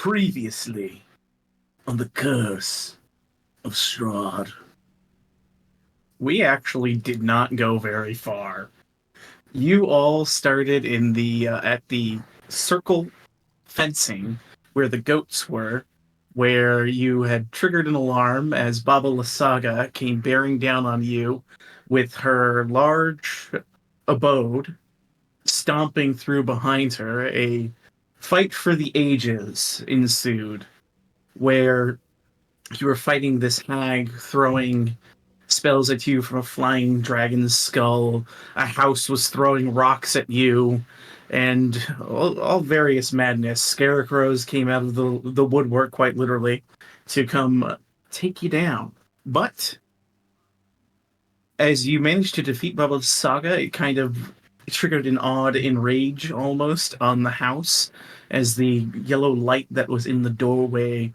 Previously on the curse of Strahd. We actually did not go very far. You all started in the at the circle fencing where the goats were, where you had triggered an alarm as Baba Lysaga came bearing down on you with her large abode stomping through behind her. A fight for the ages ensued, where you were fighting this hag throwing spells at you from a flying dragon's skull. A house was throwing rocks at you, and all various madness. Scarecrows came out of the woodwork, quite literally, to come take you down. But as you managed to defeat Bubba's Saga, it kind of triggered an odd enrage almost on the house as the yellow light that was in the doorway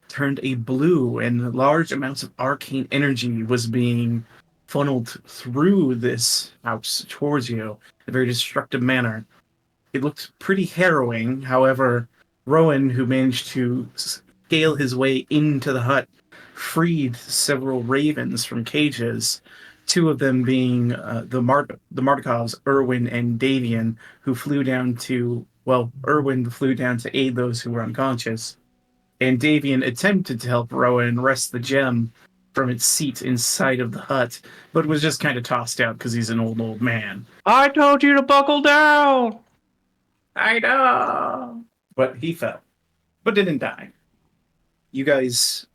turned a blue, and large amounts of arcane energy was being funneled through this house towards you in a very destructive manner. It looked pretty harrowing. However, Rowan, who managed to scale his way into the hut, freed several ravens from cages, two of them being the Markovs, Erwin and Davian, who flew down to, well, Erwin flew down to aid those who were unconscious, and Davian attempted to help Rowan wrest the gem from its seat inside of the hut, but was just kind of tossed out because he's an old man. I told you to buckle down! I know! But he fell, but didn't die. You guys,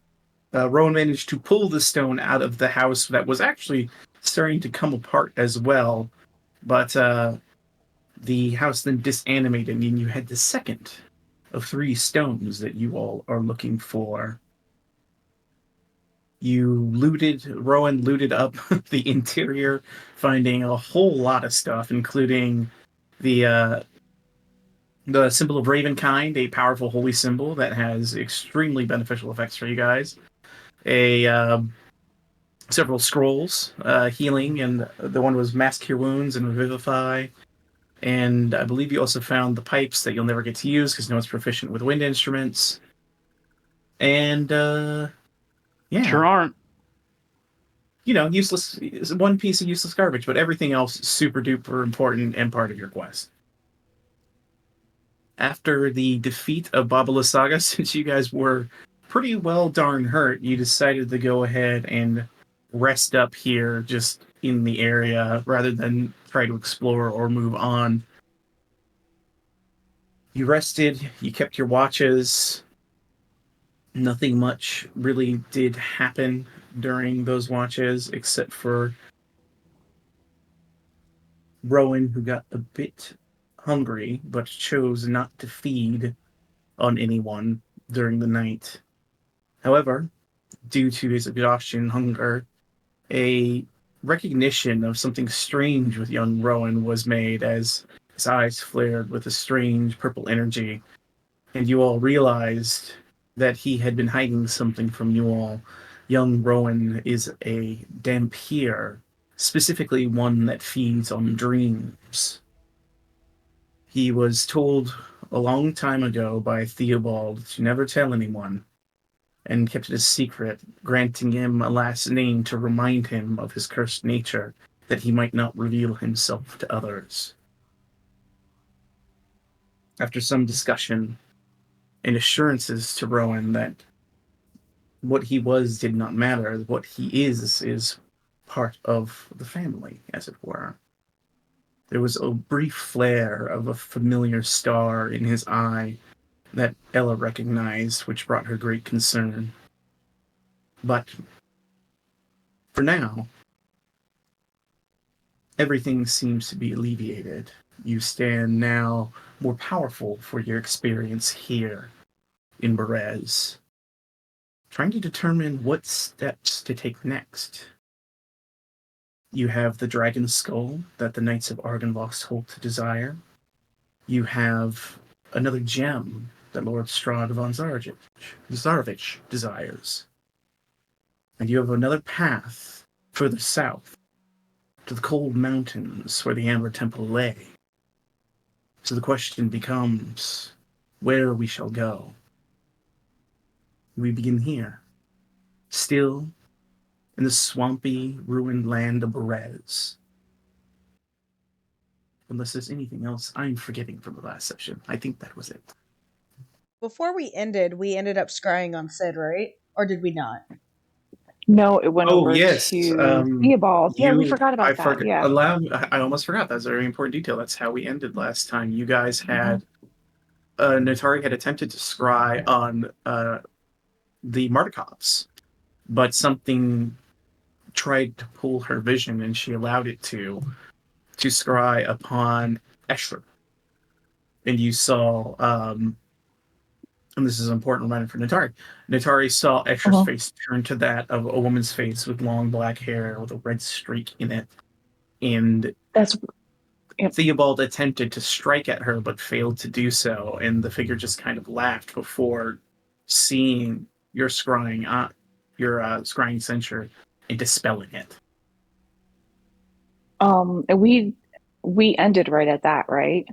Rowan managed to pull the stone out of the house that was actually starting to come apart as well, but the house then disanimated, and you had the second of three stones that you all are looking for. Rowan looted up the interior, finding a whole lot of stuff, including the symbol of Ravenkind, a powerful holy symbol that has extremely beneficial effects for you guys. Several scrolls, healing, and the one was Mask Cure Wounds and Revivify. And I believe you also found the pipes that you'll never get to use because no one's proficient with wind instruments. And, yeah. Sure aren't. Useless, one piece of useless garbage, but everything else super duper important and part of your quest. After the defeat of Baba Lysaga, since you guys were pretty well darn hurt, you decided to go ahead and rest up here just in the area rather than try to explore or move on. You rested, you kept your watches. Nothing much really did happen during those watches except for Rowan, who got a bit hungry but chose not to feed on anyone during the night. However, due to his exhaustion and hunger, a recognition of something strange with young Rowan was made as his eyes flared with a strange purple energy, and you all realized that he had been hiding something from you all. Young Rowan is a Dhampir, specifically one that feeds on dreams. He was told a long time ago by Theobald to never tell anyone, and kept it a secret, granting him a last name to remind him of his cursed nature, that he might not reveal himself to others. After some discussion and assurances to Rowan that what he was did not matter, what he is part of the family, as it were. There was a brief flare of a familiar star in his eye that Ella recognized, which brought her great concern. But for now, everything seems to be alleviated. You stand now more powerful for your experience here in Berez, trying to determine what steps to take next. You have the dragon skull that the Knights of Argynvost hold to desire. You have another gem that Lord Strahd von Zarvich desires. And you have another path further south to the cold mountains where the Amber Temple lay. So the question becomes where we shall go. We begin here, still in the swampy, ruined land of Berez. Unless there's anything else I'm forgetting from the last session. I think that was it. Before we ended up scrying on Sid, right? Or did we not? No, it went Oh over yes, to Theobald. Yeah, we forgot I about that. forgot. Yeah. I almost forgot. That's a very important detail. That's how we ended last time. You guys had Natari had attempted to scry on the Martikovs, but something tried to pull her vision, and she allowed it to scry upon Escher. And you saw, and this is an important reminder for Natari. Natari saw Escher's face turn to that of a woman's face with long black hair with a red streak in it, and That's Theobald attempted to strike at her but failed to do so, and the figure just kind of laughed before seeing your scrying censure and dispelling it. and we ended right at that, right?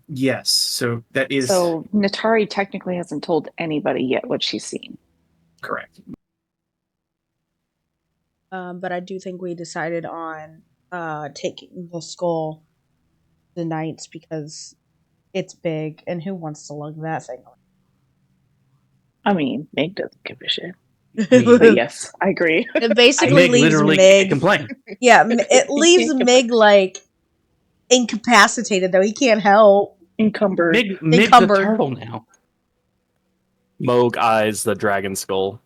Yes, so that is So Natari technically hasn't told anybody yet what she's seen. correct. But I do think we decided on taking the skull the Knights because it's big, and who wants to lug that thing? I mean, Meg doesn't give a shit. It But yes, I agree. basically Meg leaves literally Meg. can't complain. Yeah, it leaves Meg like incapacitated, though he can't help. Encumbered. Meg's a Encumbered. turtle now. Moog eyes the dragon skull.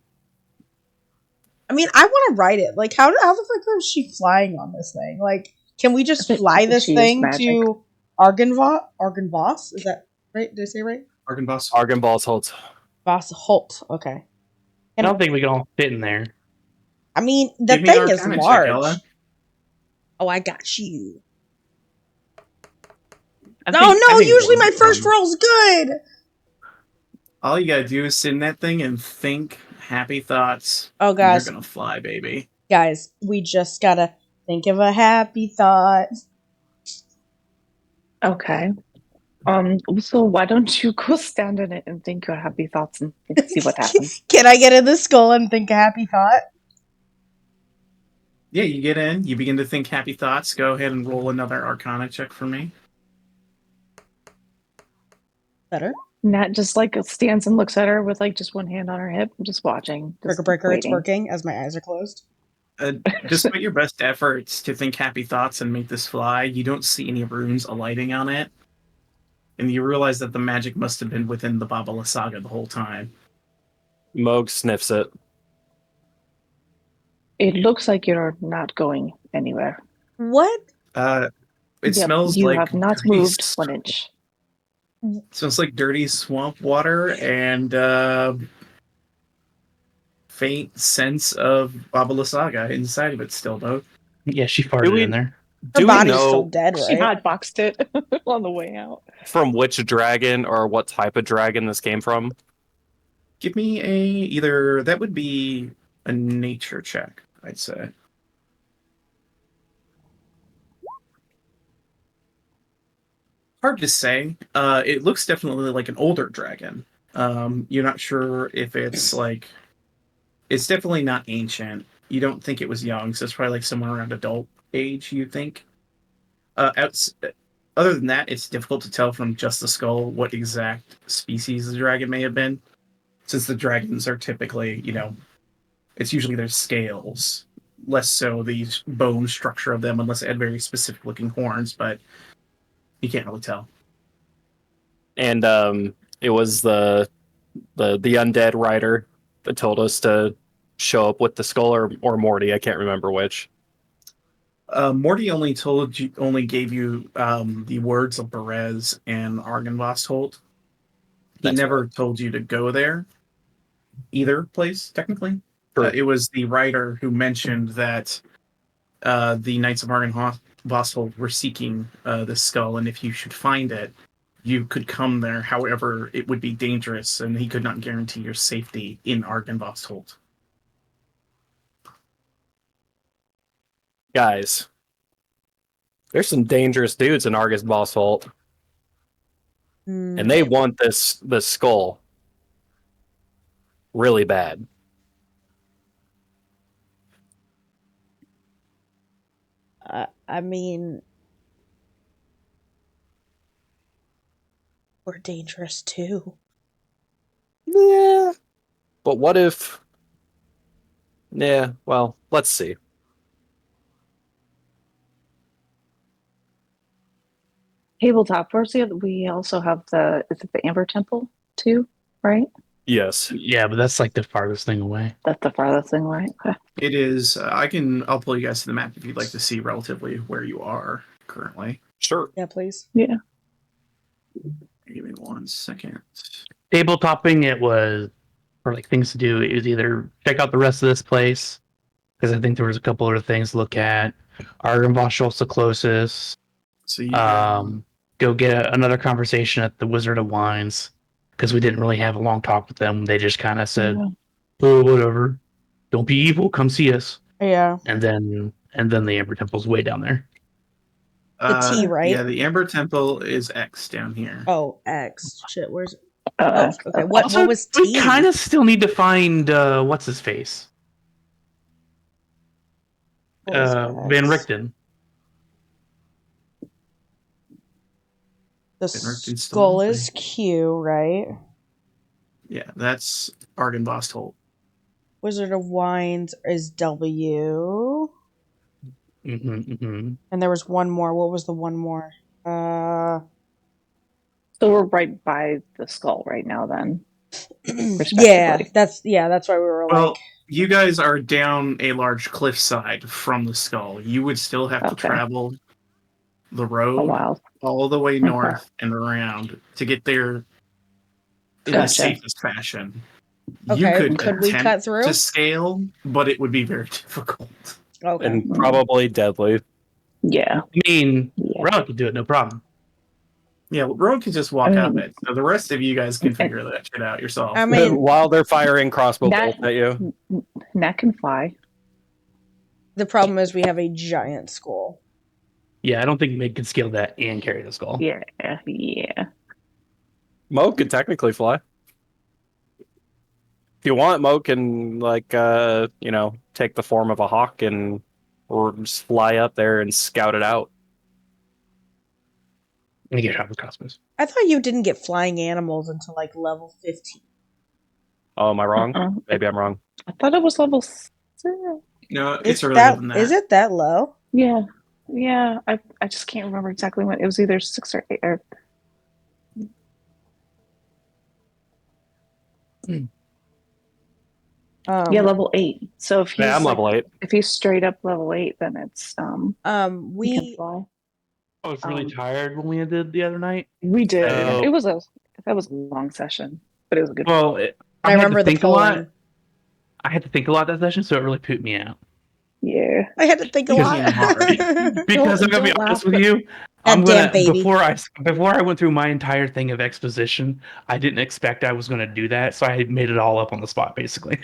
I mean, I want to ride it. Like, how the fuck is she flying on this thing? Like, can we just fly this She is thing magic. to Argynvoss? Is that right? Did I say it right? Argynvoss. Argynvoss holds. Voss Holt. Okay. I don't think we can all fit in there. I mean, the Give me an thing is Arcana check, large. Ella. Oh, I got you. I No, think usually my first roll's good. All you gotta do is sit in that thing and think happy thoughts. Oh, and guys. you're gonna fly, baby. Guys, we just gotta think of a happy thought. Okay. So why don't you go stand in it and think your happy thoughts and see what happens? Can I get in the skull and think a happy thought? Yeah, you get in, you begin to think happy thoughts. Go ahead and roll another Arcana check for me. Better. Nat just like stands and looks at her with like just one hand on her hip, just watching. Just Breaker, it's waiting. working as my eyes are closed. Despite your best efforts to think happy thoughts and make this fly, you don't see any runes alighting on it. And you realize that the magic must have been within the Babala saga the whole time. Moog sniffs it. It looks like you're not going anywhere. What? It Yep, smells you like have not dirty moved 1 inch. Smells like dirty swamp water and faint sense of Babala saga inside of it still, though. Yeah, she farted in there. Her Do we body's still know dead, She right? hotboxed it on the way out. from which dragon or what type of dragon this came from? Give me either that would be a nature check, I'd say. Hard to say. It looks definitely like an older dragon. You're not sure if it's like. It's definitely not ancient. You don't think it was young, so it's probably like somewhere around adult age, you think. Other than that, it's difficult to tell from just the skull what exact species the dragon may have been, since the dragons are typically, it's usually their scales, less so the bone structure of them, unless they had very specific looking horns, but you can't really tell. And it was the undead rider that told us to show up with the skull, or Morty. I can't remember which. Morty only gave you the words of Berez and Argynvoss Holt. He That's never told you to go there, either place, technically. True. It was the writer who mentioned that the Knights of Argynvoss Holt were seeking the skull, and if you should find it, you could come there. However, it would be dangerous, and he could not guarantee your safety in Argynvoss Holt. Guys, there's some dangerous dudes in Argynvoss Holt, and they want this skull. really bad. I mean, we're dangerous too. Yeah. But what if... Yeah, well, let's see. Tabletop. Where's the other? We also have is it the Amber Temple too? Right? Yes. Yeah, but that's like the farthest thing away. That's the farthest thing, right? Okay. It is. I'll pull you guys to the map if you'd like to see relatively where you are currently. Sure. Yeah, please. Yeah. Give me 1 second. Tabletopping, it was for like things to do. It was either check out the rest of this place, because I think there was a couple other things to look at. Argenvosh the closest. So you Go get another conversation at the Wizard of Wines, because we didn't really have a long talk with them. They just kind of said, Yeah. "Oh, whatever. Don't be evil. Come see us." Yeah. And then the Amber Temple's way down there. The T, right? Yeah, the Amber Temple is X down here. Oh, X. Shit, where's... Uh, Oh, okay. What was T? We kind of still need to find what's his face, What was Van X? Richten. The Van Richten's still skull in is Q, right? Yeah, that's Argenvost Holt. Wizard of Wines is W. And there was one more. What was the one more? So we're right by the skull right now. Then, yeah, that's why we were Well, like, you guys are down a large cliffside from the skull. You would still have to Okay. travel the a road while. all the way Okay. north and around to get there in the Gotcha. safest fashion. Okay, You could we attempt cut through? to scale, but it would be very difficult. okay. And probably deadly. Yeah. I mean, Yeah. Rowan could do it, no problem. Yeah, Rowan can just walk I up mean- it. So the rest of you guys can figure that shit out yourself. I mean, While they're firing crossbow That- bolts at you. Nat can fly. the problem is we have a giant skull. Yeah, I don't think Meg could scale that and carry the skull. Yeah. Yeah. Mo could technically fly. If you want, Mo can take the form of a hawk or just fly up there and scout it out. And get shot with crossbows. I thought you didn't get flying animals until like level 15. Oh, am I wrong? Uh-uh. Maybe I'm wrong. I thought it was level 6. No, Is it's earlier than that. Is it that low? Yeah. Yeah. I just can't remember exactly when. It was either 6 or 8. Or... yeah, level 8. So if he's Yeah, I'm level 8. if he's straight up level 8, then it's he can we fly. I was really tired when we did the other night. We did. So- It was that was a long session, but it was a good. Well, I had to remember the think a lot. polling. I had to think a lot that session, so it really pooped me out. Yeah. I had to think a lot. Because I'm gonna be Don't honest laugh, with you, That damn baby. before I went through my entire thing of exposition, I didn't expect I was gonna do that, so I made it all up on the spot basically,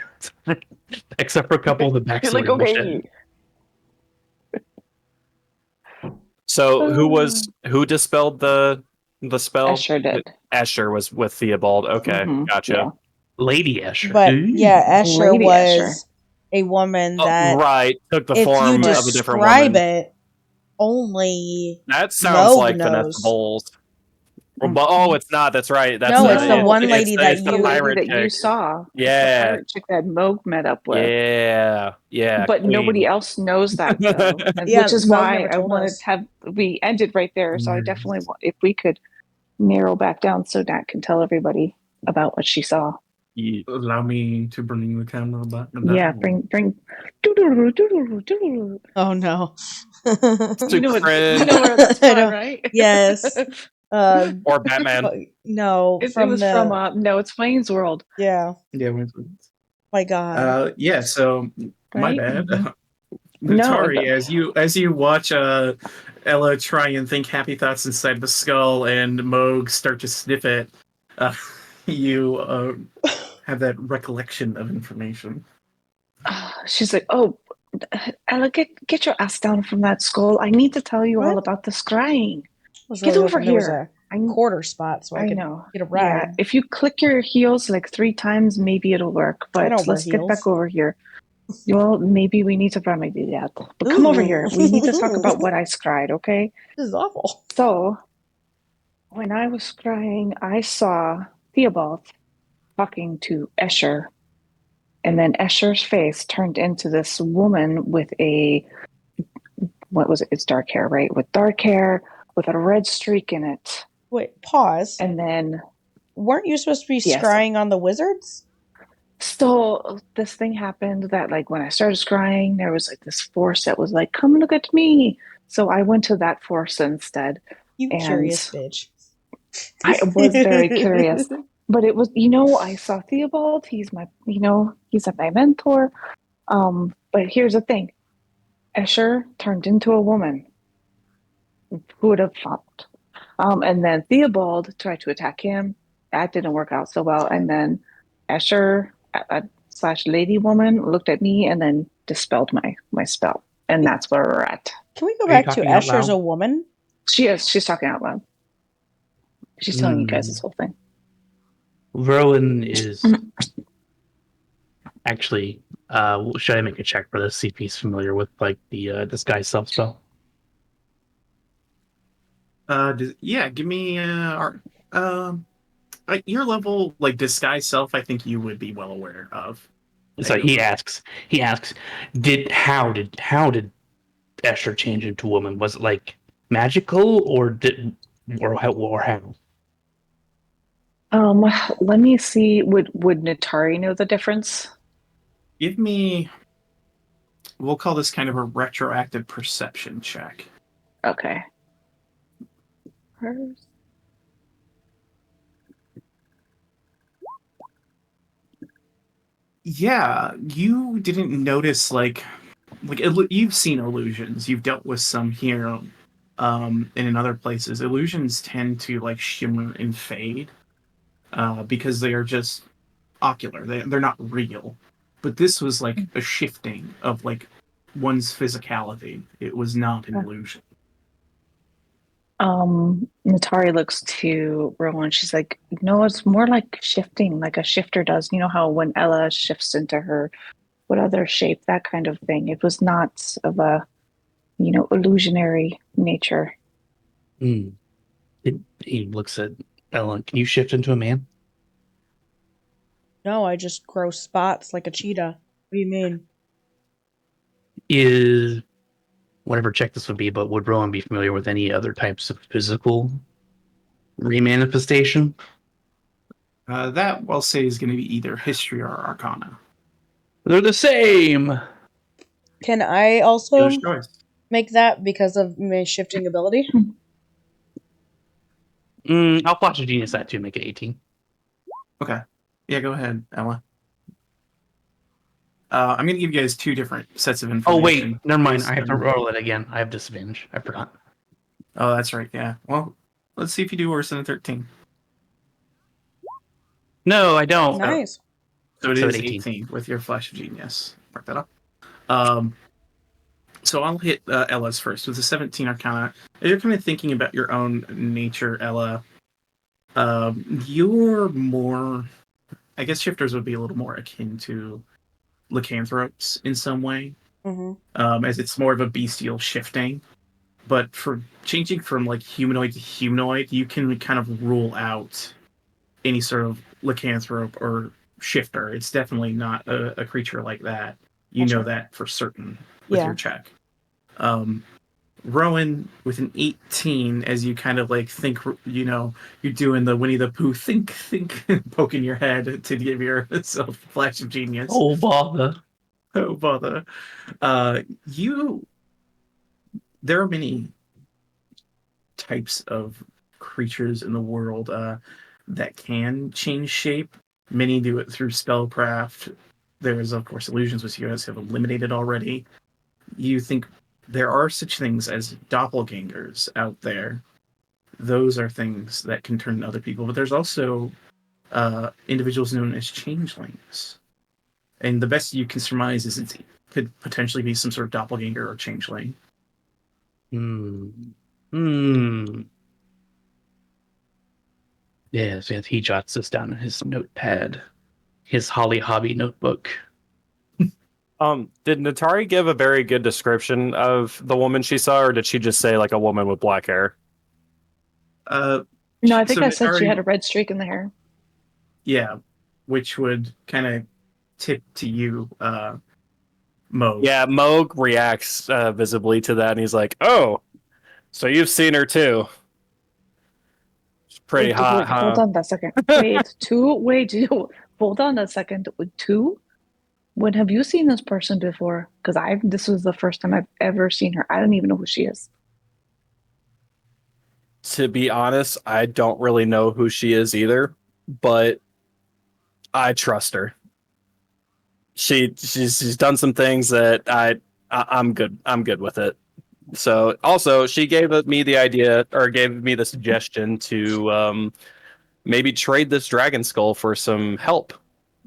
except for a couple of the backstory. You're like, bullshit. okay. So who dispelled the spell? Escher did. Escher was with Theobald. Okay, Mhm, gotcha. yeah. Lady Escher. But Ooh. yeah, Escher Lady was Escher. a woman Oh, that, right, took the if form you of a different describe woman. it, only That sounds Moog like knows. Vanessa Bowles. Well, but it's not. That's right. That's No, it's the one lady that it's the The lady pirate that you chick. saw. Yeah. The pirate chick that Moog met up with. Yeah. But Queen. nobody else knows that, though. Yeah, which is Moog why never I told wanted us. to have. We ended right there, so I definitely want if we could narrow back down so Nat can tell everybody about what she saw. Allow me to bring the camera back. Yeah, bring. oh no. You know, Crit. you know where that's I from, don't- right? yes. Or Batman. No, It was from no, it's Wayne's World, yeah. Yeah. My God. Yeah. So my right? bad. Mhm. Nutari, No, as you watch Ella try and think happy thoughts inside the skull, and Moog start to sniff it, you have that recollection of information. She's like, "Oh, Ella, get your ass down from that skull. I need to tell you all What? about the scrying. I was Get really over hoping there was here." quarter spot so I can know. get a Yeah, ride. if you click your heels like 3 times, maybe it'll work. I But don't wear let's get back heels. over here. Well, maybe we need to remedy that. But come over here. We need to talk about what I scryed, okay? This is awful. So, when I was scrying, I saw Theobald talking to Escher, and then Escher's face turned into this woman with what was it? It's dark hair, right? With dark hair, with a red streak in it. Wait, pause. And then, Weren't you supposed to be yes. scrying on the wizards? So this thing happened that like when I started scrying, there was like this force that was like, come look at me. So I went to that force instead. You And curious bitch. I was very curious. But it was, I saw Theobald. He's my, he's my mentor. But here's the thing. Escher turned into a woman. Who would have thought? And then Theobald tried to attack him. That didn't work out so well. And then Escher slash lady woman looked at me and then dispelled my spell. And that's where we're at. Can we go Are you back to talking out Escher's loud? a woman? She is. She's talking out loud. She's telling you guys this whole thing. Rowan is actually. Should I make a check for this? See if he's familiar with like the disguise self spell. Give me at your level, like disguise self. I think you would be well aware of. So he asks. How did Escher change into a woman? Was it like magical, or how? Let me see. Would Natari know the difference? Give me. We'll call this kind of a retroactive perception check. Okay. Hers. Yeah, you didn't notice like you've seen illusions. You've dealt with some here, and in other places. Illusions tend to like shimmer and fade, because they are just ocular. They're not real. But this was like a shifting of like one's physicality. It was not an illusion. Natari looks to Rowan. She's like, no, it's more like shifting, like a shifter does. You know how when Ella shifts into her what other shape, that kind of thing. It was not of a, illusionary nature. He looks at Ellen. Can you shift into a man? No, I just grow spots like a cheetah. What do you mean? Is whatever check this would be, but would Rowan be familiar with any other types of physical remanifestation? That I'll say is going to be either history or arcana. They're the same. Can I Dealer's also choice. make that because of my shifting ability? I'll flash a genius that too, make it 18. Okay. Yeah, go ahead, Ella. I'm going to give you guys two different sets of Oh information. wait, never mind. I have to roll it again. I have disadvantage. I forgot. Oh, that's right. Yeah. Well, let's see if you do worse than a 13. No, I don't. Nice. So it So is at 18. 18 with your flash of genius. Mark that up. So I'll hit Ella's first with the 17 Arcana. As you're kind of thinking about your own nature, Ella, you're more. I guess shifters would be a little more akin to lycanthropes in some way, as it's more of a bestial shifting. But for changing from like humanoid to humanoid, you can kind of rule out any sort of lycanthrope or shifter. It's definitely not a creature like that. You know that for certain with your check. Rowan with an 18, as you kind of like think, you're doing the Winnie the Pooh think, poking your head to give yourself a flash of genius. Oh bother. Oh bother. There are many types of creatures in the world that can change shape. Many do it through spellcraft. There's, of course, illusions, which you guys have eliminated already. You think there are such things as doppelgangers out there. Those are things that can turn into other people. But there's also individuals known as changelings. And the best you can surmise is it could potentially be some sort of doppelganger or changeling. Yes, yes, he jots this down in his notepad, his Holly Hobby notebook. Did Natari give a very good description of the woman she saw, or did she just say like a woman with black hair? Uh, No, I think so I said she Natari, had a red streak in the hair. yeah, which would kind of tip to you, Mo. Yeah, Moog reacts visibly to that, and he's like, "Oh, so you've seen her too? It's pretty hot, Wait, hold huh?" on a second. Wait, two? Wait, hold on a second. Two? When have you seen this person before? Because this was the first time I've ever seen her. I don't even know who she is. To be honest, I don't really know who she is either, but I trust her. She's done some things that I'm good. I'm good with it. So also, she gave me the idea, or gave me the suggestion to maybe trade this dragon skull for some help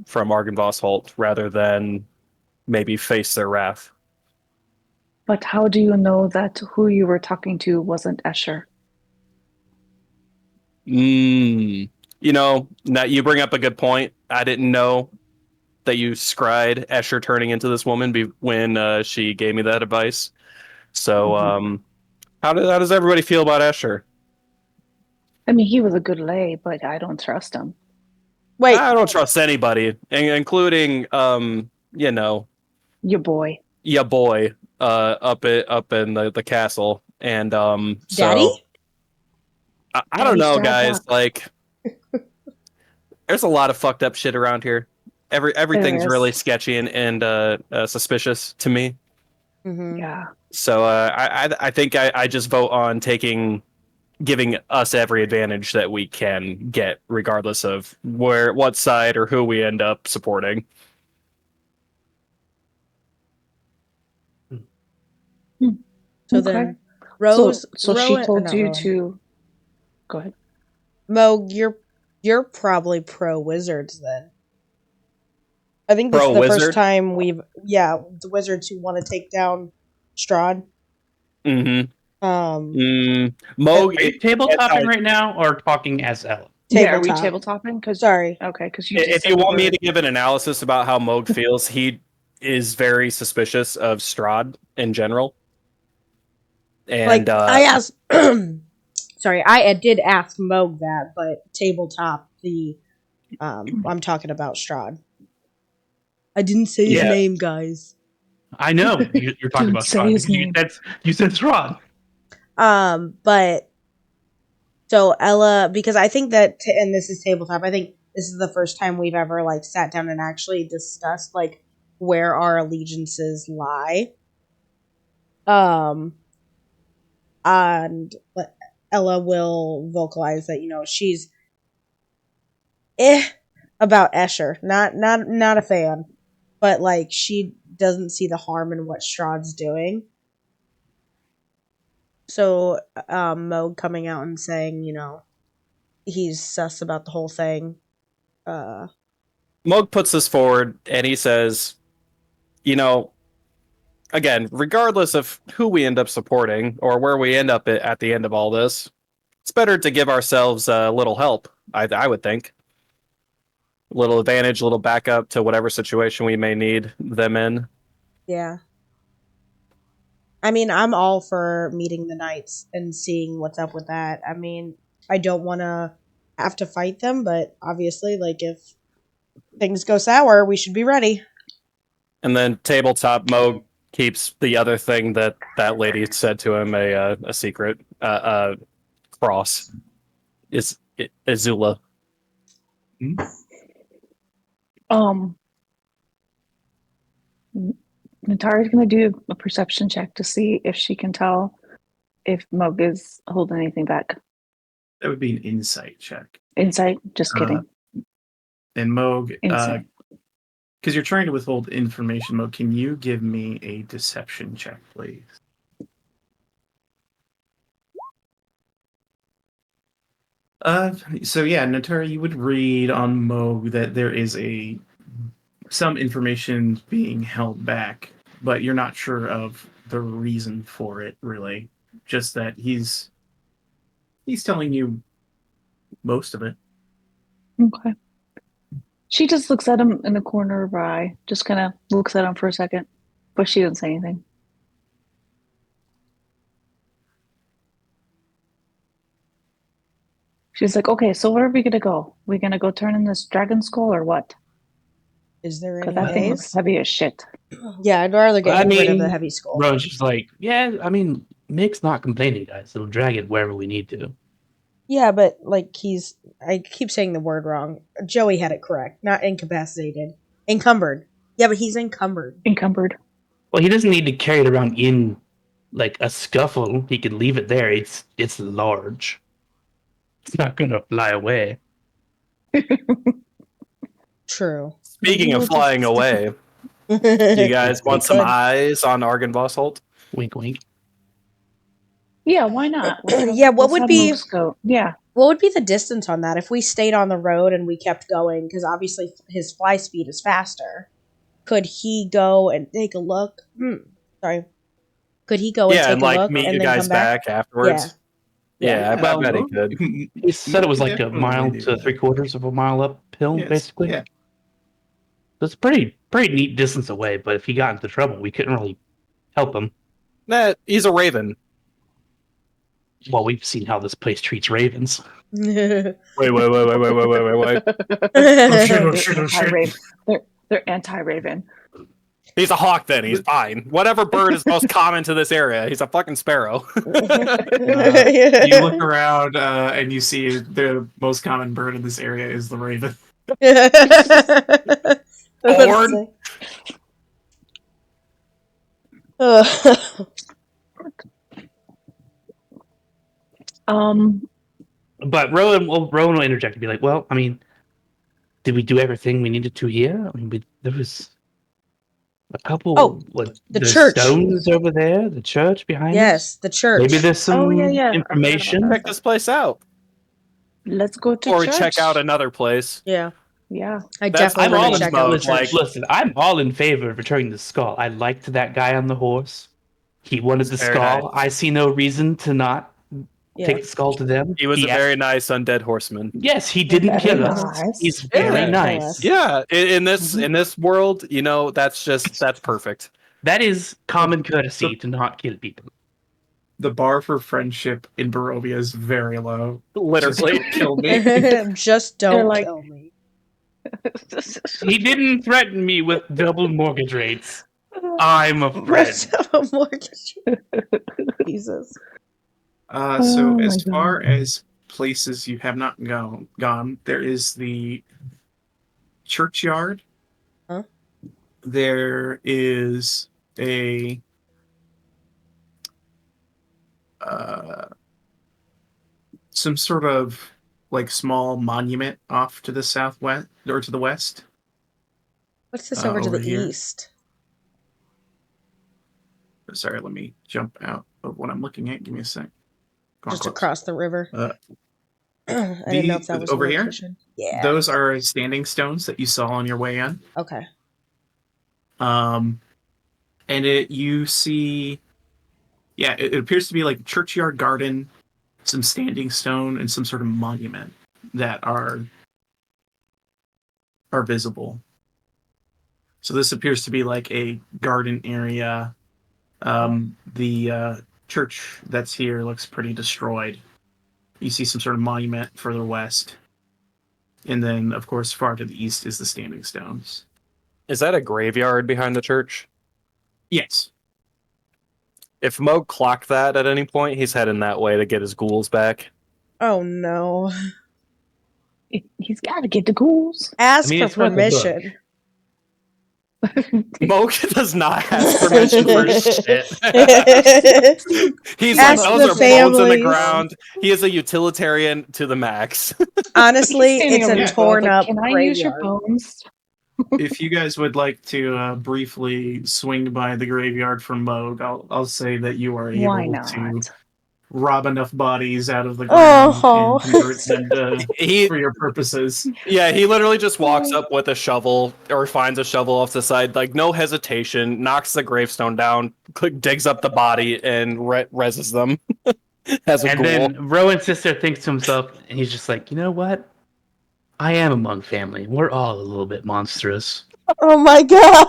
from Argynvost Holt rather than maybe face their wrath. But how do you know that who you were talking to wasn't Escher? You know, now you bring up a good point. I didn't know that you scried Escher turning into this woman when she gave me that advice. So, how does everybody feel about Escher? I mean, he was a good lay, but I don't trust him. Wait, I don't trust anybody, including you know, Your boy. ya boy, up in the castle, and Daddy? so I don't Daddy know, Strahd guys. Buck. Like, there's a lot of fucked up shit around here. Everything's There really is. sketchy and suspicious to me. Mm-hmm. Yeah. So I think I just vote on giving us every advantage that we can get, regardless of what side or who we end up supporting. So Okay. then, Rose, So she Rowan, told not you Rowan. to go ahead. Mo, you're probably pro wizards then. I think this is Pro the first wizard? time the wizards who want to take down Strahd. Moog, Are you tabletopping right now or talking as Ella? Yeah, are we Tabletop. tabletopping? Sorry. Okay, because you just if said you the want me word. to give an analysis about how Moog feels, he is very suspicious of Strahd in general. And Like I asked, sorry, I did ask Mo that, but tabletop I'm talking about Strahd. I didn't say his Yeah. name, guys. I know you're talking Don't about say Strahd. his name. You said Strahd. But so Ella, because I think that, and this is tabletop. I think this is the first time we've ever like sat down and actually discussed like where our allegiances lie. And Ella will vocalize that she's about Escher, not a fan, but like she doesn't see the harm in what Strahd's doing. So, Moog coming out and saying, he's sus about the whole thing. Moog puts this forward and he says, again, regardless of who we end up supporting or where we end up at the end of all this, it's better to give ourselves a little help, I would think. A little advantage, a little backup to whatever situation we may need them in. Yeah. I mean, I'm all for meeting the knights and seeing what's up with that. I mean, I don't want to have to fight them, but obviously, like, if things go sour, we should be ready. And then tabletop Moog keeps the other thing that lady said to him a secret cross. Is Azula. Natari's gonna do a perception check to see if she can tell if Moog is holding anything back. That would be an insight check. Insight? Just kidding. And Moog, Insight. because you're trying to withhold information, Moog, can you give me a deception check, please? So yeah, Natari, you would read on Moog that there is some information being held back, but you're not sure of the reason for it, really. Just that he's telling you most of it. Okay. She just looks at him in the corner of her eye, just kind of looks at him for a second, but she doesn't say anything. She's like, okay, so where are we gonna go? We gonna go turn in this dragon skull or what? Is there Because any that thing looks ways? heavy as shit. Yeah, I'd rather get I rid of mean, the heavy skull. Rowan's just like, yeah, I mean, Mick's not complaining, guys. It'll drag it wherever we need to. Yeah, but like I keep saying the word wrong. Joey had it correct. Not incapacitated. Encumbered. Yeah, but he's encumbered. Encumbered. Well, he doesn't need to carry it around in like a scuffle. He can leave it there. It's large. It's not gonna fly away. True. Speaking of flying away, do you guys want some eyes on Argynvosholt? Wink, wink. Yeah, why not? Yeah, what would have be- moves go. Yeah. What would be the distance on that if we stayed on the road and we kept going? Because obviously his fly speed is faster. Could he go and take a look? Sorry. Could he go and Yeah, take and a like look meet and you then guys come back? back afterwards. Yeah, I bet he could. He said it was like a Definitely mile do to that. 3/4 of a mile uphill, Yes, basically. yeah. So it's a pretty neat distance away. But if he got into trouble, we couldn't really help him. Nah, he's a raven. Well, we've seen how this place treats ravens. Wait. Anti-raven. They're anti-raven. He's a hawk then, he's fine. Whatever bird is most common to this area, he's a fucking sparrow. You look around and you see the most common bird in this area is the raven. Horn. But Rowan will interject and be like, "Well, I mean, did we do everything we needed to here? I mean, there was a couple. The there's church. stones over there, the church behind us. Yes, the church. Maybe there's some Oh, yeah, I forgot about information. that. Check this place out. Let's go to Or we church. check out another place. Yeah, Yeah. I That's- definitely I'm want all to in check mode, out the Listen, church. listen, I'm all in favor of returning the skull. I liked that guy on the horse. He wanted the Very skull. nice. I see no reason to not Yeah. take the skull to them. He was a asked- very nice undead horseman. Yes, he didn't Very kill us. nice. He's very Yeah. nice. Yeah, in this world, that's perfect. That is common courtesy to not kill people. The bar for friendship in Barovia is very low. Literally. Just don't kill me. Just They're don't like- kill me. He didn't threaten me with double mortgage rates. I'm a friend. Mortgage. Jesus. So Oh my as God. far as places you have not gone, there is the churchyard. Huh? There is some sort of like small monument off to the southwest or to the west. What's this over to over the here. east? Sorry, let me jump out of what I'm looking at. Give me a sec. Go on, Just close. across the river. Uh, I didn't know if that was over a here? location. Yeah. Those are standing stones that you saw on your way in. Okay. And you see, it appears to be like a churchyard garden, some standing stone, and some sort of monument that are visible. So this appears to be like a garden area. The church that's here looks pretty destroyed. You see some sort of monument further west. And then, of course, far to the east is the standing stones. Is that a graveyard behind the church? Yes. If Mo clocked that at any point, he's heading that way to get his ghouls back. Oh no. He's got to get the ghouls. Ask I mean, for it's worth a book. permission. Mo does not ask permission for shit. He's Ask like, the those are bones in the families. ground. He is a utilitarian to the max. Honestly, Standing it's over a there, torn like, up Can I graveyard. use your bones? If you guys would like to briefly swing by the graveyard from Moog, I'll say that you are able Why not? to rob enough bodies out of the ground Oh. and convert them to, He for your purposes. he literally just walks up with a shovel or finds a shovel off the side, like no hesitation, knocks the gravestone down, digs up the body, and reses them as a And ghoul. then Rowan's sister thinks to himself, and he's just like, you know what? I am among family. We're all a little bit monstrous. Oh my god!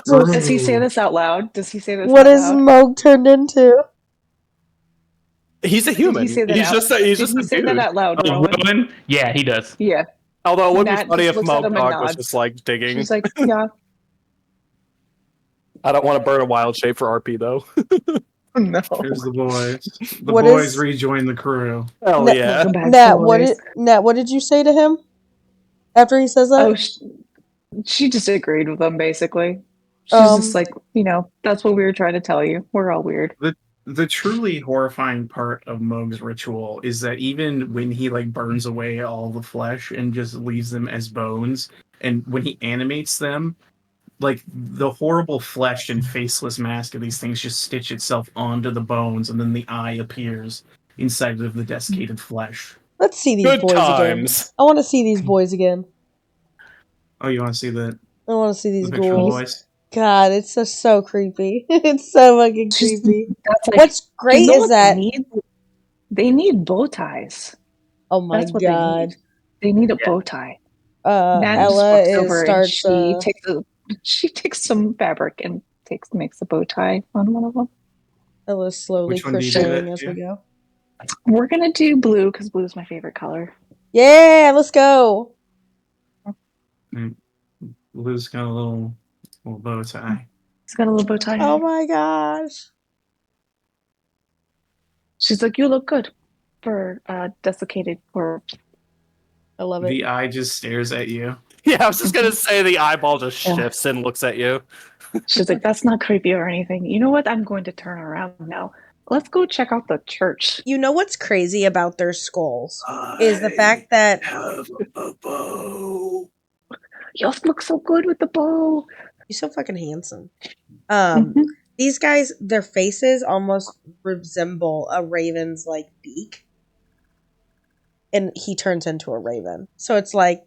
Does he say this out loud? Does he say this What out is loud? Moog turned into? He's a Did human. he say that He's out? just a, he's Did just he a say that dude. out loud, Oh, Rowan? Rowan? Yeah, he does. Yeah. Although it would be Nat funny just if looks at Moog him and Dog was nods. just like digging. She's like, yeah. I don't want to burn a wild shape for RP though. No. Here's the boys. The What boys is- rejoin the crew. Hell Nat- yeah. Welcome back, Nat, boys. what did you say to him after he says that? Oh, she just agreed with them, basically. She's just like, that's what we were trying to tell you. We're all weird. The truly horrifying part of Moog's ritual is that even when he like burns away all the flesh and just leaves them as bones, and when he animates them, like the horrible flesh and faceless mask of these things just stitch itself onto the bones, and then the eye appears inside of the desiccated flesh. Let's see these Good boys times. again. I want to see these boys again. Oh, you want to see the I want to see these picture of the ghouls. boys? God, it's just so creepy. It's so fucking creepy. That's like, What's great you know is what that. they need bow ties. Oh my That's what god. they need. They need a bow tie. Nat just Ella walks over and starts. she takes some fabric and makes a bow tie on one of them. Ella's slowly Which one do you do crocheting that as we to? go. We're gonna do blue because blue is my favorite color. Yeah, let's go. Blue's got a little bow tie. It's got a little bow tie. Oh my gosh. She's like, you look good for desiccated corpse. I love it. The eye just stares at you. Yeah, I was just gonna say the eyeball just Yeah. shifts and looks at you. She's like, that's not creepy or anything. You know what? I'm going to turn around now. Let's go check out the church. You know what's crazy about their skulls is the fact that have a bow. You look so good with the bow. you're so fucking handsome. Mhm. These guys, their faces almost resemble a raven's like beak, and he turns into a raven. So it's like,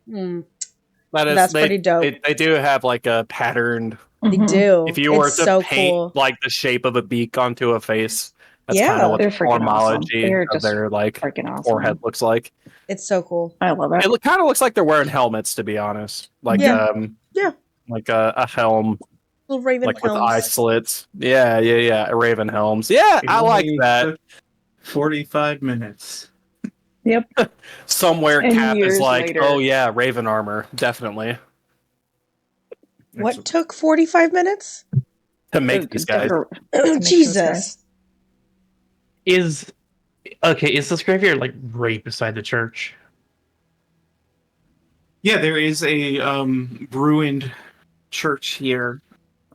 that's pretty dope. They do have like a patterned. They Mhm. do. If you were It's to so paint cool. like the shape of a beak onto a face, that's Yeah. kind of what They're the freaking awesome. formology They're of just their like freaking awesome. forehead looks like. It's so cool. I love it. It kind of looks like they're wearing helmets, to be honest. Like Yeah. Yeah. like a helm, Little raven like helms. with eye slits. Yeah, raven helms. Yeah, I like only that. took 45 minutes. Yep. Somewhere And Cap is years like, later. oh yeah, raven armor, definitely. What took 45 minutes? To make these guys. To make those Jesus. guys. Is this graveyard like right beside the church? Yeah, there is a ruined church here,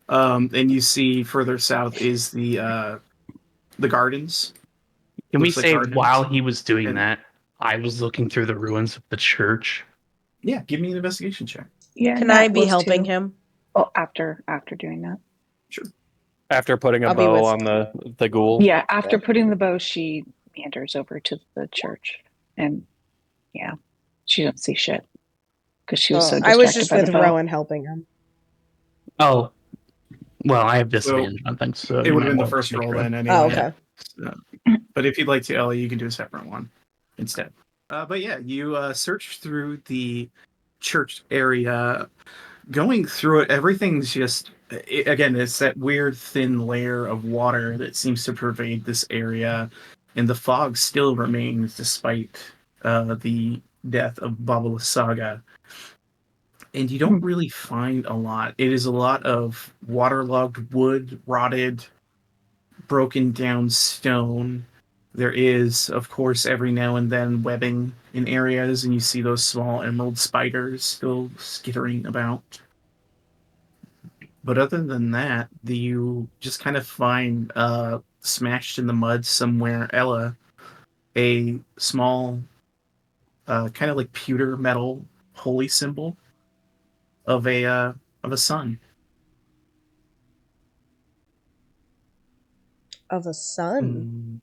and you see further south is the gardens. Can we Looks like say gardens. while he was doing And- that, I was looking through the ruins of the church? Yeah, give me an investigation check. Yeah. Can Nat I be was helping too. him? Oh, after doing that. After putting a I'll be bow with- on the ghoul. Yeah, after putting the bow, she meanders over to the church, and yeah, she doesn't see shit because she was so I distracted was just by with the bow. Rowan helping him. Oh, well, I have disadvantage So, on things, so It you would have might been the want to first take roll care of then it. anyway. Oh, okay. So, but if you'd like to, Ellie, you can do a separate one instead. But yeah, you search through the church area. Going through it, everything's just again, it's that weird thin layer of water that seems to pervade this area, and the fog still remains despite the death of Baba Saga. And you don't really find a lot. It is a lot of waterlogged wood, rotted, broken down stone. There is, of course, every now and then webbing in areas, and you see those small emerald spiders still skittering about. But other than that, you just kind of find smashed in the mud somewhere, Ella, a small, kind of like pewter metal holy symbol of a sun. Of a sun.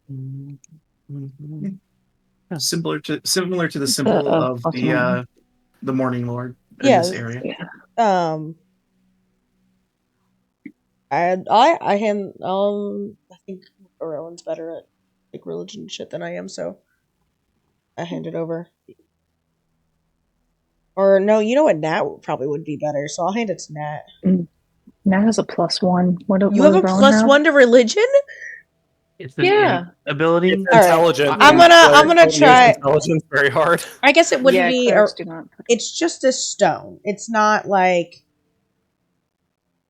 Similar to the symbol of the Morning Lord in Yeah. this area. Yeah. I think Rowan's better at like religion shit than I am, so I hand it over. Or no, you know what? Nat probably would be better, so I'll hand it to Nat. Nat has a +1. What You does have a Rowan have? +1 to religion? It's an Yeah. ability. It's All right. intelligent. I'm gonna Use try. intelligence very hard. I guess it wouldn't Yeah, be. clerics do not. It's just a stone. It's not like.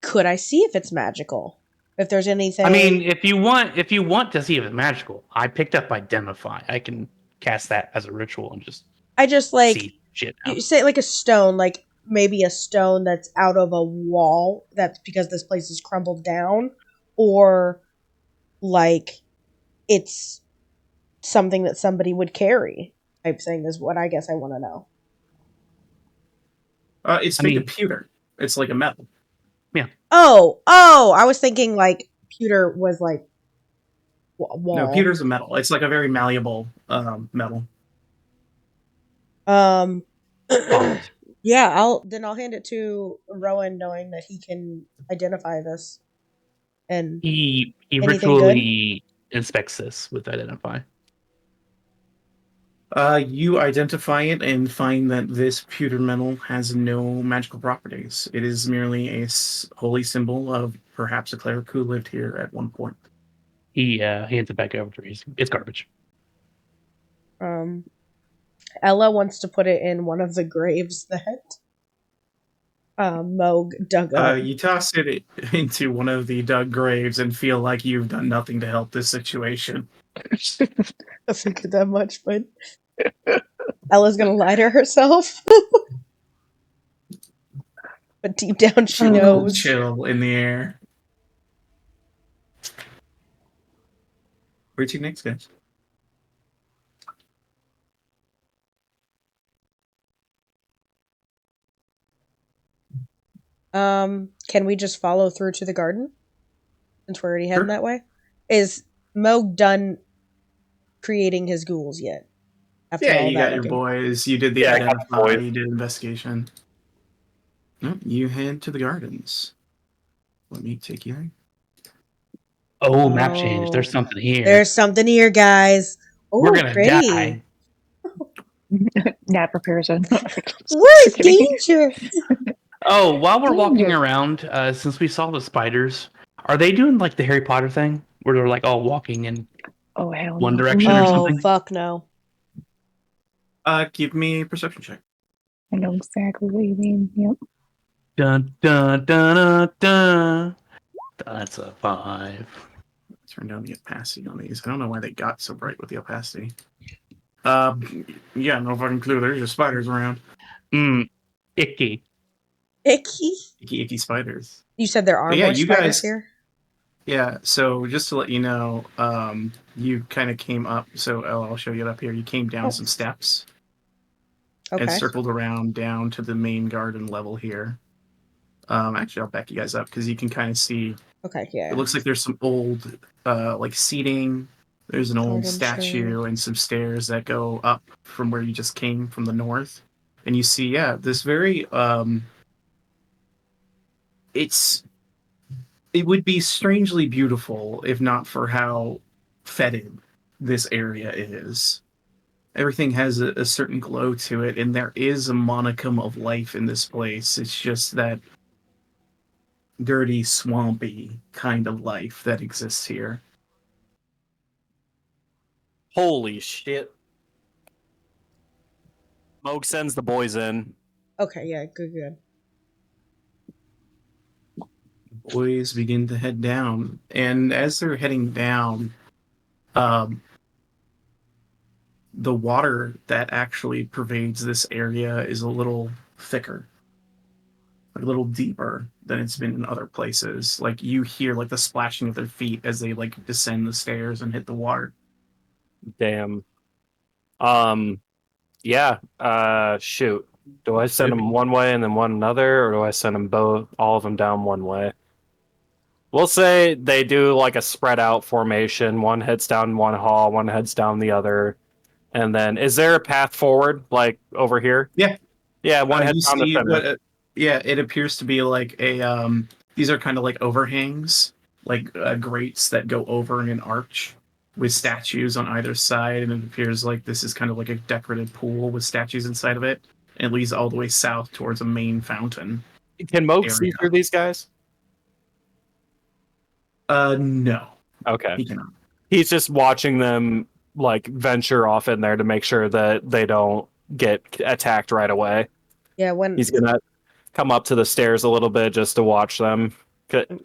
Could I see if it's magical? If there's anything. I mean, if you want to see if it's magical, I picked up Identify. I can cast that as a ritual and just I just like see shit now. you say like a stone, like maybe a stone that's out of a wall. That's because this place is crumbled down, or like it's something that somebody would carry. Type thing is what I guess I want to know. It's made of pewter. It's like a metal. Oh! I was thinking like pewter was like wall. No, pewter's a metal. It's like a very malleable metal. Yeah, I'll hand it to Rowan, knowing that he can identify this. And he anything ritually inspects this with Identify. You identify it and find that this pewter metal has no magical properties. It is merely a holy symbol of perhaps a cleric who lived here at one point. He hands it back over to me. It's garbage. Ella wants to put it in one of the graves that Moog dug up. You toss it into one of the dug graves and feel like you've done nothing to help this situation. I figured that much, but Ella's gonna lie to herself. But deep down she knows. Chill in the air. Where to next, guys? Can we just follow through to the garden? Since we're already heading that way? Is Moog done creating his ghouls yet? Yeah, you got your boys. You did the identify. You did investigation. Nope, you head to the gardens. Let me take you there. Oh, map change. There's something here. There's something here, guys. Oh, we're gonna pretty. die. Nat prepares it. We're in danger. Oh, while we're walking around, since we saw the spiders, are they doing like the Harry Potter thing where they're like all walking in one direction or something? Oh, fuck no. Give me a perception check. I know exactly what you mean. Yep. Dun dun dun dun dun. That's a 5. Turn down the opacity on these. I don't know why they got so bright with the opacity. Yeah, no fucking clue. There's just spiders around. Icky. Icky spiders. You said there are more spiders here? Yeah, so just to let you know, you kind of came up, so I'll show you it up here. You came down some steps and circled around down to the main garden level here. Actually, I'll back you guys up because you can kind of see. Okay, yeah. It looks like there's some old, like seating. There's an old statue and some stairs that go up from where you just came from the north, and you see, this very. It would be strangely beautiful if not for how fetid this area is. Everything has a certain glow to it, and there is a monicum of life in this place. It's just that dirty, swampy kind of life that exists here. Holy shit. Moog sends the boys in. Okay, yeah, good. Boys begin to head down, and as they're heading down, the water that actually pervades this area is a little thicker, a little deeper than it's been in other places. Like you hear like the splashing of their feet as they like descend the stairs and hit the water. Damn. Yeah. Shoot. Do I send them one way and then one another, or do I send them both, all of them down one way? We'll say they do like a spread out formation. One heads down one hall, one heads down the other. And then, is there a path forward, like over here? Yeah. Yeah, one heads down the center. It appears to be like a, these are kind of like overhangs, like grates that go over in an arch with statues on either side, and it appears like this is kind of like a decorative pool with statues inside of it. And it leads all the way south towards a main fountain. Can Moog see Area. through these guys? No, Okay. he cannot. He's just watching them like venture off in there to make sure that they don't get attacked right away. Yeah, when He's gonna come up to the stairs a little bit just to watch them.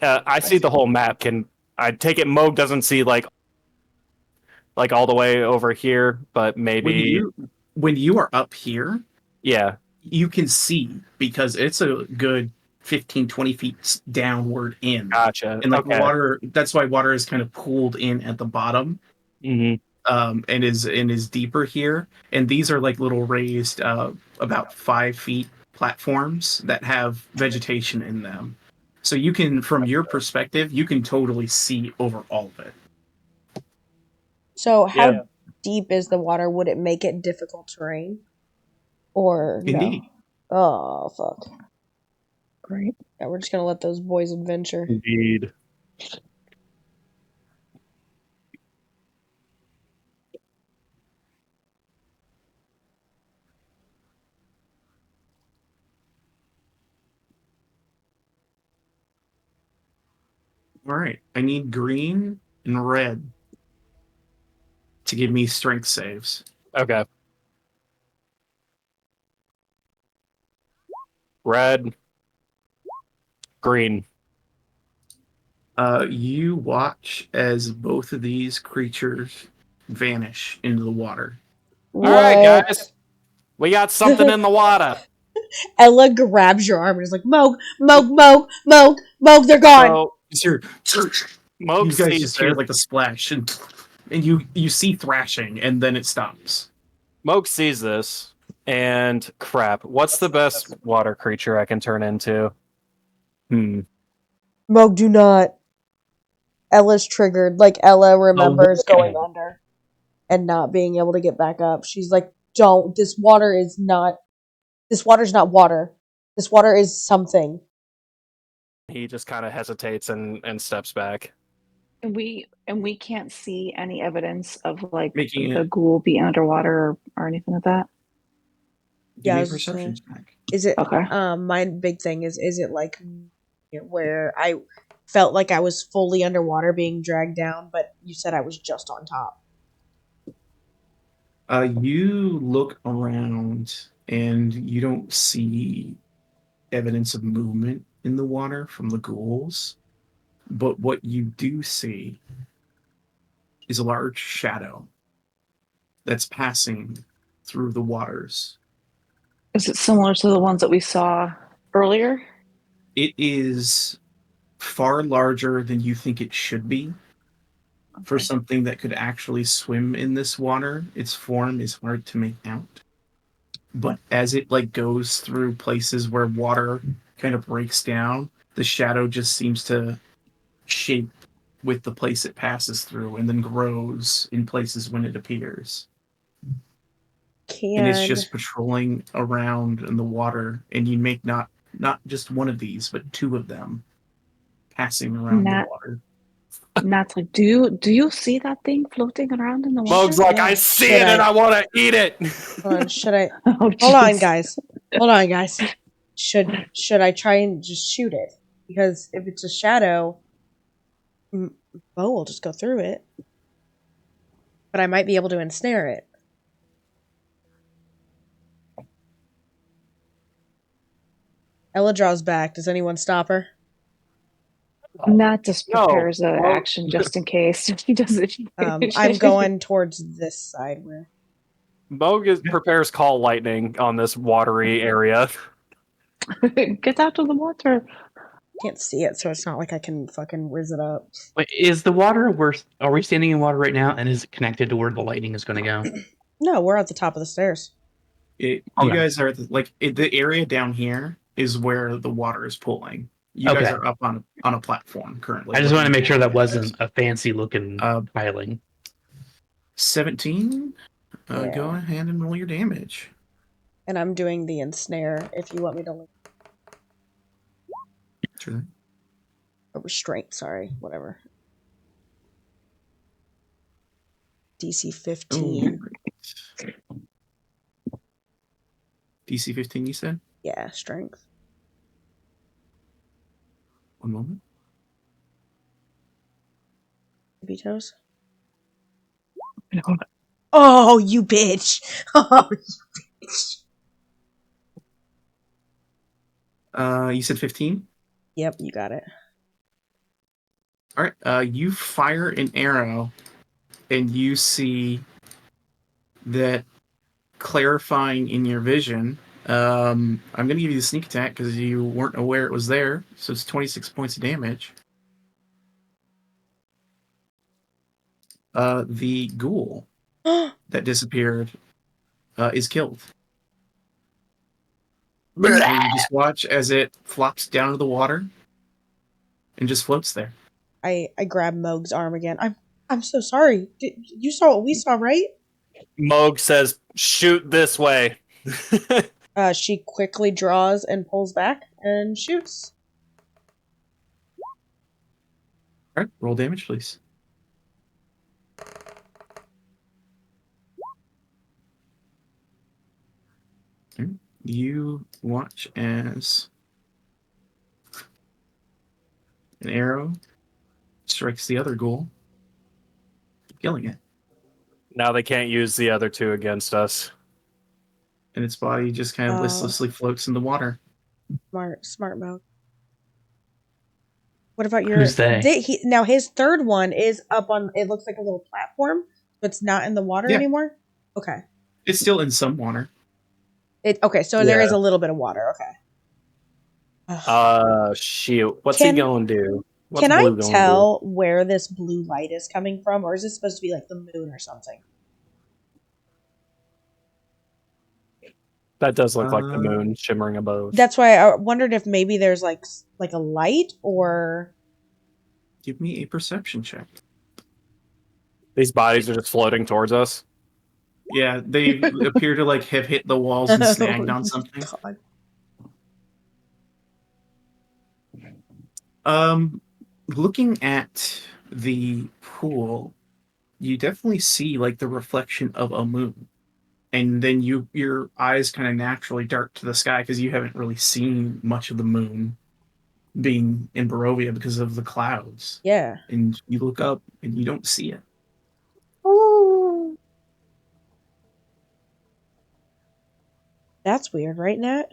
I see the whole map. Can I take it? Moog doesn't see like all the way over here, but maybe When you are up here, yeah. you can see because it's a good 15, 20 feet downward in. Gotcha. And like Okay. water, that's why water is kind of pooled in at the bottom. Mm-hmm. And is deeper here. And these are like little raised about 5 feet platforms that have vegetation in them. So you can, from your perspective, you can totally see over all of it. So how Yeah. deep is the water? Would it make it difficult terrain? Or Indeed. no? Oh, fuck. Great. Yeah, we're just gonna let those boys adventure. Indeed. All right. I need green and red to give me strength saves. Okay. Red. Green. You watch as both of these creatures vanish into the water. What? All right, guys. We got something in the water. Ella grabs your arm and is like, Moog, Moog, Moog, Moog, Moog, they're gone. So You Moog guys sees just hear this. like a splash, and you see thrashing, and then it stops. Moog sees this, and crap. What's the best water creature I can turn into? Moog, do not. Ella's triggered. Like, Ella remembers going under and not being able to get back up. She's like, don't. This water's not water. This water is something. He just kind of hesitates and steps back. And we can't see any evidence of like Making the it- ghoul being underwater or anything like that. Give Yeah, me I a was just perception saying. check. Is it, Okay. my big thing is it like where I felt like I was fully underwater being dragged down, but you said I was just on top. You look around and you don't see evidence of movement in the water from the ghouls, but what you do see is a large shadow that's passing through the waters. Is it similar to the ones that we saw earlier? It is far larger than you think it should be. For Okay. something that could actually swim in this water, its form is hard to make out. But as it like goes through places where water kind of breaks down, the shadow just seems to shape with the place it passes through and then grows in places when it appears. And it's just patrolling around in the water, and you make not just one of these, but two of them passing around Nat- the water. Nat's like, do you see that thing floating around in the water? Moog's like, Yeah. I see Should it and I- I want to eat it. Hold on, should I? Oh, Hold on, jeez. guys. Hold on, guys. Should I try and just shoot it? Because if it's a shadow, Bo will just go through it. But I might be able to ensnare it. Ella draws back. Does anyone stop her? Nat just No. prepares an Well- action just in case he doesn't. I'm going towards this side where. Moog prepares call lightning on this watery area. Get out of the water. Can't see it, so it's not like I can fucking whiz it up. Wait, is the water are we standing in water right now, and is it connected to where the lightning is going to go? No, we're at the top of the stairs. You Okay. guys are the area down here is where the water is pulling. You guys Okay. are up on a platform currently. I just want to make sure that Yes. wasn't a fancy looking tiling. 17. Yeah. Go ahead and roll your damage. And I'm doing the ensnare if you want me to. Sure. A restraint, sorry. Whatever. DC 15. DC 15, you said? Yeah, strength. One moment. Vetoes. Oh, you bitch! Oh, you bitch! You said 15? Yep, you got it. All right. You fire an arrow, and you see that clarifying in your vision. I'm going to give you the sneak attack because you weren't aware it was there. So it's 26 points of damage. The ghoul that disappeared is killed. And you just watch as it flops down to the water and just floats there. I grab Moog's arm again. I'm so sorry. You saw what we saw, right? Moog says, "Shoot this way." She quickly draws and pulls back and shoots. All right, roll damage, please. Okay. You watch as an arrow strikes the other ghoul, killing it. Now they can't use the other two against us. And its body just kind of listlessly floats in the water. Smart Moog. What about your? Who's they? Now his third one is up on. It looks like a little platform, but it's not in the water anymore. Okay. It's still in some water. So there is a little bit of water. Okay. Shoot. What's he going to do? What's Can I Blue gonna tell where this blue light is coming from, or is it supposed to be like the moon or something? That does look like the moon shimmering above. That's why I wondered if maybe there's like a light or. Give me a perception check. These bodies are just floating towards us. Yeah, they appear to like have hit the walls and snagged on something. God. Looking at the pool, you definitely see like the reflection of a moon. And then your eyes kind of naturally dart to the sky because you haven't really seen much of the moon being in Barovia because of the clouds. Yeah. And you look up and you don't see it. Oh. That's weird, right, Nat?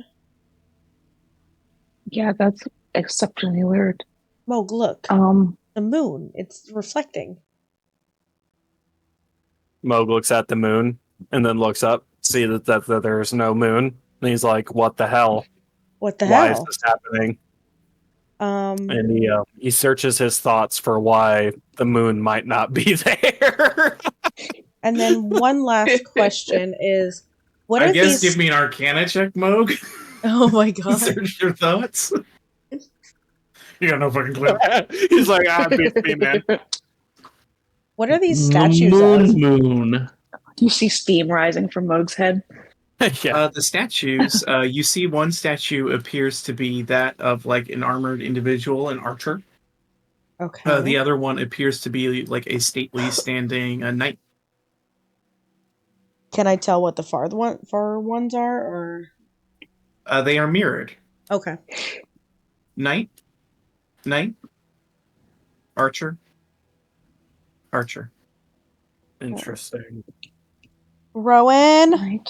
Yeah, that's exceptionally weird. Moog, look. The moon. It's reflecting. Moog looks at the moon and then looks up, see that there's no moon. And he's like, "What the hell? What the Why hell? is this happening?" And he searches his thoughts for why the moon might not be there. And then one last question is, what I are guess these? give me an Arcana check, Moog. Oh my god! Search your thoughts. You got no fucking clue. He's like, beats me, man. What are these statues of? Moon. You see steam rising from Moog's head. Yeah. The statues, you see one statue appears to be that of like an armored individual, an archer. Okay. The other one appears to be like a stately standing knight. Can I tell what the far ones are, or? They are mirrored. Okay. Knight, archer. Interesting. Rowan. Right.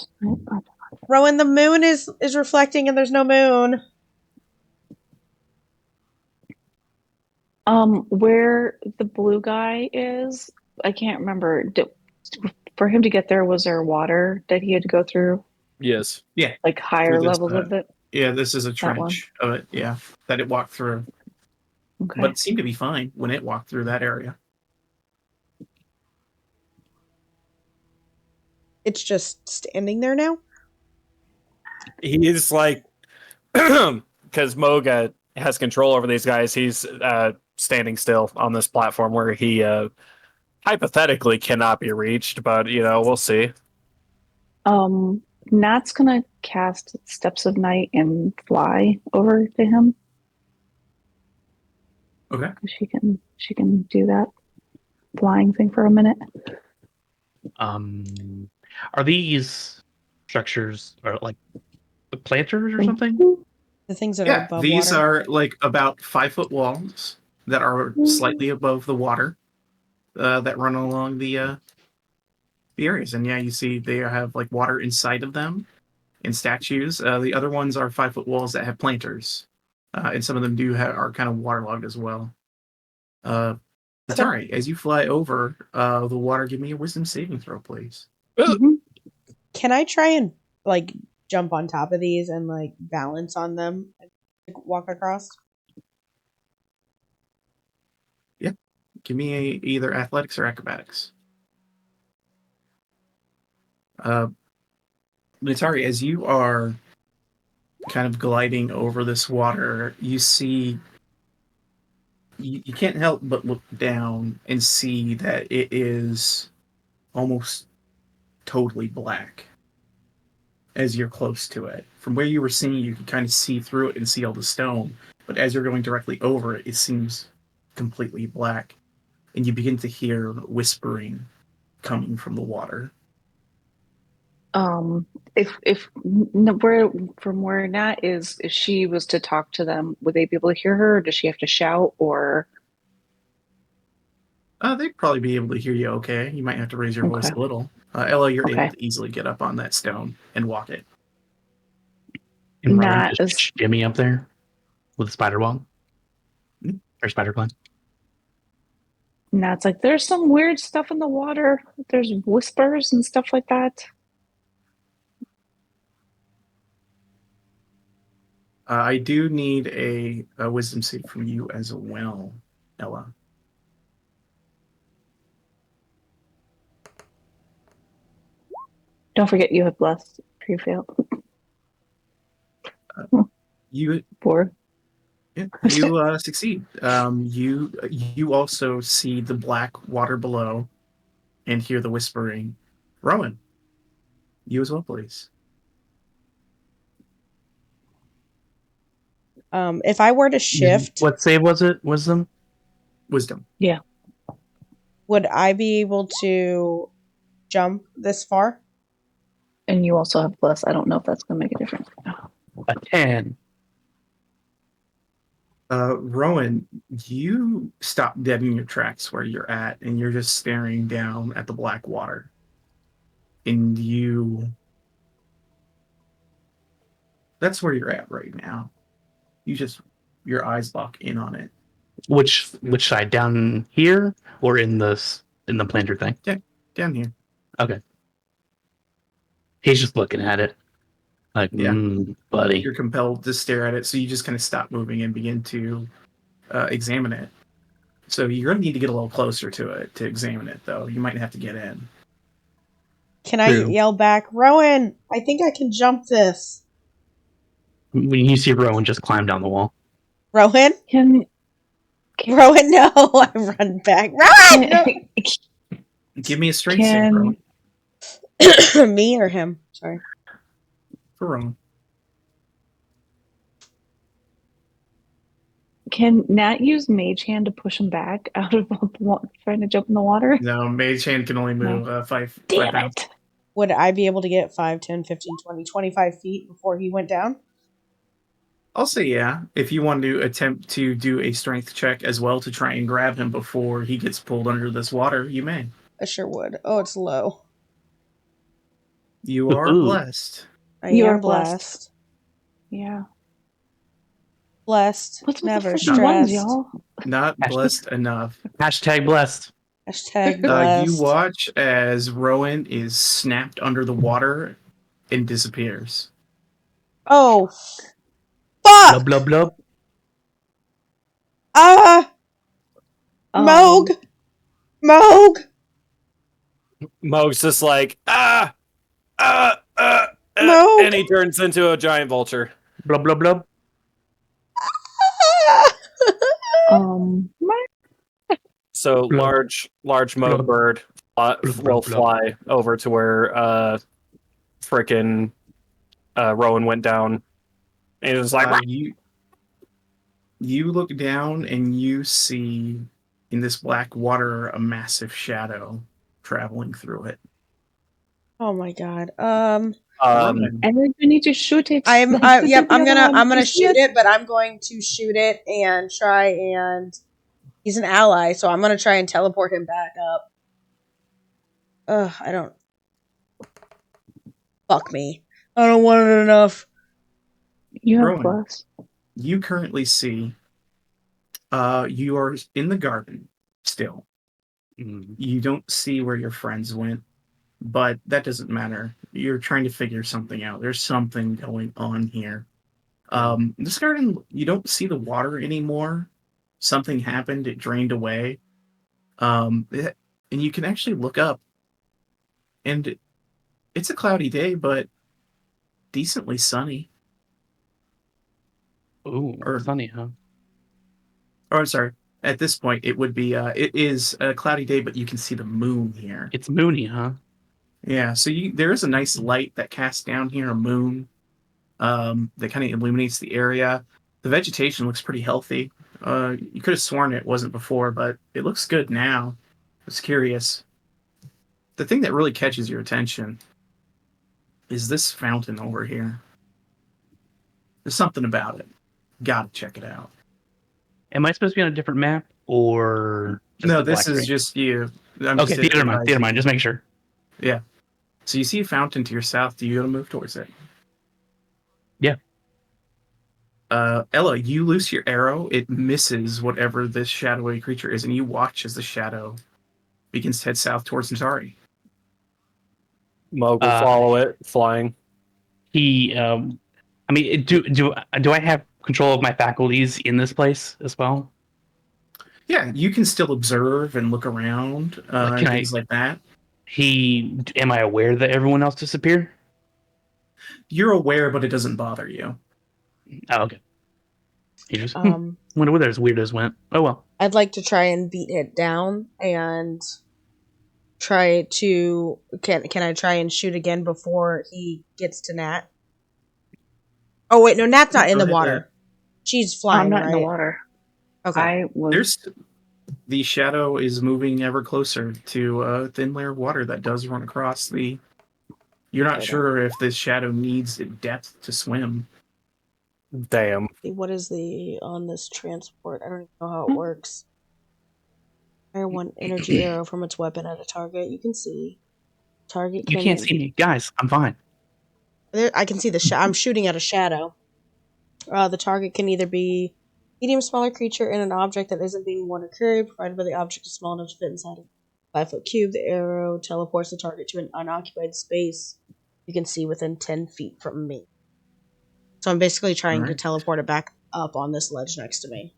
Rowan, the moon is reflecting, and there's no moon. Where the blue guy is, I can't remember. For him to get there, was there water that he had to go through? Yes. Yeah. Like higher Through this, levels of it? Yeah, this is a That one. trench of it, yeah, that it walked through. Okay. But it seemed to be fine when it walked through that area. It's just standing there now? He's like, because Moga has control over these guys, he's standing still on this platform where he hypothetically cannot be reached, but, we'll see. Nat's gonna cast Steps of Night and fly over to him. Okay. She can do that flying thing for a minute. Are these structures or like planters or something? The things that are Yeah, above these water. are like about 5-foot walls that are slightly above the water that run along the areas. And yeah, you see they have like water inside of them and statues. The other ones are 5-foot walls that have planters, and some of them are kind of waterlogged as well. Atari, as you fly over the water, give me a wisdom saving throw, please. Mhm. Can I try and like jump on top of these and like balance on them and walk across? Yeah, give me either athletics or acrobatics. Atari, as you are kind of gliding over this water, you see you can't help but look down and see that it is almost totally black as you're close to it. From where you were seeing, you can kind of see through it and see all the stone, but as you're going directly over it, it seems completely black, and you begin to hear whispering coming from the water. If where from where Nat is, if she was to talk to them, would they be able to hear her, or does she have to shout, or They'd probably be able to hear you okay. You might have to raise your voice okay, a little. Ella, you're able okay. to easily get up on that stone and walk it. And Rowan Nat just is shimmy up there with a spider wall or spider climb. Nat's like, there's some weird stuff in the water. There's whispers and stuff like that. I do need a wisdom save from you as well, Ella. Don't forget you have blessed pre-fail. You Four. Yeah, you succeed. You also see the black water below and hear the whispering. Rowan, you as well, please. If I were to shift, What save was it? Wisdom? Wisdom. Yeah. would I be able to jump this far? And you also have blessed. I don't know if that's gonna make a difference. A 10. Rowan, you stop dead in your tracks where you're at, and you're just staring down at the black water. And that's where you're at right now. Your eyes lock in on it. Which side? Down here or in the planter thing? Yeah, down here. Okay. He's just looking at it. Like, Yeah. buddy. You're compelled to stare at it, so you just kind of stop moving and begin to examine it. So you're going to need to get a little closer to it to examine it, though. You might have to get in. Can I True. yell back, Rowan? I think I can jump this. When you see Rowan just climb down the wall. Rowan? Can Rowan, no! I run back. Rowan! No! Give me a strength save, Rowan. Me or him? Sorry. For Rowan. Can Nat use Mage Hand to push him back out of trying to jump in the water? No, Mage Hand can only move 5 Damn pounds. it! Would I be able to get 5, 10, 15, 20, 25 feet before he went down? I'll say yeah. If you want to attempt to do a strength check as well to try and grab him before he gets pulled under this water, you may. I sure would. Oh, it's low. You are Ooh. blessed. You am are blessed. Yeah. Blessed. What's with Never the freaking ones, stressed. y'all? Not blessed enough. Hashtag blessed. Hashtag blessed. You watch as Rowan is snapped under the water and disappears. Oh. Blub, Fuck! blub, blub. Moog! Moog! Moog's just like, Moog! and he turns into a giant vulture. Blub, blub, blub. So Blub. large Moog Blub. bird will blub. fly over to where frickin' Rowan went down. And it was like, you look down and you see in this black water a massive shadow traveling through it. Oh my god. Rowan, And then you need to shoot it. I'm like you yep, did the other one. I'm gonna You see shoot it, but I'm going to shoot it and try and he's an ally, so I'm gonna try and teleport him back up. Ugh, I don't fuck me. I don't want it enough. You have Rowan, plus. you currently see you are in the garden still. You don't see where your friends went, but that doesn't matter. You're trying to figure something out. There's something going on here. This garden, you don't see the water anymore. Something happened, it drained away. And you can actually look up, and it's a cloudy day, but decently sunny. Ooh, Or, sunny, huh? or I'm sorry. At this point, it would be. It is a cloudy day, but you can see the moon here. It's moony, huh? Yeah, so there is a nice light that casts down here, a moon, that kind of illuminates the area. The vegetation looks pretty healthy. You could have sworn it wasn't before, but it looks good now. I was curious. The thing that really catches your attention is this fountain over here. There's something about it. Gotta check it out. Am I supposed to be on a different map or just No, the this black is screen? just you. I'm Okay, just theater mind. Theater advising. mind. Just make sure. Yeah. So you see a fountain to your south. Do you want to move towards it? Yeah. Ella, you loose your arrow. It misses whatever this shadowy creature is, and you watch as the shadow begins to head south towards Natari. Moog will follow it, flying. He, I mean, do I have control of my faculties in this place as well? Yeah, you can still observe and look around and things like that. Am I aware that everyone else disappeared? You're aware, but it doesn't bother you. Oh, okay. You just Um, wonder where those weirdos went. Oh well. I'd like to try and beat it down and try to can I try and shoot again before he gets to Nat? Oh wait, no, Nat's not in the water. She's flying, I'm not right? in the water. Okay. I was. The shadow is moving ever closer to a thin layer of water that does run across the. You're not sure if this shadow needs depth to swim. Damn. What is the on this transport? I don't even know how it works. Fire one energy arrow from its weapon at a target. You can see. Target. You can't see me, guys. I'm fine. There, I can see the. I'm shooting at a shadow. The target can either be medium, smaller creature in an object that isn't being worn or carried, provided by the object is small enough to fit inside a 5-foot cube. The arrow teleports the target to an unoccupied space you can see within 10 feet from me. So I'm basically trying to teleport it back up on this ledge next to me.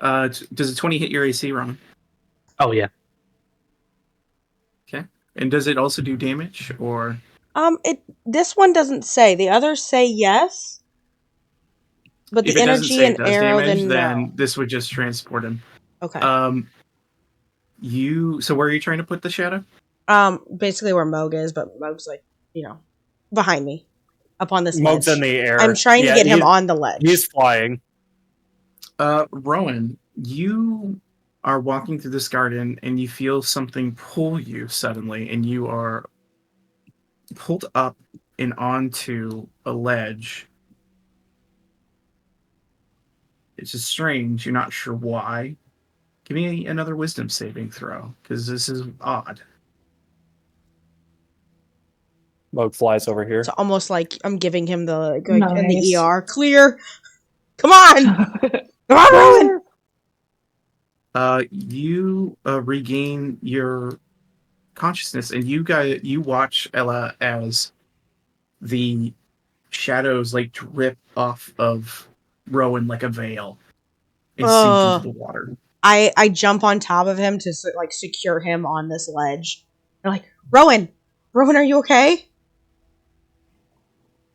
Does a 20 hit your AC, Ron? Oh yeah. Okay. And does it also do damage, or? This one doesn't say. The others say yes. But If the it doesn't energy say and it does arrow, damage, then no. this would just transport him. Okay. So where are you trying to put the shadow? Basically where Moog is, but Moog's like, behind me, up on this ledge. Moog's in the air. I'm trying to get him on the ledge. He's flying. Rowan, you are walking through this garden and you feel something pull you suddenly, and you are pulled up and onto a ledge. It's just strange. You're not sure why. Give me another wisdom saving throw, because this is odd. Moog flies over here. It's almost like I'm giving him the Nice. in the ER. Clear. Come on. Come on, Rowan. You regain your consciousness, and you watch Ella as the shadows like drip off of Rowan like a veil and sink into the water. I jump on top of him to secure him on this ledge. They're like, Rowan, are you okay?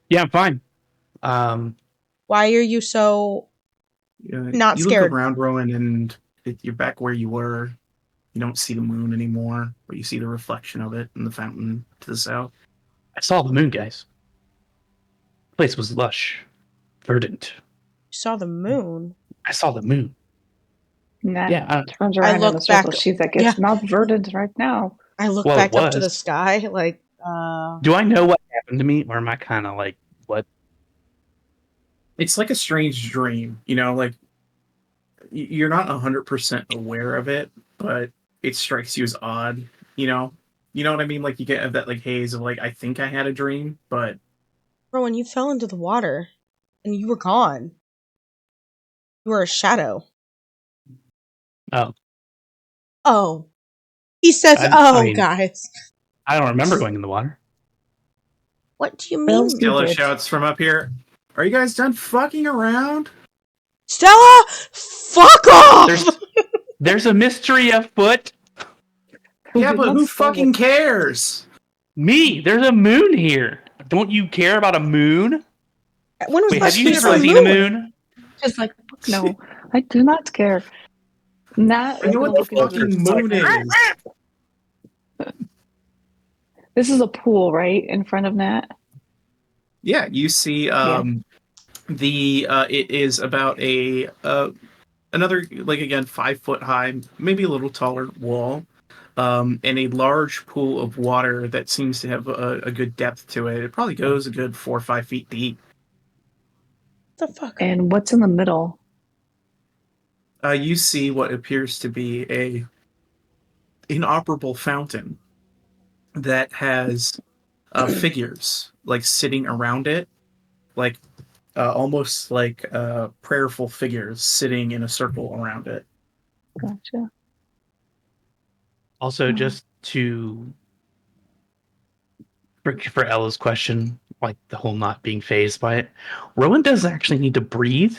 Yeah, I'm fine. Why are you so not you scared? Look around, Rowan, and you're back where you were. You don't see the moon anymore, but you see the reflection of it in the fountain to the south. I saw the moon, guys. The place was lush, verdant. You saw the moon? I saw the moon. Nat yeah. turns around in a circle. She's like, it's not verdant right now. I look Well, back it up to the was. sky, like, Do I know what happened to me, or am I kind of like, what? It's like a strange dream, like you're not 100% aware of it, but it strikes you as odd, you know? You know what I mean? Like you get that like haze of like I think I had a dream, but bro, when you fell into the water and you were gone, you were a shadow. Oh, Oh. He says, I mean, guys. I don't remember going in the water. What do you Well, mean? Stella Stupid. shouts from up here, "Are you guys done fucking around?" Stella, fuck off! There's a mystery afoot. Yeah, but who Let's go fucking with- cares? Me, there's a moon here. Don't you care about a moon? When was Wait, the last have you time saw never a seen a moon? moon? Just like, no, I do not care. Nat I is know gonna what the look into fucking the moon is. This is a pool, right, in front of Nat? Yeah, you see it is about a another like again 5 foot high, maybe a little taller wall, and a large pool of water that seems to have a good depth to it. It probably goes a good 4 or 5 feet deep. What the fuck? And what's in the middle? You see what appears to be a inoperable fountain that has figures like sitting around it, like almost like prayerful figures sitting in a circle around it. Gotcha. Also, just to for Ella's question, like the whole not being phased by it, Rowan does actually need to breathe,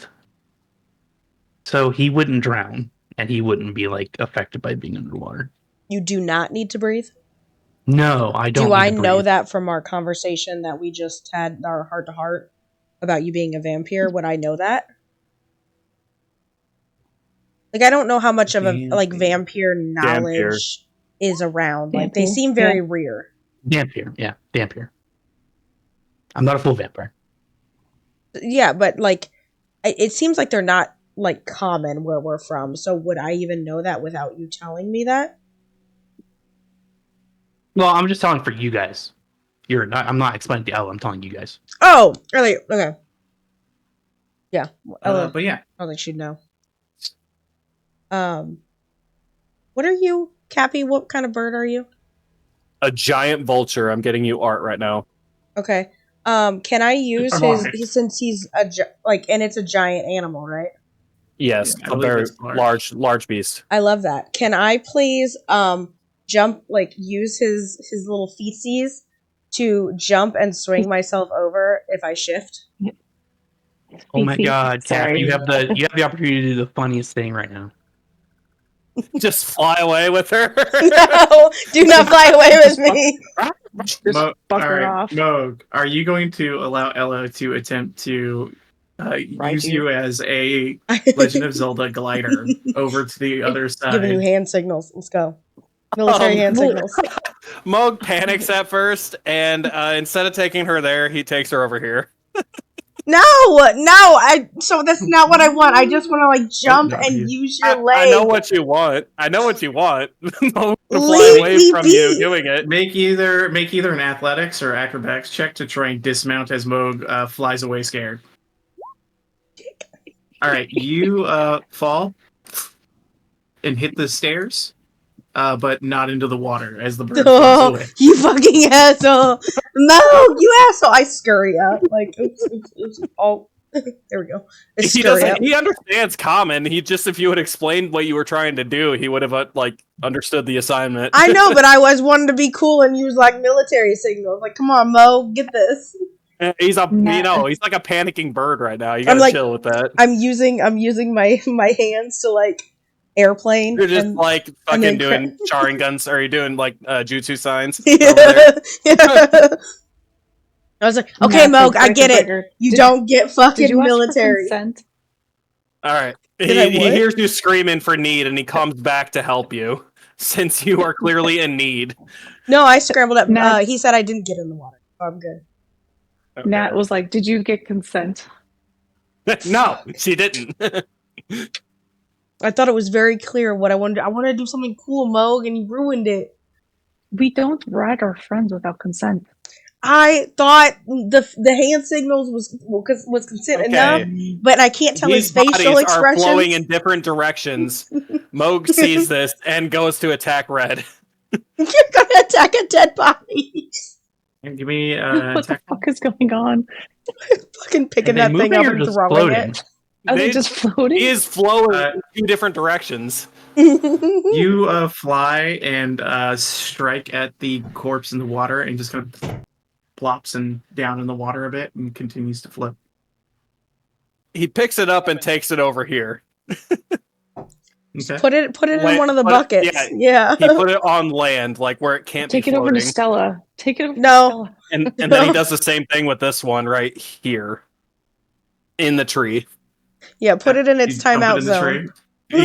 so he wouldn't drown, and he wouldn't be like affected by being underwater. You do not need to breathe? No, I don't. Do I need to know breathe. that from our conversation that we just had, our heart to heart, about you being a vampire? Would I know that? Like, I don't know how much of a vampire knowledge is around. Like, they Vampire, seem very rare. Vampire, yeah, vampire. I'm not a full vampire. Yeah, but like, it seems like they're not like common where we're from. So would I even know that without you telling me that? Well, I'm just telling for you guys. You're not. I'm not explaining to Ella. I'm telling you guys. Oh, earlier. Okay. Yeah, Ella. But yeah, I don't think she'd know. What are you, Cappy? What kind of bird are you? A giant vulture. I'm getting you art right now. Okay. Can I use I'm on it. his since he's and it's a giant animal, right? Yes, Yeah, I a believe very it's large. large beast. I love that. Can I please jump, like use his little feetsies to jump and swing myself over if I shift? Oh my God, Cap! Sorry. You have the opportunity to do the funniest thing right now. Just fly away with her. No, do not fly away with me. Just Mo- fuck all her right, off. Moog, are you going to allow Ella to attempt to use you as a Legend of Zelda glider over to the other Giving you side? hand signals. Let's go. Military hand signals. Moog panics at first, and instead of taking her there, he takes her over here. No, so that's not what I want. I just want to like jump and use your leg. I know what you want. Moog will fly Leave away me from be. you doing it. Make either an athletics or acrobatics check to try and dismount as Moog flies away scared. All right, you fall and hit the stairs, but not into the water as the bird flies away. You fucking asshole. No, you asshole. I scurry up. Like, oops. Oh, there we go. I scurry up. He understands common. He just, if you had explained what you were trying to do, he would have understood the assignment. I know, but I always wanted to be cool and use like military signals. Like, come on, Mo, get this. He's like a panicking bird right now. You gotta like, chill with that. I'm using my hands to like airplane. You're just and, like fucking doing Sharingan, or you're doing like jutsu signs. Yeah. I was like, okay, Moog, I get it. Breaker. You don't get fucking Did you ask for military. consent? All right. Did He I what? hears you screaming for need, and he comes back to help you, since you are clearly in need. No, I scrambled up. Nat- He said I didn't get in the water. So I'm good. Okay. Nat was like, "Did you get consent?" No, she didn't. I thought it was very clear what I wanted. I wanted to do something cool, Moog, and you ruined it. We don't ride our friends without consent. I thought the hand signals was consent enough, but I can't tell These his facial bodies are expressions. flowing in different directions. Moog sees this and goes to attack Red. You're gonna attack a dead body. And give me What the attack. fuck is going on? Fucking Are picking they that thing moving up or and just throwing floating? Are they just floating? He is flowing Uh, in two different directions. it. You fly and strike at the corpse in the water and just kind of plops and down in the water a bit and continues to float. He picks it up and takes it over here. Okay. Put it in Wait, one of the but- buckets. Yeah. He put it on land, like where it can't Take be it over to floating. Stella. Take it over to No. Stella. And then he does the same thing with this one right here. In the tree. Yeah, put it in its You dump it timeout in the zone. tree.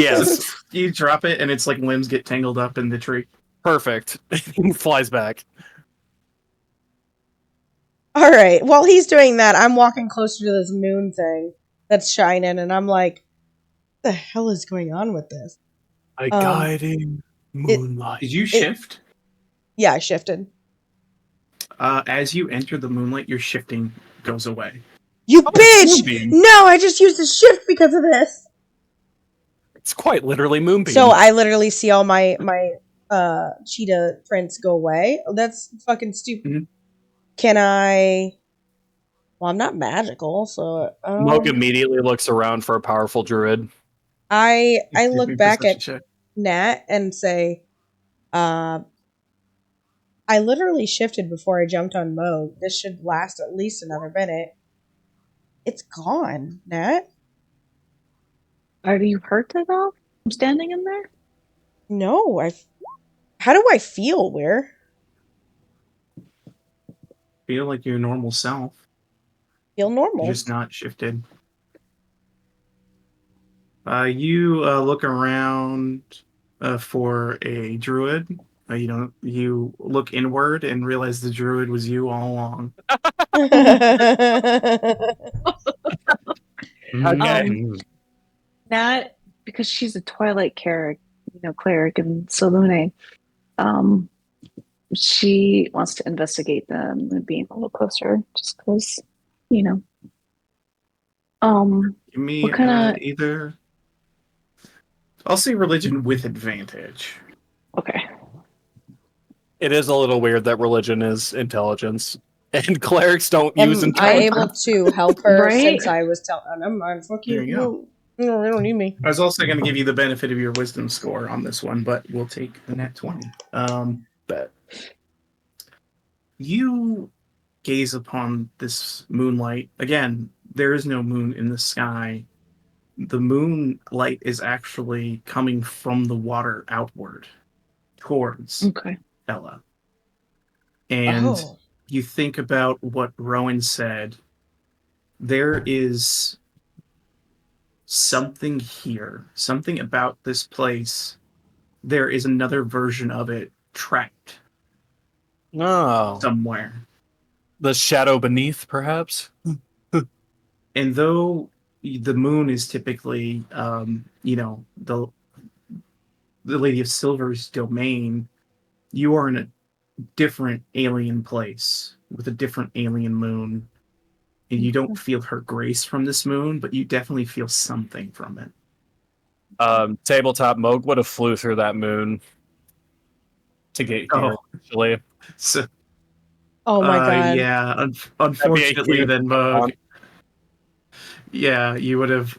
Yes. You drop it and its like limbs get tangled up in the tree. Perfect. He flies back. All right. While he's doing that, I'm walking closer to this moon thing that's shining, and I'm like, "What the hell is going on with this?" A guiding moonlight. Did you shift? Yeah, I shifted. As you enter the moonlight, your shifting goes away. You Oh, bitch! moonbeam. No, I just used the shift because of this. It's quite literally moonbeam. So I literally see all my cheetah prints go away. Oh, that's fucking stupid. Mhm. Can I? Well, I'm not magical, so Moog immediately looks around for a powerful druid. I Give me look a back perception at check. Nat and say, I literally shifted before I jumped on Moog. This should last at least another minute. It's gone, Nat. Are you hurt at all from standing in there? No, how do I feel, Where? Feel like your normal self. Feel normal. You're just not shifted. You look around for a druid. You look inward and realize the druid was you all along. Okay. Nat, because she's a Twilight cleric, cleric in Salune, she wants to investigate them and being a little closer, just because, Give me What kinda- either. I'll say religion with advantage. Okay. It is a little weird that religion is intelligence. And clerics don't Am use I intelligence. able to help her Right? since I was telling I'm fine, fuck you. There you go. No, they don't need me. I was also going to give you the benefit of your wisdom score on this one, but we'll take the nat 20. But you gaze upon this moonlight. Again, there is no moon in the sky. The moonlight is actually coming from the water outward towards Okay. Ella. And Oh. you think about what Rowan said. There is something here, something about this place. There is another version of it trapped Oh. somewhere. The shadow beneath, perhaps? And though the moon is typically, the Lady of Silver's domain, you are in a different alien place with a different alien moon. And you don't feel her grace from this moon, but you definitely feel something from it. Tabletop Moog would have flew through that moon to get here, actually. So, Oh my god. yeah, unfortunately, huge then Moog. Yeah, you would have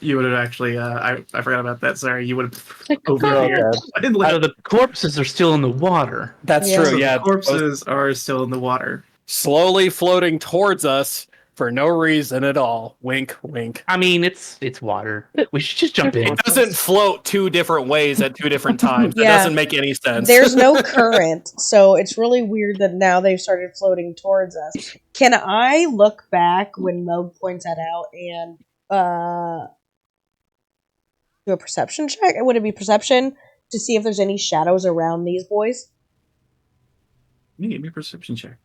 actually. I forgot about that. Sorry, you would have Like, over oh, here. Out of the corpses are still in the water. That's Yeah. true, So yeah. the corpses are still in the water. Slowly floating towards us for no reason at all. Wink, wink. I mean, it's water. We should just jump in. It doesn't float two different ways at two different times. It Yeah. doesn't make any sense. There's no current, so it's really weird that now they've started floating towards us. Can I look back when Moog points that out and do a perception check? Would it be perception to see if there's any shadows around these boys? You give me a perception check.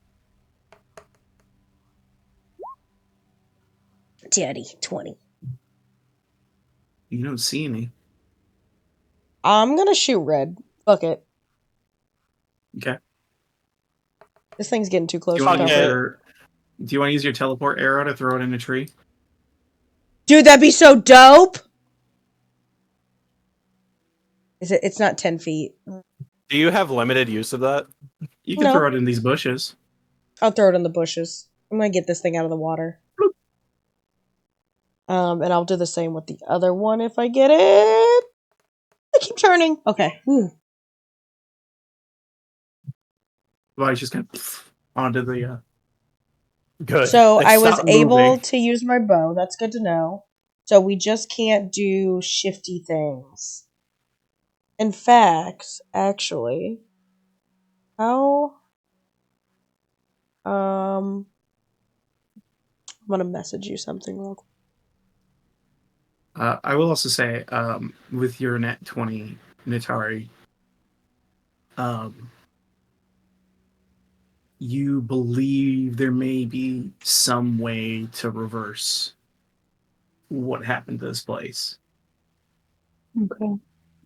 Daddy, 20. You don't see any. I'm gonna shoot red. Fuck it. Okay. This thing's getting too close Do you for want to use comfort. your teleport arrow to throw it in a tree? Dude, that'd be so dope. Is it? It's not 10 feet. Do you have limited use of that? You can No. throw it in these bushes. I'll throw it in the bushes. I'm gonna get this thing out of the water. And I'll do the same with the other one if I get it. I keep turning. Okay. Whew. Well, it's just kind of onto the. Good. So They I was stopped able moving. to use my bow. That's good to know. So we just can't do shifty things. In fact, actually, how? I'm gonna message you something real quick. I will also say, with your net 20, Natari, you believe there may be some way to reverse what happened to this place. Okay.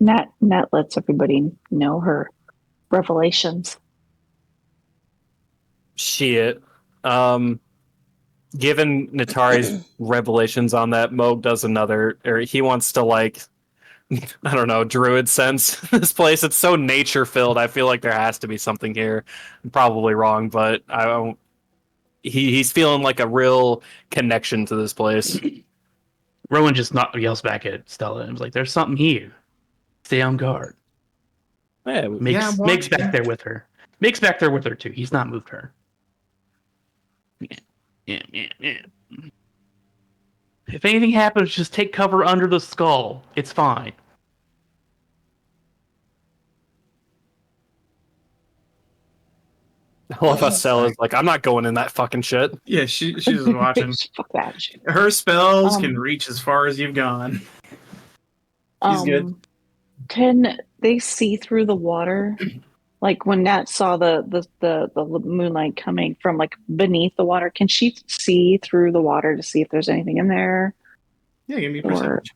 Nat lets everybody know her revelations. Shit. Given Natari's revelations on that, Moog does another, or he wants to like, I don't know, druid sense this place. It's so nature filled. I feel like there has to be something here. I'm probably wrong, but I don't. He's feeling like a real connection to this place. Rowan just yells back at Stella and was like, "There's something here. Stay on guard." Yeah, Makes back there with her. Makes back there with her too. He's not moved her. Yeah. If anything happens, just take cover under the skull. It's fine. I love how Stella's like, I'm not going in that fucking shit. Yeah, she's just watching. Fuck that shit. Her spells can Um, reach as far as you've gone. She's good. Can they see through the water? Like when Nat saw the moonlight coming from like beneath the water, can she see through the water to see if there's anything in there? Yeah, give me a Or percentage.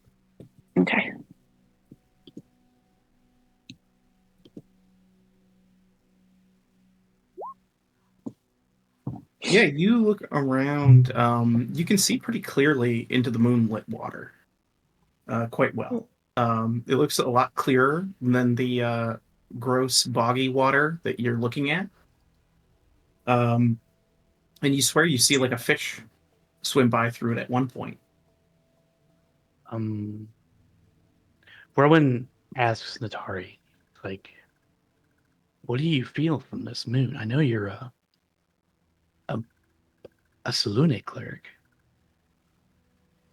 okay. Yeah, you look around. You can see pretty clearly into the moonlit water. Quite well. It looks a lot clearer than the gross, boggy water that you're looking at. And you swear you see like a fish swim by through it at one point. Rowan asks Natari, like, "What do you feel from this moon? I know you're a Selune cleric.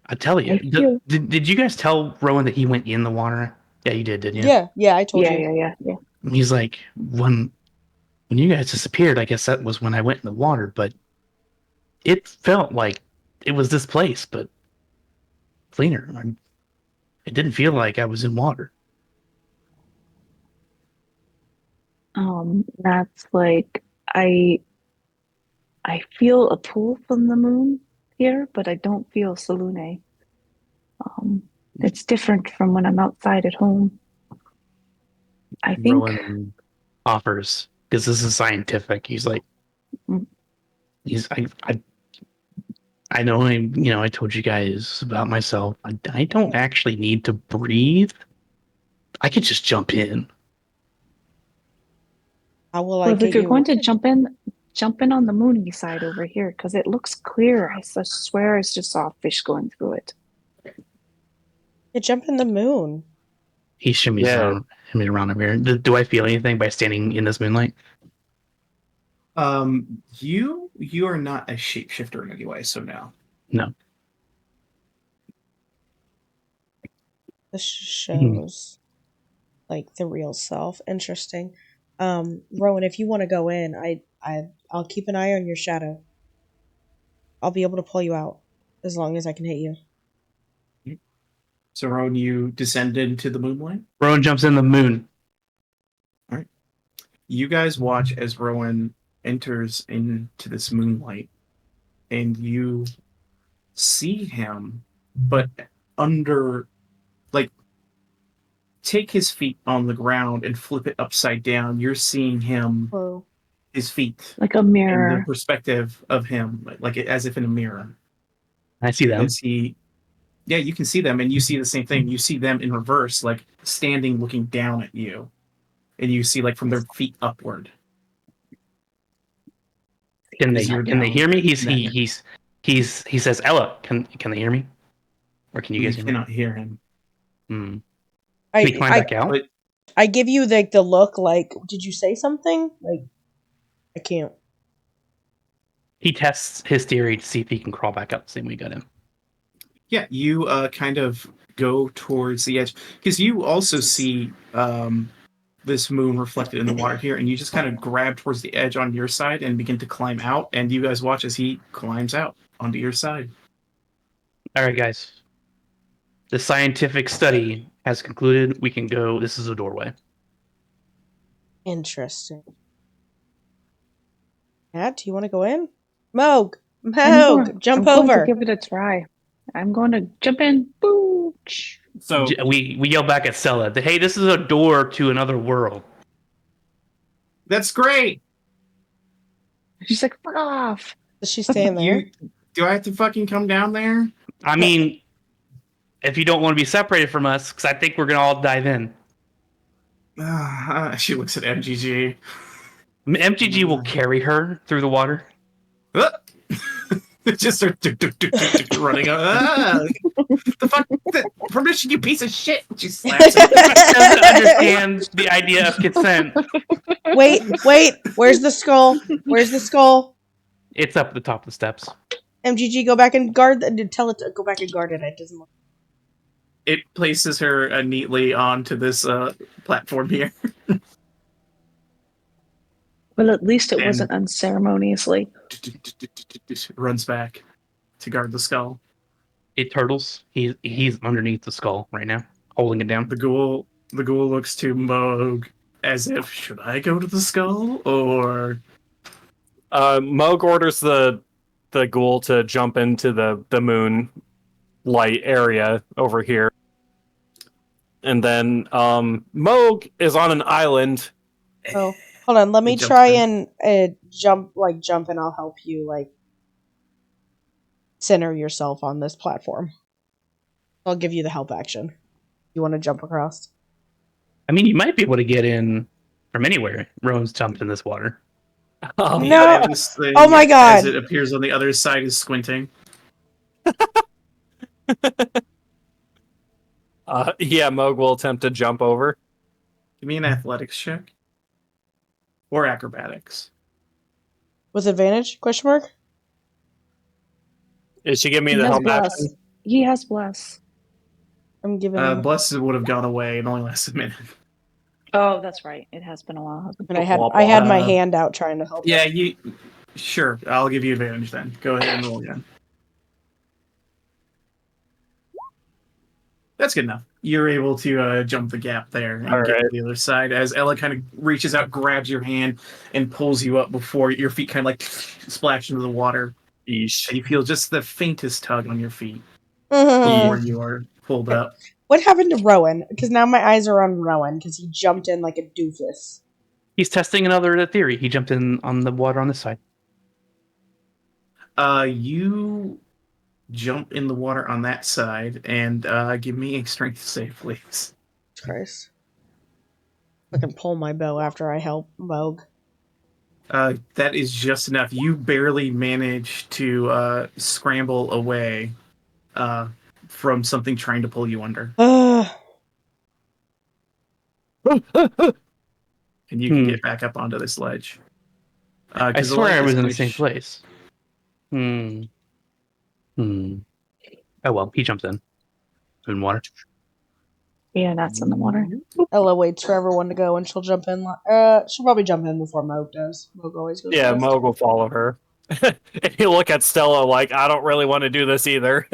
I tell you, I feel did you guys tell Rowan that he went in the water? Yeah, you did, didn't you? Yeah, I told you. yeah. He's like, when you guys disappeared, I guess that was when I went in the water, but it felt like it was this place, but cleaner. It didn't feel like I was in water. That's like I feel a pull from the moon here, but I don't feel Salune. It's different from when I'm outside at home. I think Rowan offers, because this is scientific. He's like, Mm. I know I told you guys about myself. I don't actually need to breathe. I could just jump in. How will I well, get if you're you? going to jump in on the moony side over here because it looks clear. I swear I just saw a fish going through it. You jump in the moon. He shimmies around over here. Do I feel anything by standing in this moonlight? You are not a shapeshifter in any way, so no. No. This shows like the real self. Interesting. Rowan, if you want to go in, I'll keep an eye on your shadow. I'll be able to pull you out as long as I can hit you. So, Rowan, you descend into the moonlight? Rowan jumps in the moon. All right. You guys watch as Rowan enters into this moonlight, and you see him, but under, like, take his feet on the ground and flip it upside down, you're seeing him, Whoa. his feet, Like a in the mirror. perspective of him, like as if in a mirror. I see them. As he, yeah, you can see them, and you see the same thing. You see them in reverse, like standing, looking down at you, and you see like from their feet upward. Can they Because you're hear me? down in that He says, Ella, can they hear me? Or can you You guys hear me? cannot hear him. Hmm. Can he climb back out? But I give you the look like, did you say something? Like, I can't. He tests his theory to see if he can crawl back up the same way we got him. yeah, you kind of go towards the edge because you also see this moon reflected in the water here, and you just kind of grab towards the edge on your side and begin to climb out. And you guys watch as he climbs out onto your side. All right, guys. The scientific study has concluded. We can go. This is a doorway. Interesting. Matt, do you want to go in? Moog! Jump I'm going over! to give it a try. I'm going to jump in. Boo! So We yell back at Stella. Hey, this is a door to another world. That's great. She's like, fuck off. Does she stay in there? Do I have to fucking come down there? I mean, if you don't want to be separated from us, because I think we're gonna all dive in. She looks at MGG. MTG will carry her through the water. It just starts running. The fuck? Permission, you piece of shit! She slaps him. Doesn't understand the idea of consent. Wait! Where's the skull? Where's the skull? It's up at the top of the steps. MGG, go back and guard. Tell it to go back and guard it. It doesn't look. It places her neatly onto this platform here. Well, at least it And- wasn't unceremoniously. Runs back to guard the skull. It turtles. He's underneath the skull right now, holding it down. The ghoul looks to Moog as if, should I go to the skull or? Moog orders the ghoul to jump into the moon light area over here. And then Moog is on an island. Oh, hold on. Let me Jump try in. and jump, and I'll help you, center yourself on this platform. I'll give you the help action. You want to jump across? I mean, you might be able to get in from anywhere. Rowan's jumped in this water. No. Yeah, this thing, Oh my God. As it appears on the other side is squinting. Yeah, Moog will attempt to jump over. Give me an athletics check. Or acrobatics. With advantage? Question mark? Is she giving me He the has help bless. action? He has bless. I'm giving. Blessed would have gone away. It only lasts a minute. Oh, that's right. It has been a while. And I had my hand out trying to help. Yeah, sure. I'll give you advantage then. Go ahead and roll again. That's good enough. You're able to jump the gap there and All get right. to the other side as Ella kind of reaches out, grabs your hand, and pulls you up before your feet kind of like splash into the water. Eesh. And you feel just the faintest tug on your feet Mhm. before you are pulled up. What happened to Rowan? Because now my eyes are on Rowan because he jumped in like a doofus. He's testing another theory. He jumped in on the water on this side. You jump in the water on that side and give me a strength save, please. Christ. I can pull my bow after I help Moog. That is just enough. You barely manage to scramble away from something trying to pull you under. And you can get back up onto this ledge. I swear I was in the same place. Oh well, he jumps in water. Yeah, that's in the water. Ella waits for everyone to go and she'll jump in. She'll probably jump in before Moog does. Moog always goes Yeah, first. Moog will follow her. And you look at Stella like, I don't really want to do this either.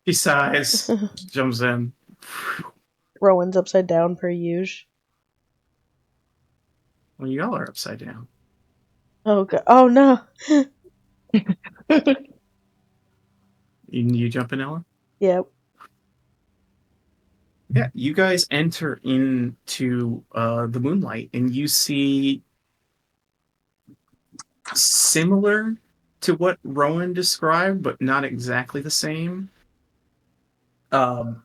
He sighs, jumps in. Rowan's upside down per usual. Well, y'all are upside down. Oh god! Oh no! You jump in, Ella? Yep. Yeah, you guys enter into the moonlight, and you see similar to what Rowan described, but not exactly the same. Um,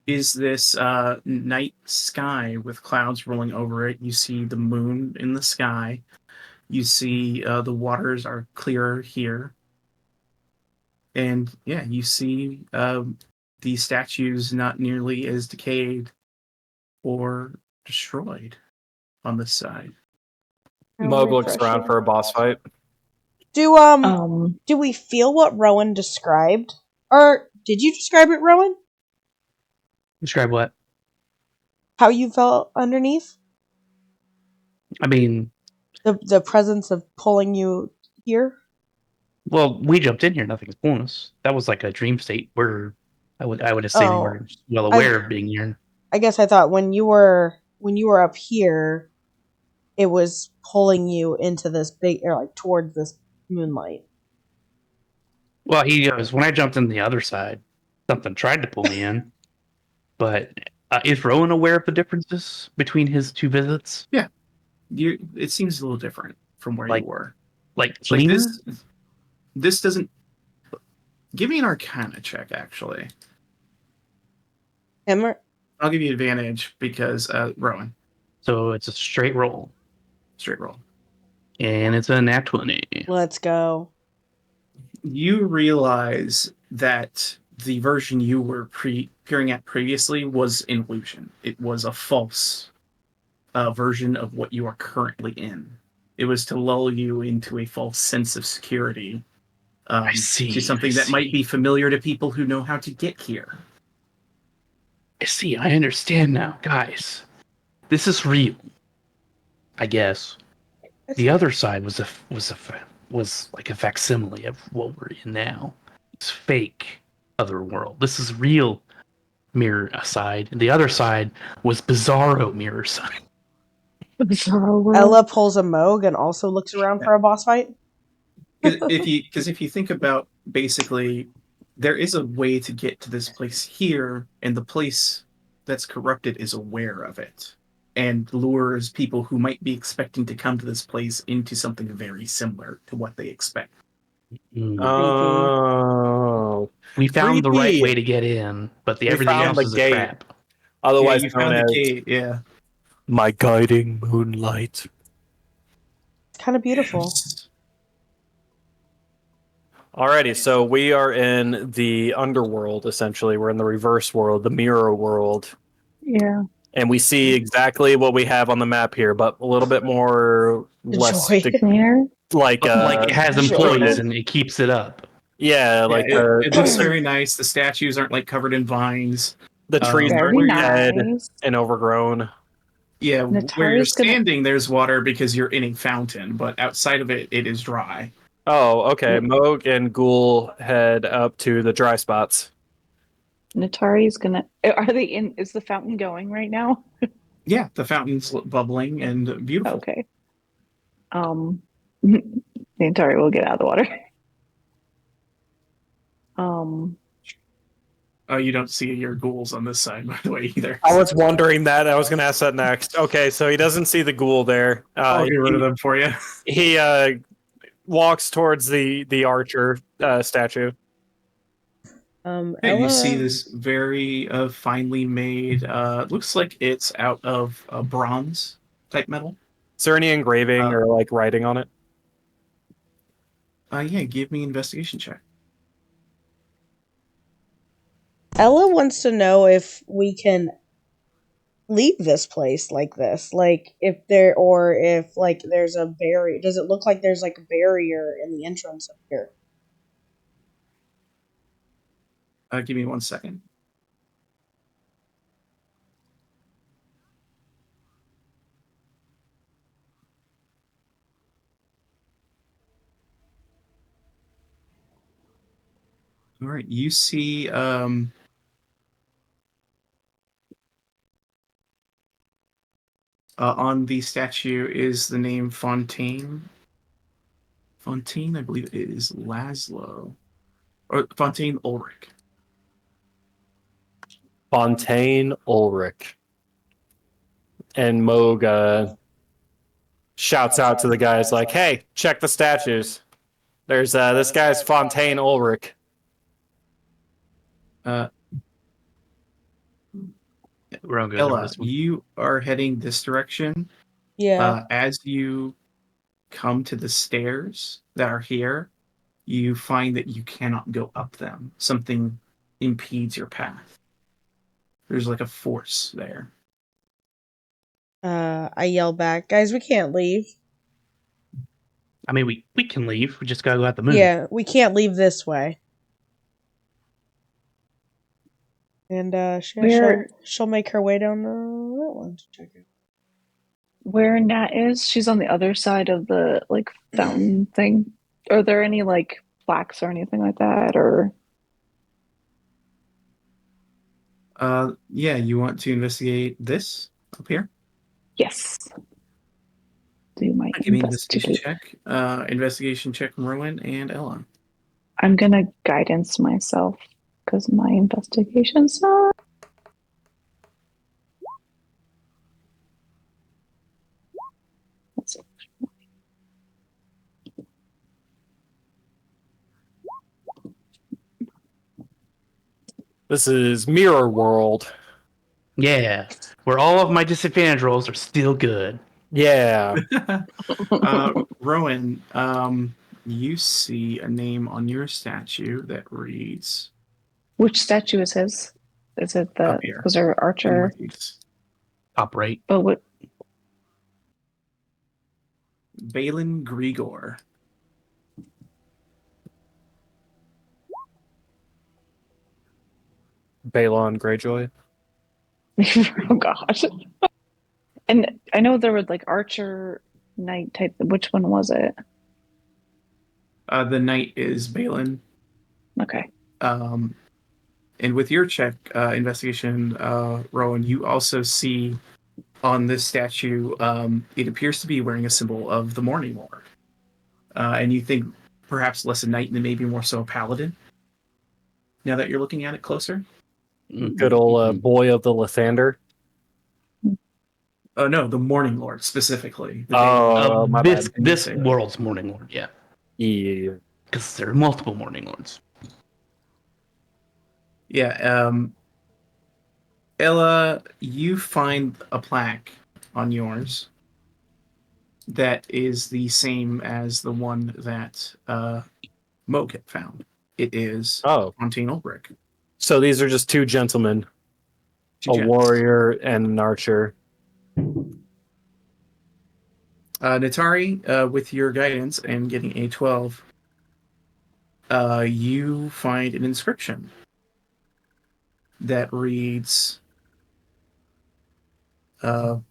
is this night sky with clouds rolling over it? You see the moon in the sky. You see the waters are clearer here, and yeah, you see the statues not nearly as decayed or destroyed on this side. Moog looks around for a boss fight. Do we feel what Rowan described? Or did you describe it, Rowan? Describe what? How you felt underneath? I mean, The presence of pulling you here? well, we jumped in here. Nothing's pulling us. That was like a dream state. I would assume Oh, we're well aware of being here. I guess I thought when you were up here, it was pulling you into this big, or like towards this moonlight. Well, he goes, when I jumped in the other side, something tried to pull me in. But is Rowan aware of the differences between his two visits? Yeah, it seems a little different from where Like- you were. Like Like cleaner? this doesn't. Give me an Arcana check, actually. Emmer, I'll give you advantage because Rowan, So it's a straight roll. straight roll. And it's a nat 20. let's go. You realize that the version you were peering at previously was an illusion. It was a false version of what you are currently in. It was to lull you into a false sense of security. I see. To something that might be familiar to people who know how to get here. I see. I understand now. Guys, this is real. I guess. The other side was like a facsimile of what we're in now. It's fake other world. This is real mirror side. And the other side was bizarro mirror side. Ella pulls a Moog and also looks around for a boss fight. Because if you think about basically, there is a way to get to this place here, and the place that's corrupted is aware of it and lures people who might be expecting to come to this place into something very similar to what they expect. Oh, We found the right creepy. way to get in, but We everything found else the is a gate. trap. Otherwise you known found the as gate. Yeah. my guiding moonlight. It's kind of beautiful. Alrighty, so we are in the underworld, essentially. We're in the reverse world, the mirror world. Yeah. And we see exactly what we have on the map here, but a little bit more less Joy. Clear. like Like it has Joy. employees and it keeps it up. yeah, like it looks very nice. The statues aren't like covered in vines. the trees Very aren't dead nice. and overgrown. Yeah, where you're Natari's gonna- standing, there's water because you're in a fountain, but outside of it, it is dry. Oh, okay. Moog and Ghoul head up to the dry spots. Natari's gonna. Are they in? Is the fountain going right now? Yeah, the fountain's bubbling and beautiful. Okay. Natari will get out of the water. Oh, you don't see your ghouls on this side, by the way, either. I was wondering that. I was going to ask that next. Okay, so he doesn't see the Ghoul there. I'll get rid of them for you. He walks towards the archer statue. Hey, you see this very finely made, looks like it's out of bronze type metal. Is there any engraving or like writing on it? Yeah, give me an investigation check. Ella wants to know if we can leave this place like this, like if there's a barrier. Does it look like there's like a barrier in the entrance of here? Give me 1 second. All right, you see on the statue is the name Fontaine. Fontaine, I believe it is Laszlo. Or Fontaine Ulrich. Fontaine Ulrich. And Moog shouts out to the guys like, "Hey, check the statues. There's this guy's Fontaine Ulrich." We're all good. Ella, you are heading this direction. Yeah. As you come to the stairs that are here, you find that you cannot go up them. Something impedes your path. There's like a force there. I yell back, guys, we can't leave. I mean, we can leave. We just gotta go out the moon. Yeah, we can't leave this way. And she'll make her way down that one to check it. Where Nat is, she's on the other side of the like fountain thing. Are there any like plaques or anything like that, or? Yeah, you want to investigate this up here? Yes. Do my Give me an investigation investigate. check. Investigation check from Rowan and Ella. I'm gonna guidance myself because my investigation's not. Let's see. This is Mirror World. Yeah, where all of my disadvantage rolls are still good. Yeah. Rowan, you see a name on your statue that reads Which statue is his? Is it the up here. was there Archer? Top right. But what? Balin Grigor. Balon Greyjoy. Oh gosh. And I know there were like Archer Knight type. Which one was it? The knight is Balin. Okay. And with your check, investigation, Rowan, you also see on this statue, it appears to be wearing a symbol of the Morning Lord. And you think perhaps less a knight than maybe more so a paladin, now that you're looking at it closer? Good old boy of the Lathander. Oh, no, the Morning Lord specifically. My bad. This world's Morning Lord, yeah. Yeah. Because there are multiple Morning Lords. Yeah, Ella, you find a plaque on yours that is the same as the one that Moog had found. It is Fontaine Ulrich. So these are just two gentlemen, warrior and an archer. Natari, with your guidance and getting a 12, you find an inscription that reads, sorry,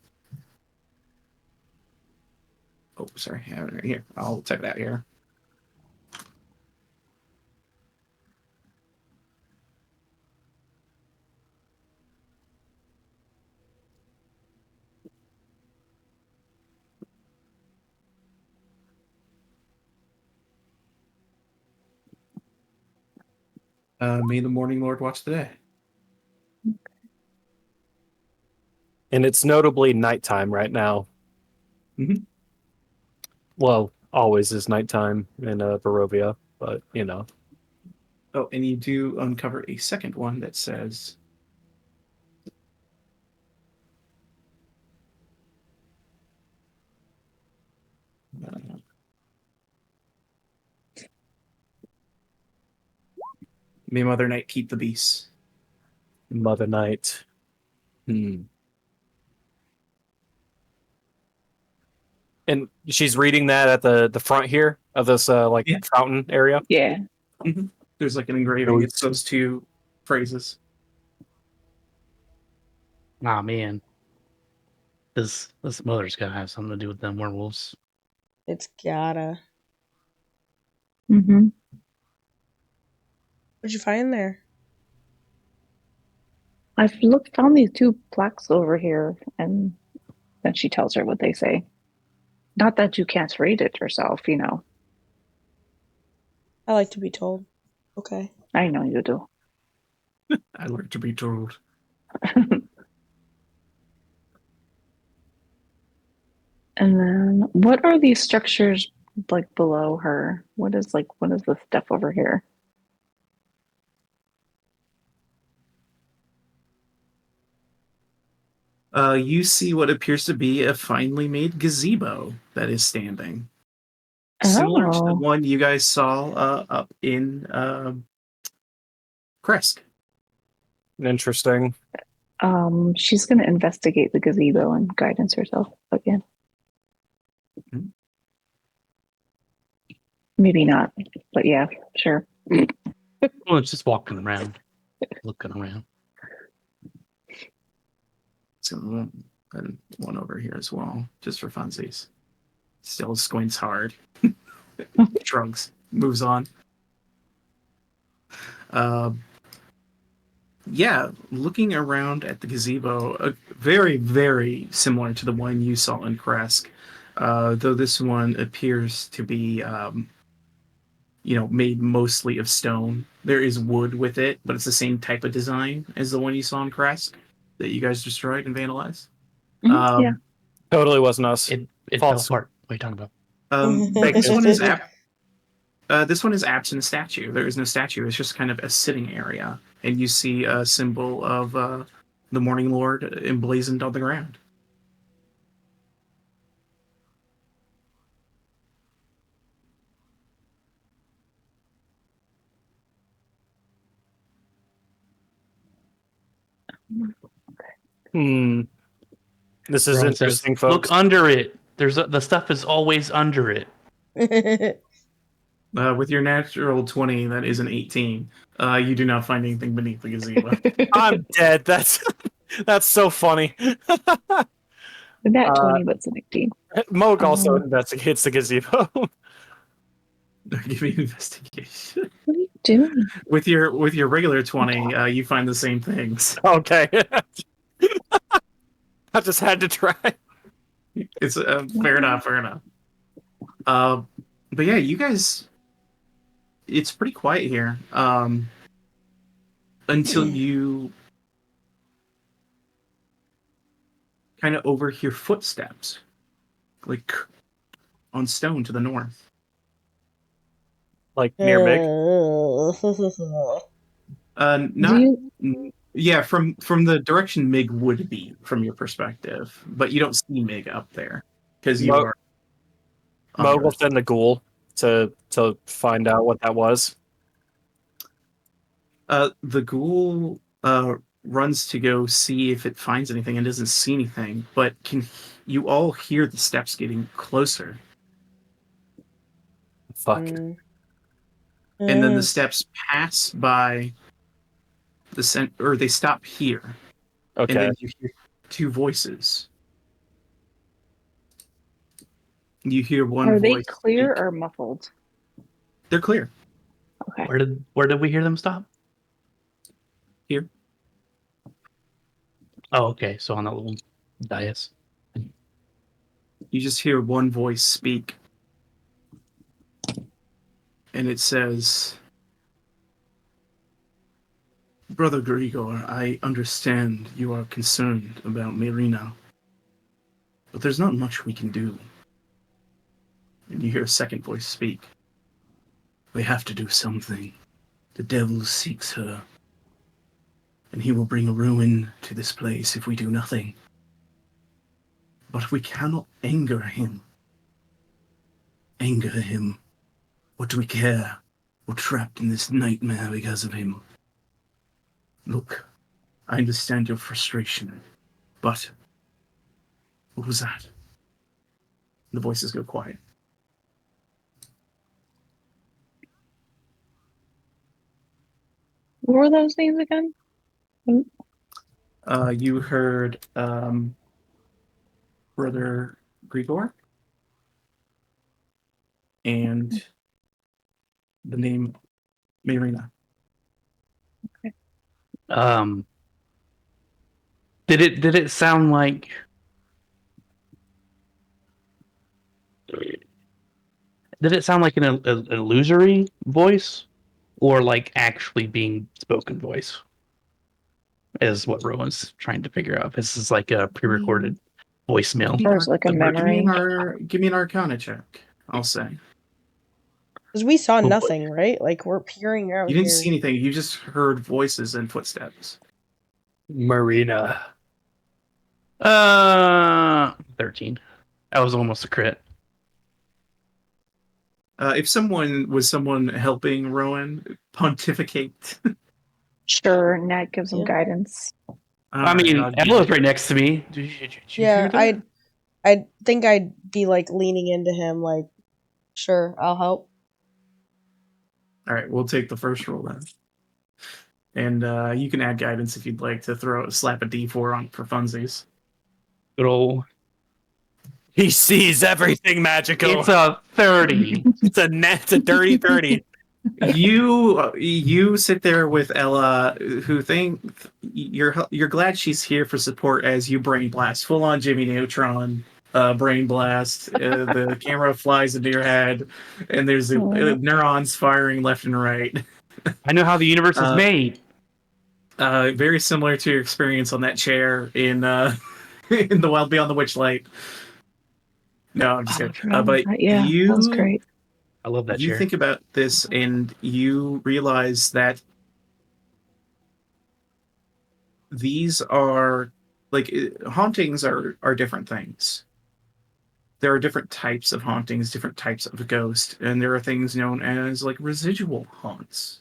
I have it right here. I'll type it out here. May the Morning Lord watch the day. And it's notably nighttime right now. Mm-hmm. Well, always is nighttime in Barovia, but you know. Oh, and you do uncover a second one that says, may Mother Night keep the beasts. Mother Night. And she's reading that at the front here of this fountain area. Yeah. Mm-hmm. There's like an engraving. It's those two phrases. Ah, man. This mother's gotta have something to do with them werewolves. It's gotta. Mm-hmm. What'd you find there? I've found these two plaques over here, and then she tells her what they say. Not that you can't read it yourself, you know. I like to be told. Okay. I know you do. I like to be told. And then what are these structures like below her? What is the stuff over here? You see what appears to be a finely made gazebo that is standing, similar to the Oh. one you guys saw up in Kresk. Interesting. She's gonna investigate the gazebo and guidance herself again. Mhm. Maybe not, but yeah, sure. Well, it's just walking around, looking around. So and one over here as well, just for funsies. Still squints hard. Shrugs. Moves on. Yeah, looking around at the gazebo, very, very similar to the one you saw in Kresk, though this one appears to be, made mostly of stone. There is wood with it, but it's the same type of design as the one you saw in Kresk that you guys destroyed and vandalized. Yeah. Totally wasn't us. It fell False. apart. What are you talking about? This one is this one is absent statue. There is no statue. It's just kind of a sitting area, and you see a symbol of the Morning Lord emblazoned on the ground. This is Ron interesting, says, folks. look under it. The stuff is always under it. With your natural 20, that is an 18. You do not find anything beneath the gazebo. I'm dead. That's so funny. That 20, but it's an 18. Moog also investigates the gazebo. Give me an investigation. What are you doing? With your regular 20, you find the same things. Okay. I just had to try. It's fair enough. But yeah, you guys, it's pretty quiet here. Until you kind of overhear footsteps, like on stone to the north. Like near Mig. Yeah, from the direction Mig would be from your perspective, but you don't see Mig up there because you are. Moog will send the ghoul to find out what that was. The ghoul runs to go see if it finds anything and doesn't see anything, but you all hear the steps getting closer. Fuck. And then the steps pass by or they stop here. Okay. And then you hear two voices. You hear one Are voice. they clear speak. or muffled? They're clear. Okay. Where did we hear them stop? Here. Oh, okay. So on that little dais. You just hear one voice speak. And it says, Brother Grigor, I understand you are concerned about Myrina, but there's not much we can do. And you hear a second voice speak. We have to do something. The devil seeks her, and he will bring ruin to this place if we do nothing. But we cannot anger him. Anger him. What do we care? We're trapped in this nightmare because of him. Look, I understand your frustration, but what was that? The voices go quiet. What were those names again? You heard Brother Grigor and the name Myrina. Okay. Did it sound like an illusory voice, or like actually being spoken voice? is what Rowan's trying to figure out. This is like a pre-recorded voicemail. Or it's like a memory. Give me an Arcana check. I'll say. Because we saw But- nothing, right? Like we're peering out You didn't here. see anything. You just heard voices and footsteps. Marina. 13. That was almost a crit. If someone helping Rowan pontificate. Sure, Nat gives him Yeah. guidance. I mean, Ella's right next to me. Did you Yeah, hear that? I think I'd be like leaning into him, like, sure, I'll help. All right, we'll take the first roll then. And you can add guidance if you'd like to slap a D4 on for funsies. Good old. He sees everything magical. It's a 30. It's a dirty 30. You sit there with Ella, who think you're glad she's here for support as you brain blast, full on Jimmy Neutron, brain blast. The camera flies into your head, and there's neurons firing left and right. I know how the universe is made. Very similar to your experience on that chair in in the Wild Beyond the Witchlight. No, I'm just kidding. But yeah, that was great. I love that you chair. think about this and you realize that these are hauntings are different things. There are different types of hauntings, different types of ghost, and there are things known as like residual haunts.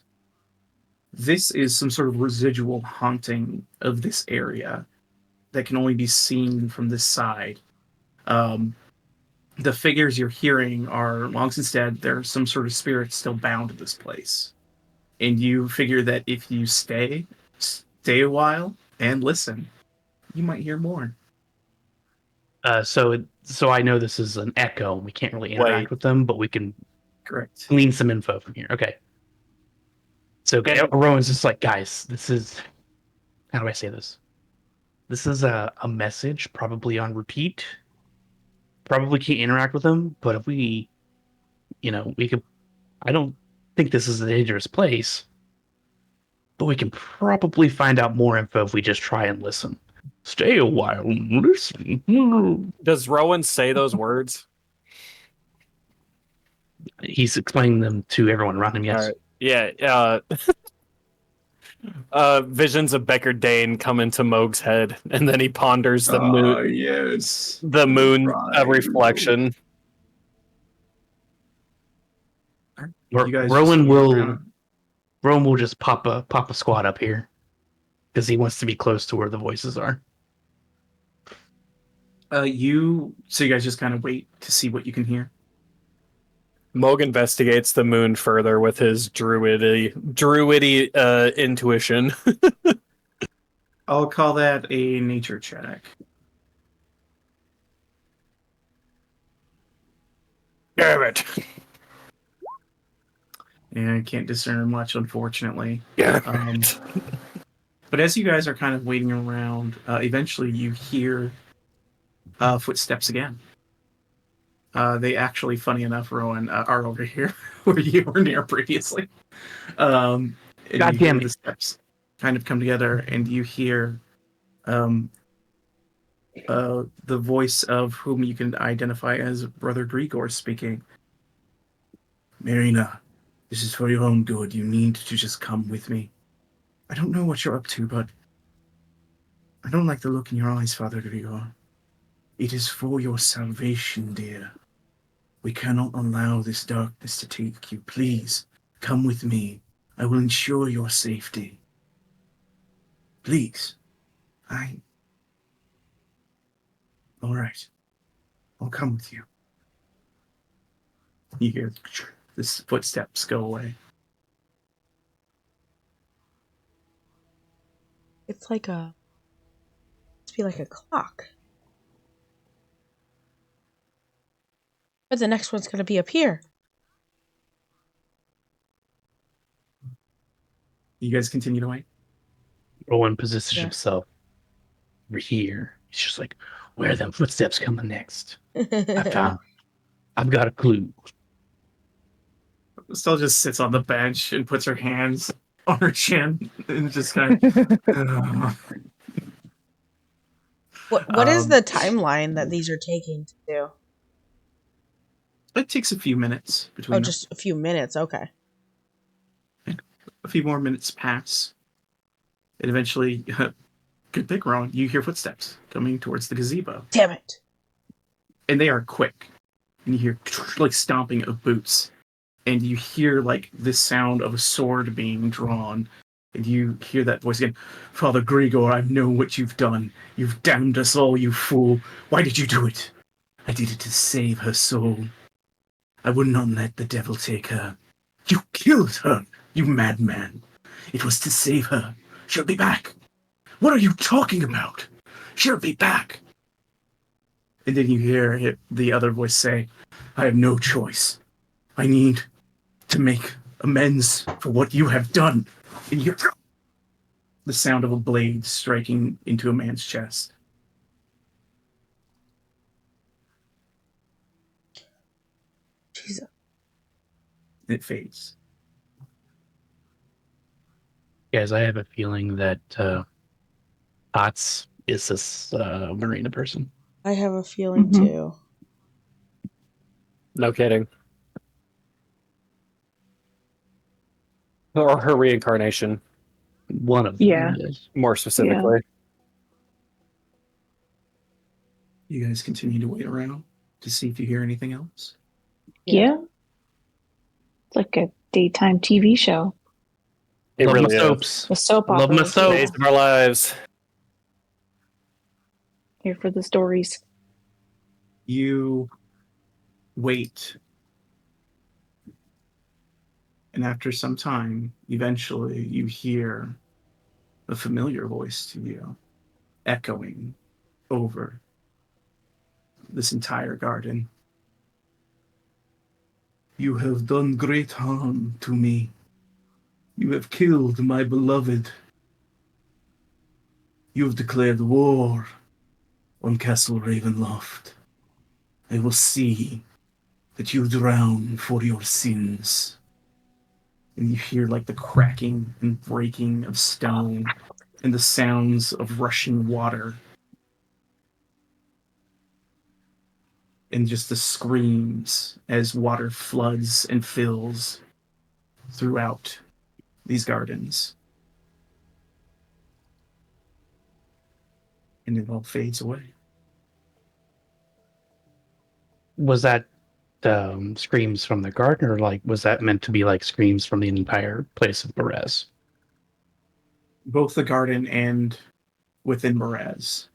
This is some sort of residual haunting of this area that can only be seen from this side. The figures you're hearing are monks instead. There's some sort of spirit still bound to this place. And you figure that if you stay a while and listen, you might hear more. So I know this is an echo. We can't really interact with them, but we can Correct. glean some info from here. Okay. So Rowan's just like, guys, this is, how do I say this? This is a message, probably on repeat. Probably can't interact with them, but if we could, I don't think this is a dangerous place, but we can probably find out more info if we just try and listen. Stay a while and listen. Does Rowan say those words? He's explaining them to everyone around him, yes. All right. Yeah. Visions of Becker Dane come into Moog's head, and then he ponders the moon. Yes. The moon Right. reflection. You guys Rowan just will just pop a squad up here because he wants to be close to where the voices are. so you guys just kind of wait to see what you can hear. Moog investigates the moon further with his druidy intuition. I'll call that a nature check. Damn it! Yeah, I can't discern much, unfortunately. Damn it. But as you guys are kind of waiting around, eventually you hear footsteps again. They actually, funny enough, Rowan, are over here where you were near previously. And God you hear damn it. the steps kind of come together, and you hear the voice of whom you can identify as Brother Grigor speaking. Marina, this is for your own good. You need to just come with me. I don't know what you're up to, but I don't like the look in your eyes, Father Grigor. It is for your salvation, dear. We cannot allow this darkness to take you. Please, come with me. I will ensure your safety. Please. All right. I'll come with you. You hear the footsteps go away. It's like must be like a clock. But the next one's gonna be up here. You guys continue to wait? Rowan positions Yeah. himself over here. He's just like, where are them footsteps coming next? I've got a clue. Estelle just sits on the bench and puts her hands on her chin and just kind of. What is the timeline that these are taking to do? It takes a few minutes between. Oh, them. just a few minutes. Okay. A few more minutes pass. And eventually, good pick, Ron. You hear footsteps coming towards the gazebo. Damn it. And they are quick. And you hear like stomping of boots. And you hear like this sound of a sword being drawn. And you hear that voice again. Father Grigor, I know what you've done. You've damned us all, you fool. Why did you do it? I did it to save her soul. I would not let the devil take her. You killed her, you madman. It was to save her. She'll be back. What are you talking about? She'll be back. And then you hear the other voice say, I have no choice. I need to make amends for what you have done. And you hear the sound of a blade striking into a man's chest. Jesus. It fades. Guys, I have a feeling that Tots is this Marina person. I have a feeling Mhm. too. No kidding. Or her reincarnation, One of Yeah. them is. more specifically. You guys continue to wait around to see if you hear anything else. Yeah. It's like a daytime TV show. It Love really my is. soaps. The soap Love my operas. soap. Days of our lives. Here for the stories. You wait. And after some time, eventually you hear a familiar voice to you, echoing over this entire garden. You have done great harm to me. You have killed my beloved. You have declared war on Castle Ravenloft. I will see that you drown for your sins. And you hear like the cracking and breaking of stone and the sounds of rushing water. And just the screams as water floods and fills throughout these gardens. And it all fades away. Was that screams from the garden, or like was that meant to be like screams from the entire place of Berez? Both the garden and within Berez.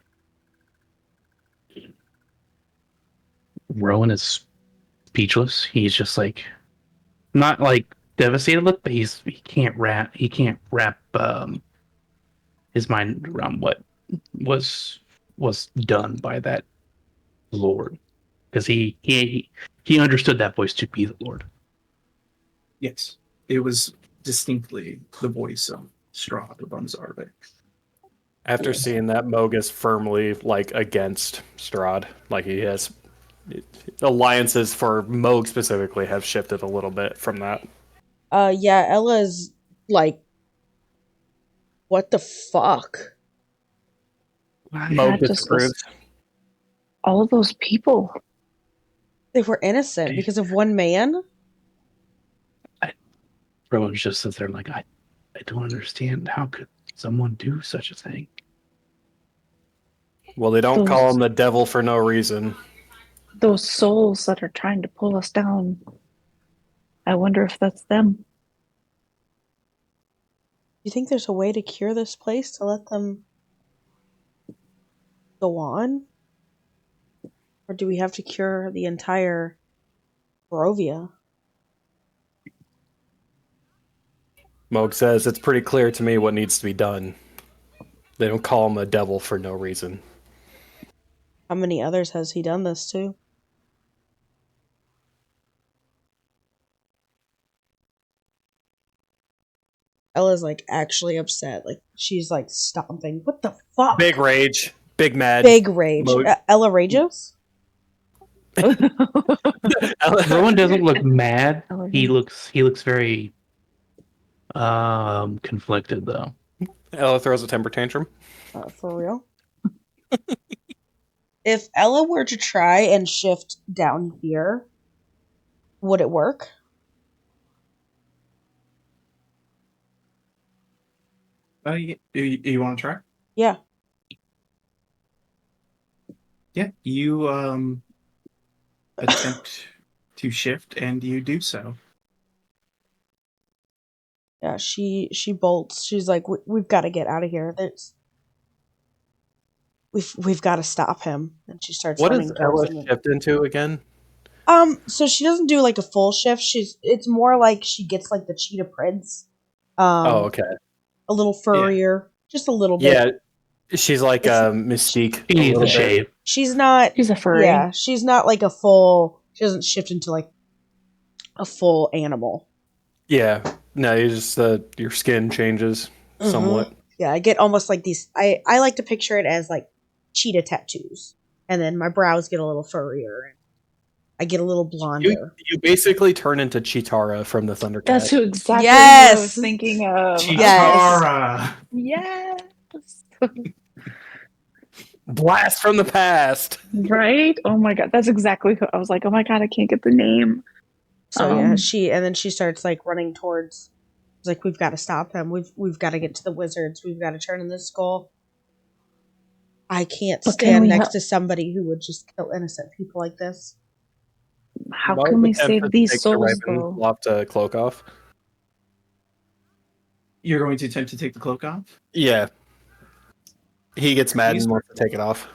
Rowan is speechless. He's just like not like devastated look, but he can't wrap his mind around what was done by that Lord, because he understood that voice to be the Lord. Yes, it was distinctly the voice of Strahd of Unzarvik. After seeing that, Moog is firmly like against Strahd. Like he has alliances for Moog specifically have shifted a little bit from that. Yeah, Ella's like, what the fuck? Moog That just was disapproves. all of those people. They were innocent because of one man? Rowan just sits there like, I don't understand. How could someone do such a thing? Well, they don't Those- call him the devil for no reason. Those souls that are trying to pull us down. I wonder if that's them. You think there's a way to cure this place to let them go on? Or do we have to cure the entire Barovia? Moog says it's pretty clear to me what needs to be done. They don't call him a devil for no reason. How many others has he done this to? Ella's like actually upset. Like she's like stomping. What the fuck? Big rage. Big mad. Big rage. Moog. Ella rages? Rowan doesn't look mad. He looks very Conflicted though. Ella throws a temper tantrum. For real? If Ella were to try and shift down here, would it work? You want to try? Yeah. Yeah, you attempt to shift, and you do so. Yeah, she bolts. She's like, we've got to get out of here. We've got to stop him. And she starts What running does towards Ella him. shift into again? So she doesn't do like a full shift. It's more like she gets like the cheetah prints. Okay. A little furrier, just a little bit. Yeah, she's like Mystique. He a needs little a bit. shave. She's not. She's a furry. Yeah, she's not like a full. She doesn't shift into like a full animal. Yeah. No, you just your skin changes somewhat. Yeah, I get almost like these. I like to picture it as like cheetah tattoos, and then my brows get a little furrier, and I get a little blonder. You basically turn into Chitara from the Thundercats. That's who exactly Yes! who I was thinking of. Chitara! Yes. Blast from the past. Right? Oh my god, that's exactly who I was like, oh my god, I can't get the name. So yeah, she starts like running towards. It's like we've got to stop him. We've got to get to the wizards. We've got to turn in this skull. I can't But stand next to somebody who would just kill innocent people like this. How can we save these souls though? Lopped a cloak off. You're going to attempt to take the cloak off? Yeah. He gets mad and wants to take it off.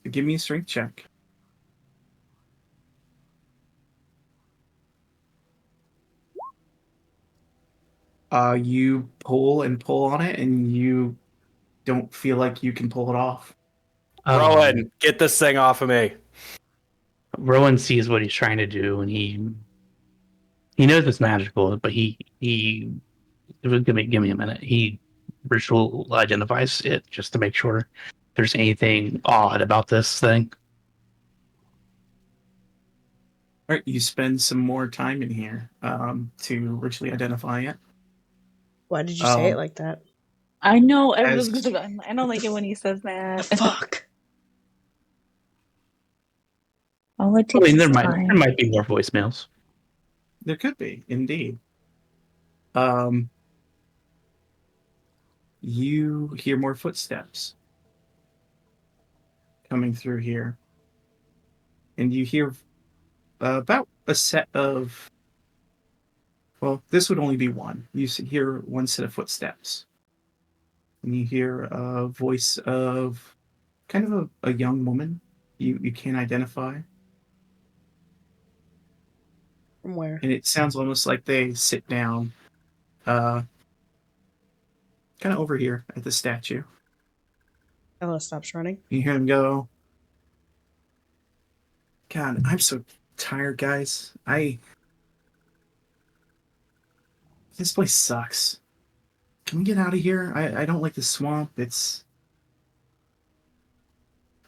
Give me a strength check. You pull and pull on it, and you don't feel like you can pull it off. Rowan, get this thing off of me. Rowan sees what he's trying to do, and he knows it's magical, but he give me a minute. He ritual identifies it just to make sure if there's anything odd about this thing. All right, you spend some more time in here to ritually identify it. Why did you say it like that? I know. I don't like it when he says that. Fuck. Oh, it takes there time. might be more voicemails. There could be, indeed. You hear more footsteps coming through here. And you hear about a set of... Well, this would only be one. You hear one set of footsteps. And you hear a voice of kind of a young woman you can't identify. From where? And it sounds almost like they sit down kind of over here at the statue. Ella stops running. You hear them go, God, I'm so tired, guys. This place sucks. Can we get out of here? I don't like the swamp.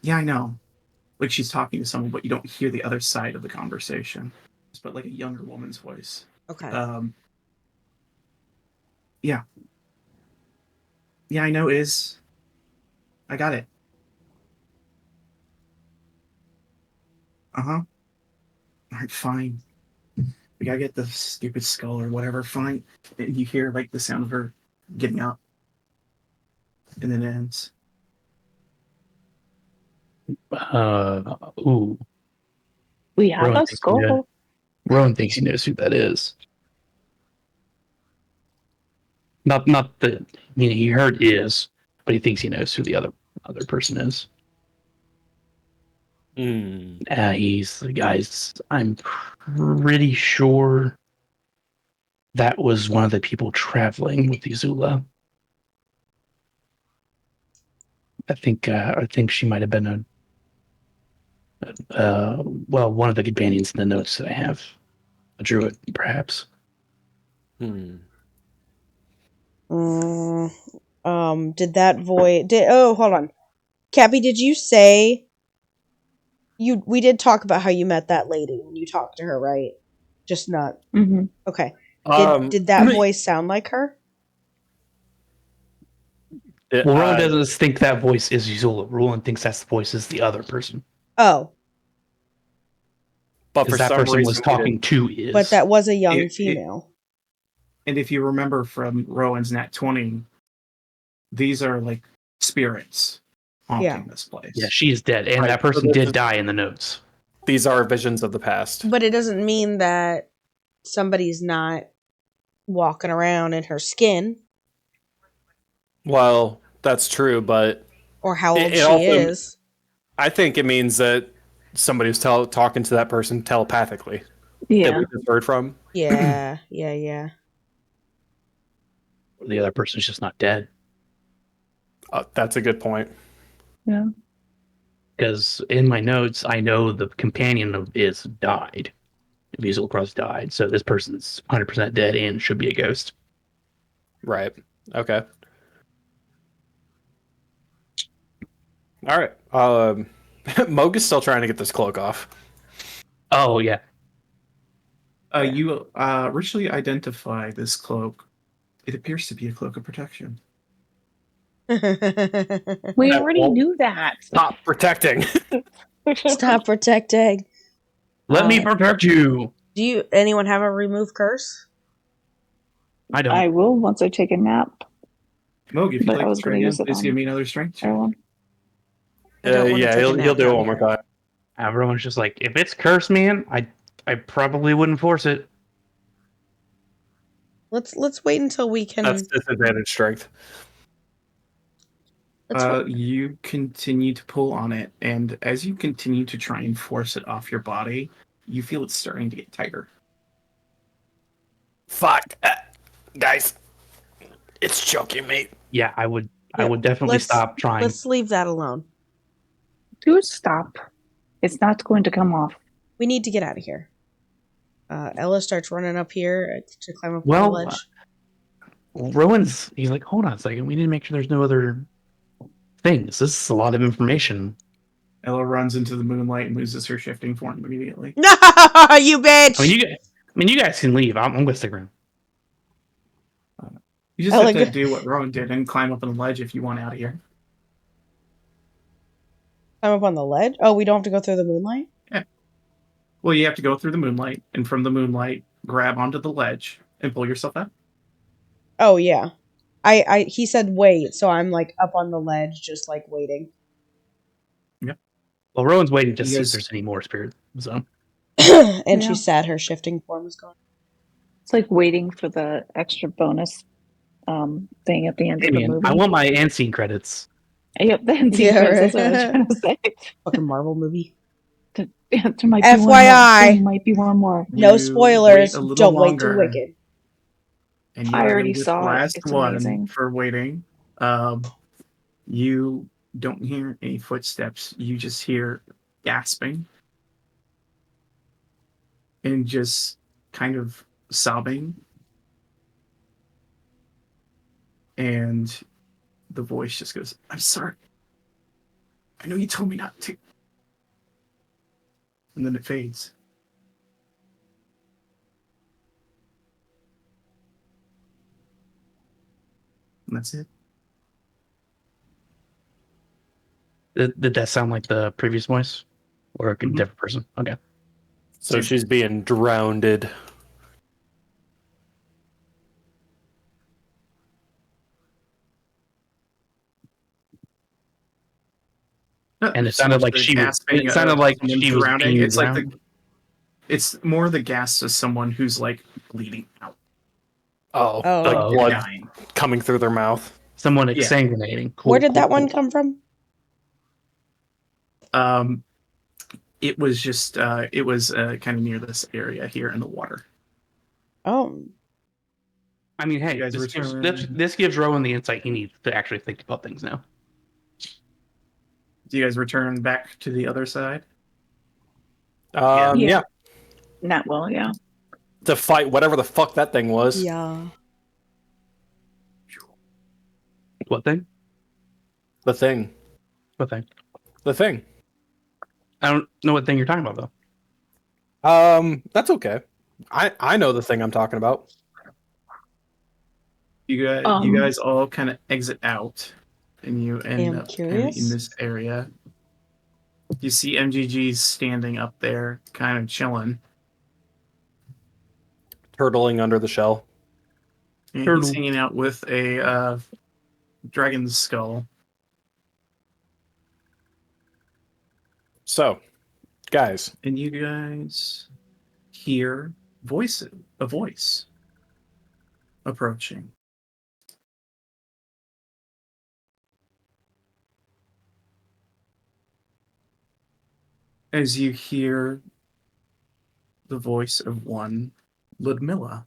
Yeah, I know. Like she's talking to someone, but you don't hear the other side of the conversation. But like a younger woman's voice. Okay. Yeah. Yeah, I know is. I got it. Uh-huh. Alright, fine. We gotta get the stupid skull or whatever, fine. And you hear like the sound of her getting up. And then it ends. Ooh. We have a skull. Rowan thinks he knows who that is. Not the. I mean, he heard is, but he thinks he knows who the other person is. He's the guys. I'm pretty sure that was one of the people traveling with Izula. I think she might have been one of the companions in the notes that I have. A druid, perhaps. Did that voice... hold on. Cappy, did you say... We did talk about how you met that lady when you talked to her, right? Just not... Mm-hmm. Okay. Did that voice sound like her? Well, Rowan doesn't think that voice is Yuzula. Rowan thinks that voice is the other person. Oh. But for Because that some person reason was talking to Iz. But that was a young female. And if you remember from Rowan's Nat 20, these are like spirits haunting this place. Yeah, she is dead. And that person did die in the notes. These are visions of the past. But it doesn't mean that somebody's not walking around in her skin. Well, that's true, but... Or how old she is. I think it means that somebody was talking to that person telepathically. Yeah. That we just heard from. Yeah. The other person's just not dead. That's a good point. Yeah. Because in my notes, I know the companion of Iz died. Yuzula Cross died. So this person's 100% dead and should be a ghost. Right. Okay. All right. Moog is still trying to get this cloak off. Oh, yeah. You originally identify this cloak. It appears to be a cloak of protection. We already knew that. Stop protecting. Stop protecting. Let me protect you. Do anyone have a remove curse? I don't. I will once I take a nap. Moog, if you'd But I like was to try gonna again, use it please on give me another strength check. Everyone. Yeah, he'll do it one more time. Everyone's just like, if it's cursed, man, I probably wouldn't force it. Let's wait until we can. That's disadvantage strength. You continue to pull on it, and as you continue to try and force it off your body, you feel it's starting to get tighter. Fuck. Guys, it's choking me. Yeah, I would definitely stop trying. Let's leave that alone. Do stop. It's not going to come off. We need to get out of here. Ella starts running up here to climb up the ledge. He's like, hold on a second. We need to make sure there's no other things. This is a lot of information. Ella runs into the moonlight and loses her shifting form immediately. No, you bitch! You guys can leave. I'm going to stick around. You just have to do what Rowan did and climb up on the ledge if you want out of here. Climb up on the ledge? Oh, we don't have to go through the moonlight? Yeah. Well, you have to go through the moonlight, and from the moonlight, grab onto the ledge and pull yourself out. Oh, yeah. He said wait, so I'm like up on the ledge, just like waiting. Yeah. Well, Rowan's waiting to see if there's any more spirit. So. And she's sad her shifting form is gone. It's like waiting for the extra bonus thing at the end of the movie. I want my end scene credits. Yep, the end scene credits. That's what I was trying to say. Fucking Marvel movie. There might be FYI. There might be one more. No spoilers. Don't wait too wicked. And you I already saw it. Last It's one amazing. for waiting. You don't hear any footsteps. You just hear gasping and just kind of sobbing. And the voice just goes, "I'm sorry. I know you told me not to." And then it fades. And that's it. Did that sound like the previous voice? Or a different person? Okay. So she's being drowned. And it sounded like she was. It sounded like she was drowning. It's like it's more the gasp of someone who's like bleeding out. Oh, like blood coming through their mouth. Someone exsanguinating. Cool, Where did that one come from? It was just it was kind of near this area here in the water. Oh. I mean, hey, this gives Rowan the insight he needs to actually think about things now. Do you guys return back to the other side? Yeah. Not well, yeah. To fight whatever the fuck that thing was. Yeah. What thing? The thing. What thing? The thing. I don't know what thing you're talking about, though. That's okay. I know the thing I'm talking about. You guys all kind of exit out, and you end am up kind of in curious. this area. You see MGG's standing up there, kind of chilling. Turtling under the shell. And he's Turtle. hanging out with a dragon's skull. So, guys, And you guys hear a voice approaching. As you hear the voice of one Ludmilla.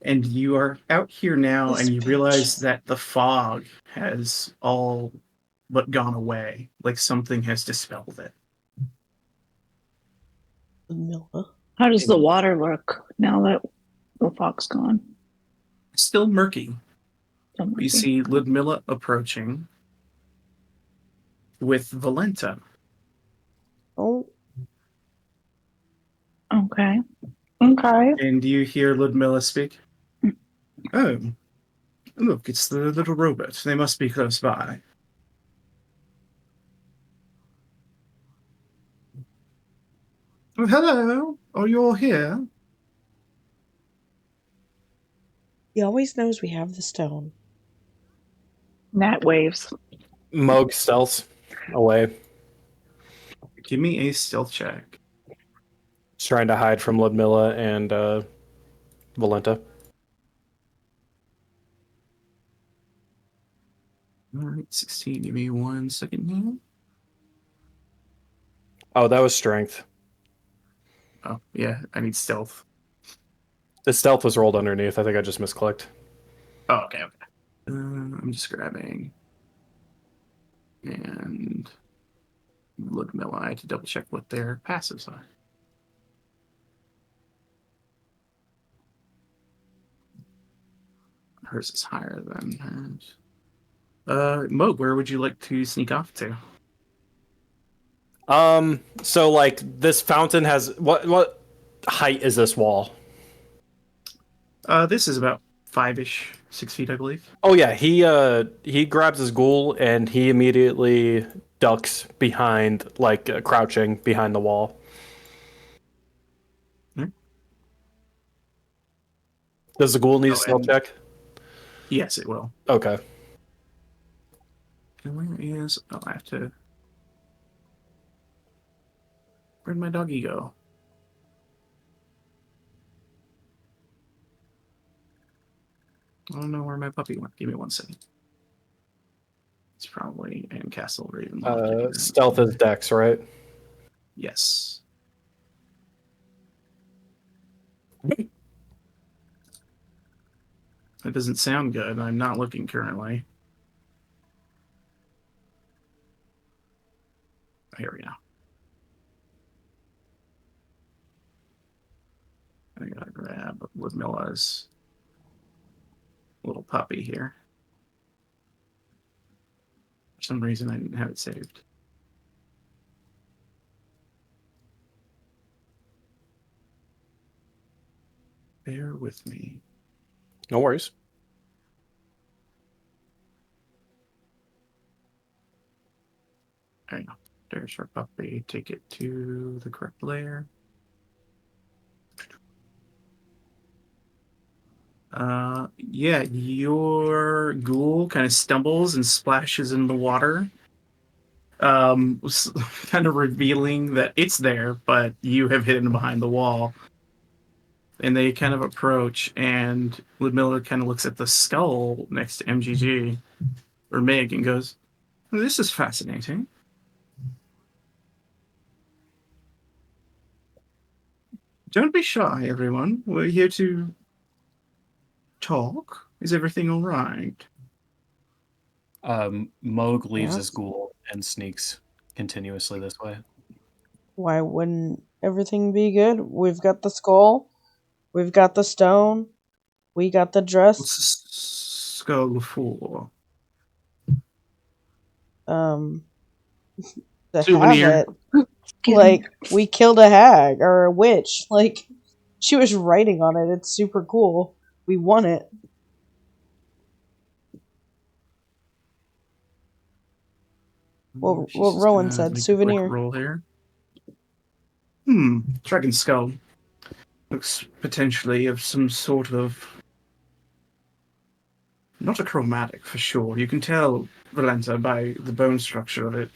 And you are out here now, This and you bitch. realize that the fog has all but gone away, like something has dispelled it. Ludmilla. How does the water look now that the fog's gone? Still murky. So You murky. see Ludmilla approaching with Volenta. Oh, Okay. Okay. And you hear Ludmilla speak? Oh, look, it's the little robot. They must be close by. Oh, hello. Are you all here? he always knows we have the stone. Gnat waves. Moog stealths away. Give me a stealth check. Just trying to hide from Ludmilla and Volenta. All right, 16. Give me 1 second here. Oh, that was strength. Oh, yeah, I need stealth. The stealth was rolled underneath. I think I just misclicked. Oh, okay. I'm just grabbing. And Ludmilla, I had to double check what their passives are. Hers is higher than hers. Moog, where would you like to sneak off to? So like this fountain has what height is this wall? This is about 5-ish, 6 feet, I believe. Oh yeah, he grabs his ghoul and he immediately ducks behind, like crouching behind the wall. Hmm? Does the ghoul need a stealth and- check? Yes, it will. Okay. And where is... Oh, I have to... Where'd my doggy go? I don't know where my puppy went. Give me 1 second. It's probably in Castle Ravenloft. Stealth is dex, right? Yes. That doesn't sound good. I'm not looking currently. Here we go. I gotta grab Ludmilla's little puppy here. For some reason, I didn't have it saved. Bear with me. No worries. There you go. There's our puppy. Take it to the correct layer. Yeah, your ghoul kind of stumbles and splashes in the water. Kind of revealing that it's there, but you have hidden behind the wall. And they kind of approach, and Ludmilla kind of looks at the skull next to MGG, or Meg, and goes, "This is fascinating. Don't be shy, everyone. We're here to talk. Is everything all right?" Moog leaves Yeah. his ghoul and sneaks continuously this way. Why wouldn't everything be good? We've got the skull. We've got the stone. We got the dress. What's the skull for? To Souvenir. have it. Like, we killed a hag or a witch. Like, She was writing on it. It's super cool. We won it. What She's just Rowan gonna said. make a quick Souvenir. roll here. Dragon skull. Looks potentially of some sort of... Not a chromatic, for sure. You can tell, Volenta, by the bone structure of it.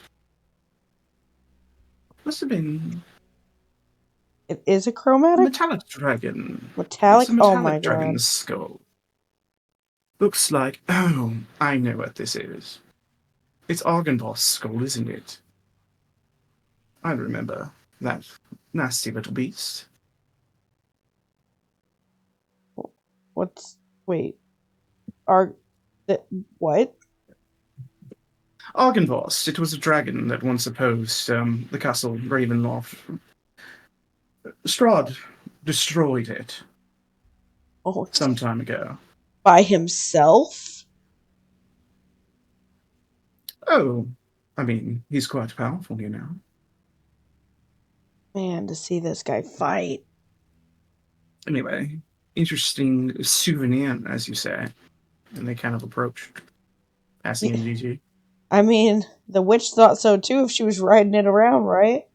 Must have been It is a a chromatic? metallic dragon. Metallic? It's a Oh metallic my dragon god. skull. Looks like... Oh, I know what this is. It's Argynvost's skull, isn't it? I remember that nasty little beast. What's... Wait. Are... What? Argynvost. It was a dragon that once opposed the castle Ravenloft. Strahd destroyed it Oh, some time ago. by himself? Oh, I mean, he's quite powerful, you know. Man, to see this guy fight. Anyway, interesting souvenir, as you say. And they kind of approached, passing in GG. I mean, the witch thought so too if she was riding it around, right?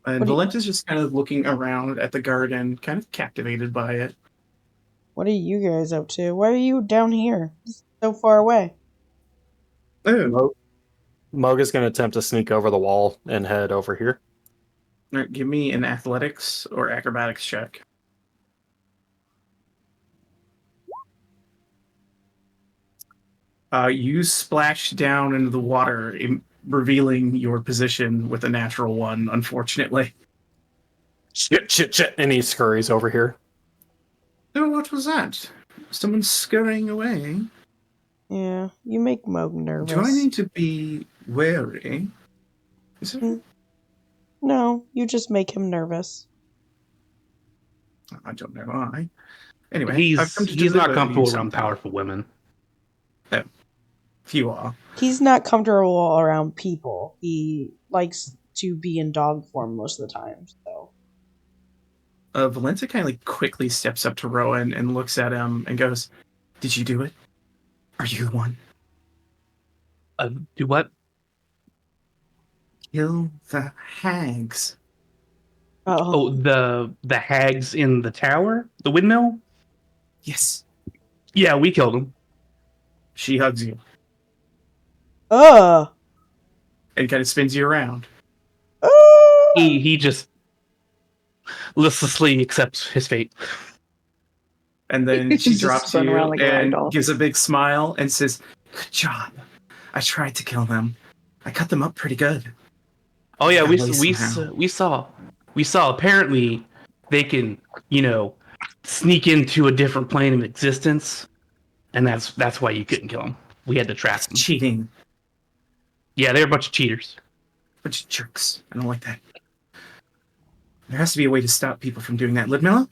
And What do you- Volenta's just kind of looking around at the garden, kind of captivated by it. What are you guys up to? Why are you down here? So far away. Oh, Moga's going to attempt to sneak over the wall and head over here. all right, give me an athletics or acrobatics check. You splash down into the water, revealing your position with a natural one, unfortunately. Shit. And he scurries over here. Oh, what was that? Someone scurrying away? Yeah, you make Moog nervous. Do I need to be wary? Is it? No, you just make him nervous. I don't know why. Anyway, I've come to he's not deliver you comfortable around something. powerful women. If you are. He's not comfortable around people. He likes to be in dog form most of the time, so. Valenta kind of like quickly steps up to Rowan and looks at him and goes, "Did you do it? Are you the one? Do what? Kill the hags." Oh, the hags in the tower, the windmill. Yes. Yeah, we killed them. She hugs you Ugh. and kind of spins you around. He just listlessly accepts his fate. And then she Just drops spun you around like a and ragdoll. gives a big smile and says, "Good job. I tried to kill them. I cut them up pretty good." Oh yeah, Got we away we somehow. we saw. Apparently, they can sneak into a different plane of existence, and that's why you couldn't kill them. We had to trap It's them. cheating. Yeah, they're a bunch of cheaters. Bunch of jerks. I don't like that. There has to be a way to stop people from doing that. Ludmilla?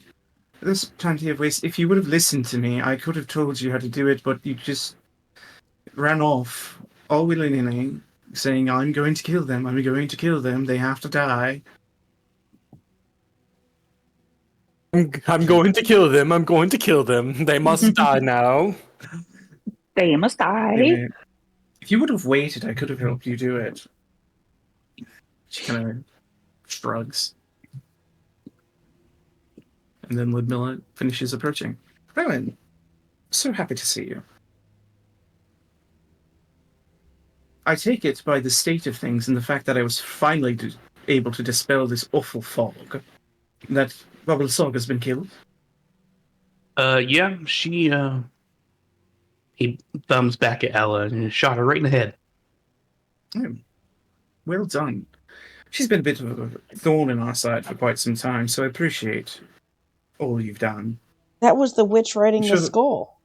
There's plenty of ways. If you would have listened to me, I could have told you how to do it, but you just ran off all willy-nilly, saying, "I'm going to kill them. I'm going to kill them. They have to die." I'm going to kill them. I'm going to kill them. They must die now. They must die. Anyway, if you would have waited, I could have helped you do it. She kind of shrugs. And then Ludmilla finishes approaching. Rowan, so happy to see you. I take it by the state of things and the fact that I was finally able to dispel this awful fog that Bubble Sog has been killed. Yeah, he thumbs back at Ella and shot her right in the head. Oh, well done. She's been a bit of a thorn in our side for quite some time, so I appreciate all you've done. That was the witch riding Sure the that- skull.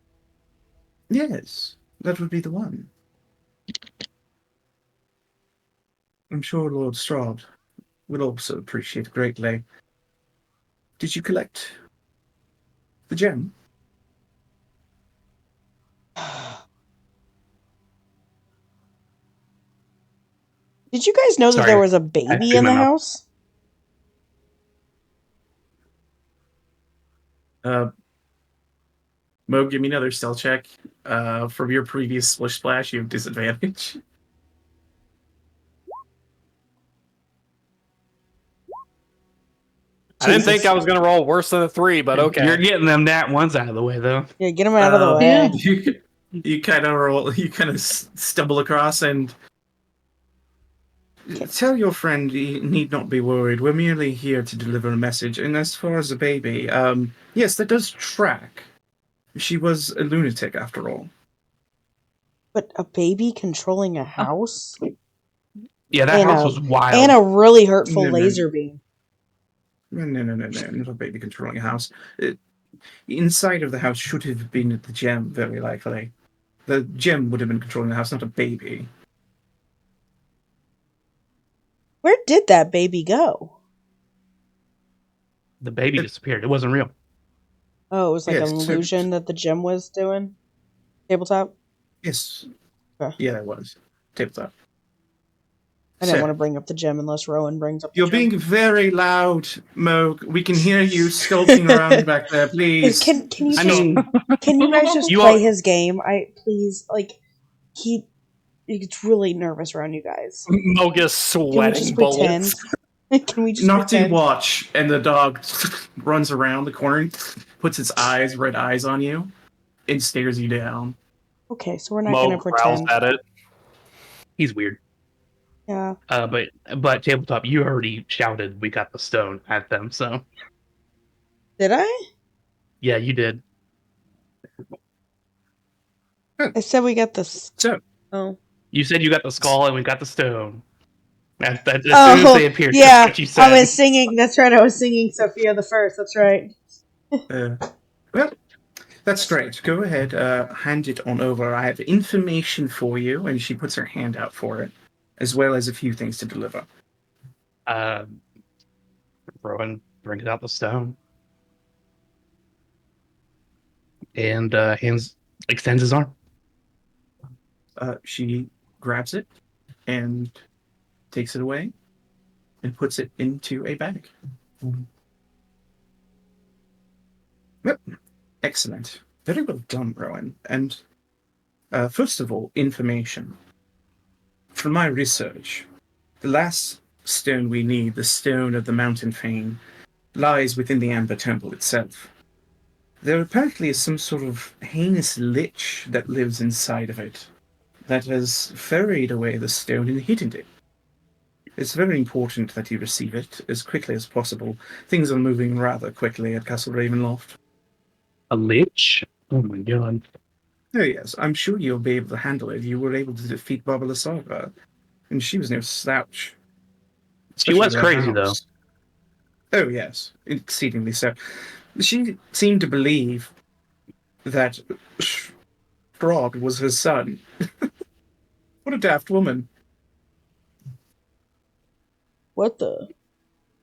Yes, that would be the one. I'm sure Lord Strahd will also appreciate it greatly. Did you collect the gem? Did you guys know that Sorry, there was a I baby threw in my the mouth. house? Mo, give me another stealth check. From your previous splish splash, you have disadvantage. I didn't think Jesus. I was gonna roll worse than a 3, but okay. You're getting them nat ones out of the way, though. Yeah, get him out of the way. You kind of roll. You kind of stumble across and tell your friend he need not be worried. We're merely here to deliver a message. And as far as the baby, yes, that does track. She was a lunatic after all. But a baby controlling a house? Yeah, that And house a- was wild. And a really hurtful No. laser beam. No, not a baby controlling a house. Inside of the house should have been the gem, very likely. The gem would have been controlling the house, not a baby. Where did that baby go? The baby disappeared. It wasn't real. Oh, it was like Yes, an so- illusion that the gym was doing? Tabletop? Yes. Okay. Yeah, it was. Tabletop. I didn't So, want to bring up the gym unless Rowan brings up the You're gym. being very loud, Mo. We can hear you skulking around back there, please. Can you I just mean, can you guys just You play are- his game? Please, he gets really nervous around you guys. Moga's Can we sweating just pretend? bullets. Can we just Nocti pretend? watch, and the dog runs around the corner, puts its red eyes on you, and stares you down. Okay, so we're not Mo gonna growls pretend. at it. he's weird. Yeah. But tabletop, you already shouted, "We got the stone" at them. So Did I? yeah, you did. I said we got this. So, Oh. You said you got the skull and we got the stone. As soon as Oh, they appeared, yeah. that's what you said. I was singing. That's right. I was singing Sophia the First. That's right. well, that's great. Go ahead, hand it on over. I have information for you, and she puts her hand out for it, as well as a few things to deliver. Rowan brings out the stone and extends his arm. She grabs it and takes it away and puts it into a bag. Yep. Excellent. Very well done, Rowan. And first of all, information. From my research, the last stone we need, the stone of the mountain fame, lies within the Amber Temple itself. There apparently is some sort of heinous lich that lives inside of it, that has ferried away the stone and hidden it. It's very important that you receive it as quickly as possible. Things are moving rather quickly at Castle Ravenloft. A lich? Oh my god. Oh yes, I'm sure you'll be able to handle it. You were able to defeat Barbara Saga, and she was no slouch. She was Especially crazy, that house. Oh yes, exceedingly so. She seemed to believe that Strahd was her son. What a daft woman. What the?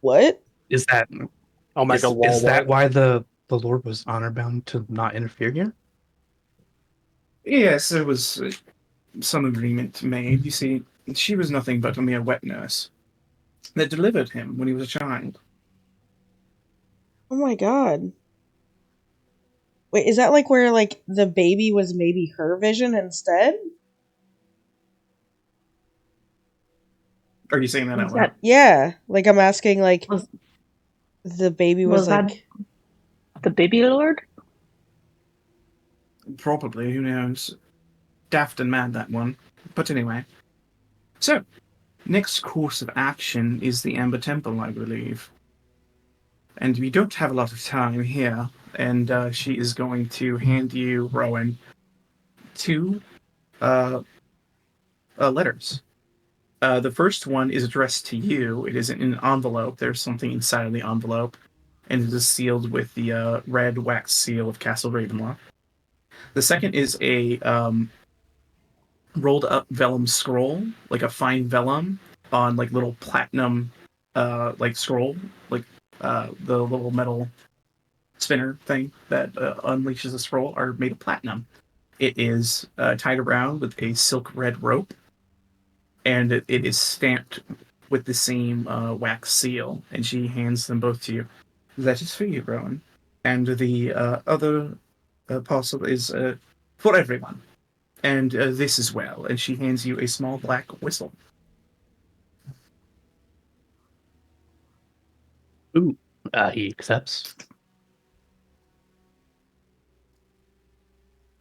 What? Is that Oh my god, is that why the Lord was honor bound to not interfere here? Yes, there was some agreement made. You see, she was nothing but a mere wet nurse that delivered him when he was a child. Oh my god. Wait, is that where the baby was maybe her vision instead? Are you saying that out Was loud? that Yeah. I'm asking was, the baby was that the baby lord? Probably, who knows? Daft and mad, that one. But anyway. So, next course of action is the Amber Temple, I believe. And we don't have a lot of time here, and she is going to hand you, Rowan, two letters. The first one is addressed to you. It is in an envelope. There's something inside of the envelope, and it is sealed with the red wax seal of Castle Ravenloft. The second is a rolled up vellum scroll, like a fine vellum on little platinum scroll, the little metal spinner thing that unleashes the scroll are made of platinum. It is tied around with a silk red rope, and it is stamped with the same wax seal, and she hands them both to you. That is for you, Rowan. And the other parcel is for everyone. And this as well. And she hands you a small black whistle. Ooh, he accepts.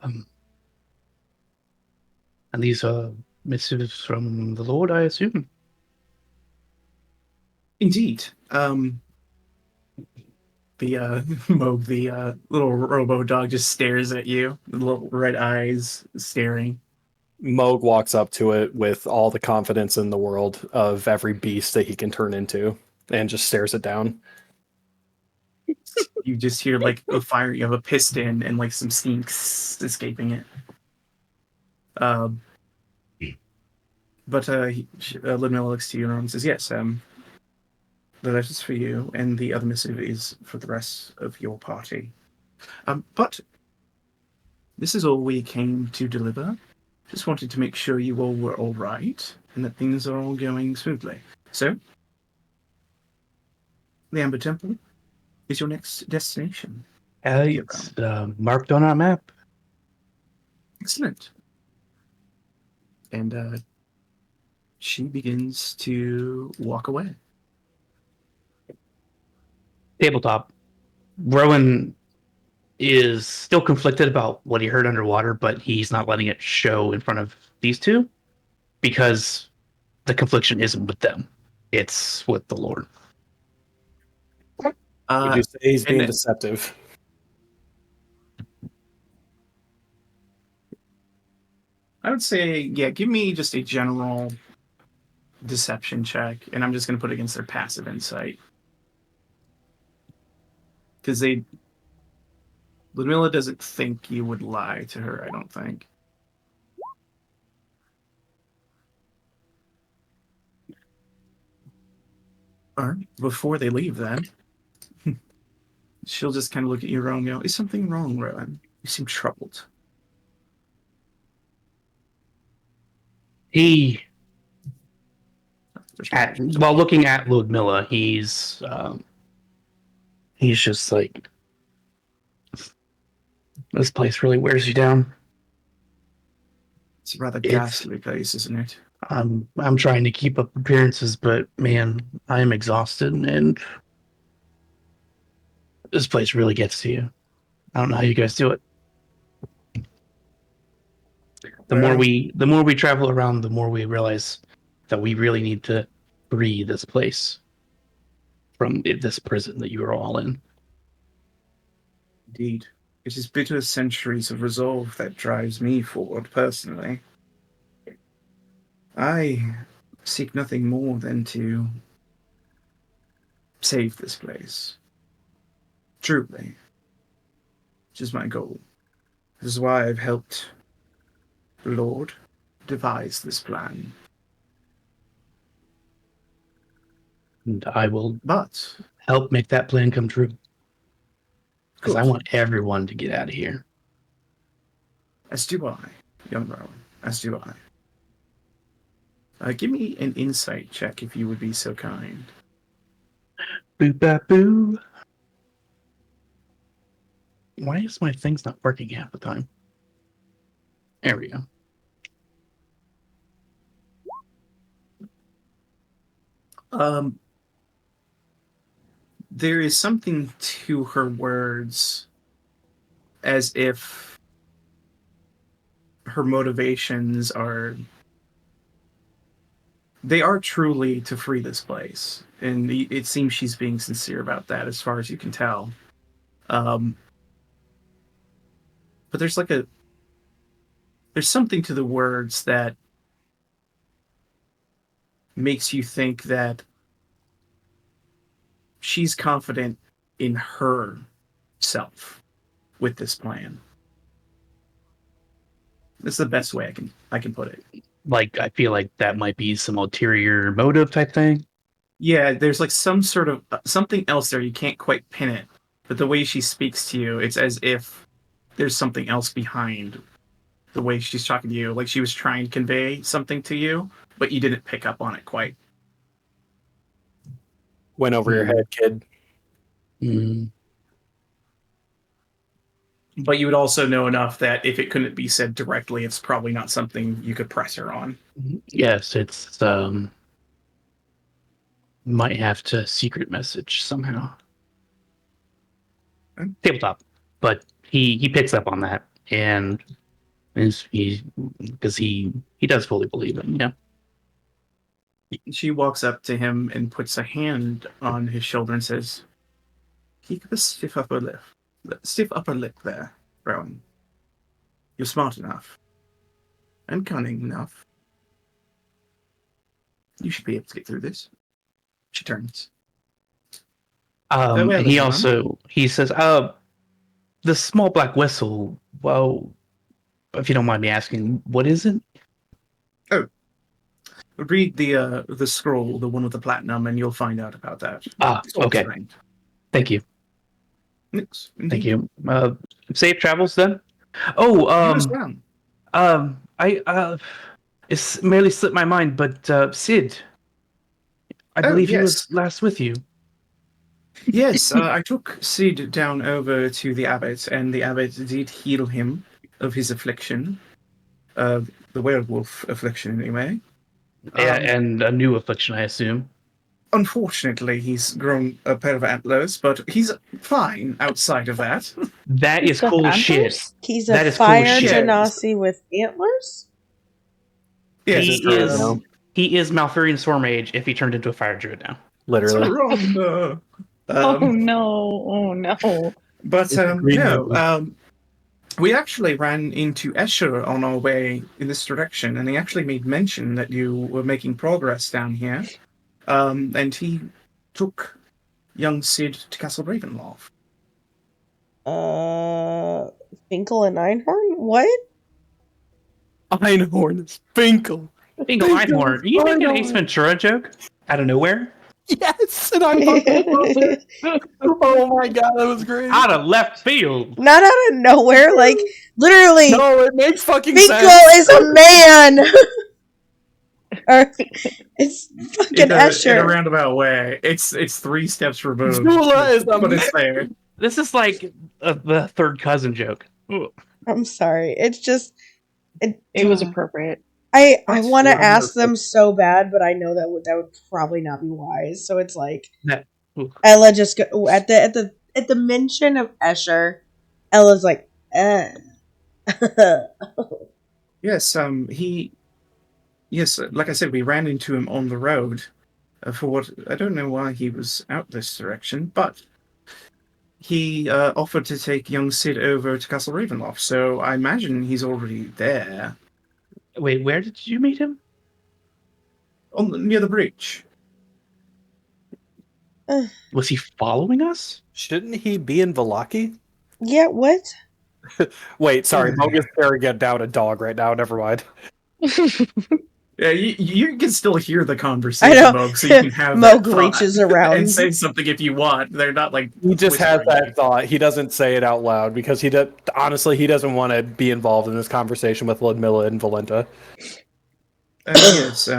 And these are missives from the Lord, I assume? Indeed. The Moog, the little robo dog, just stares at you, the little red eyes staring. Moog walks up to it with all the confidence in the world of every beast that he can turn into and just stares it down. You just hear like a firing of a piston and like some steam escaping it. But Ludmilla looks to you and says, "Yes, the letter's for you, and the other missive is for the rest of your party. But this is all we came to deliver. Just wanted to make sure you all were all right and that things are all going smoothly. So, the Amber Temple is your next destination. It's marked on our map. Excellent." And she begins to walk away. Tabletop. Rowan is still conflicted about what he heard underwater, but he's not letting it show in front of these two because the confliction isn't with them. It's with the Lord. Would you say he's being deceptive? I would say, yeah, give me just a general deception check, and I'm just going to put it against their passive insight. Because Ludmilla doesn't think you would lie to her, I don't think. Or before they leave, then, she'll just kind of look at you, Rowan, and go, "Is something wrong, Rowan? You seem troubled." While looking at Ludmilla, he's just like, this place really wears you down. It's a rather ghastly place, isn't it? I'm trying to keep up appearances, but man, I am exhausted, and this place really gets to you. I don't know how you guys do it. The more we travel around, the more we realize that we really need to free this place from this prison that you are all in. Indeed. It is bitter centuries of resolve that drives me forward, personally. I seek nothing more than to save this place. Truly. Which is my goal. This is why I've helped the Lord devise this plan. And I will But help make that plan come true. Because I want everyone to get out of here. as do I, young Rowan. As do I. Give me an insight check if you would be so kind. Boo ba boo. Why is my thing's not working half the time? There we go. There is something to her words as if her motivations are truly to free this place, and it seems she's being sincere about that as far as you can tell. But there's something to the words that makes you think that she's confident in herself with this plan. That's the best way I can put it. Like, I feel like that might be some ulterior motive type thing. Yeah, there's like some sort of something else there. You can't quite pin it, but the way she speaks to you, it's as if there's something else behind the way she's talking to you. Like she was trying to convey something to you, but you didn't pick up on it quite. Went over your head, kid. Mm. But you would also know enough that if it couldn't be said directly, it's probably not something you could press her on. Yes, it's might have to secret message somehow. Okay. Tabletop, but he picks up on that and he because he does fully believe it. Yeah. She walks up to him and puts a hand on his shoulder and says, "Keep a stiff upper lip there, Rowan. You're smart enough and cunning enough. You should be able to get through this." She turns. And he also he says, the small black whistle. Well, if you don't mind me asking, what is it? Read the scroll, the one with the platinum, and you'll find out about that. Okay. Right. Thank you. Yes, Thank you. Safe travels then. Oh, it's merely slipped my mind, but Sid, I believe he was last with you. Yes, I took Sid down over to the abbot, and the abbot did heal him of his affliction, the werewolf affliction, anyway. And a new affliction, I assume. Unfortunately, he's grown a pair of antlers, but he's fine outside of that. That is cool as shit. He's a fire genasi with antlers? Yes, he is Malfurion Stormage if he turned into a fire druid now. Literally. Oh no. But no, we actually ran into Escher on our way in this direction, and he actually made mention that you were making progress down here. And he took young Sid to Castle Ravenloft. Finkel and Einhorn? What? Einhorn is Finkel. Finkel Einhorn. Are you making an Ace Ventura joke out of nowhere? Yes, and I oh my god, that was great. Out of left field. Not out of nowhere, like literally. No, it makes fucking Finkel sense. is a man. Or it's fucking Escher. In a roundabout way. It's 3 steps removed. Zula is but it's there. This is like the third cousin joke. Ooh. I'm sorry. It's just it was appropriate. I want to ask them so bad, but I know that would probably not be wise. So it's like Ella just go at the mention of Escher, Ella's like, Yes, Yes, like I said, we ran into him on the road. For what I don't know why he was out this direction, but he offered to take young Sid over to Castle Ravenloft. So I imagine he's already there. Wait, where did you meet him? Near the bridge. Was he following us? Shouldn't he be in Velaki? Yeah. What? Wait, sorry, Moga's staring down a dog right now. Never mind. Yeah, you can still hear the conversation, Moog, so you can have Moog reaches around and say something if you want. They're not like he just has that thought. He doesn't say it out loud because he doesn't want to be involved in this conversation with Ludmilla and Volenta. Yes,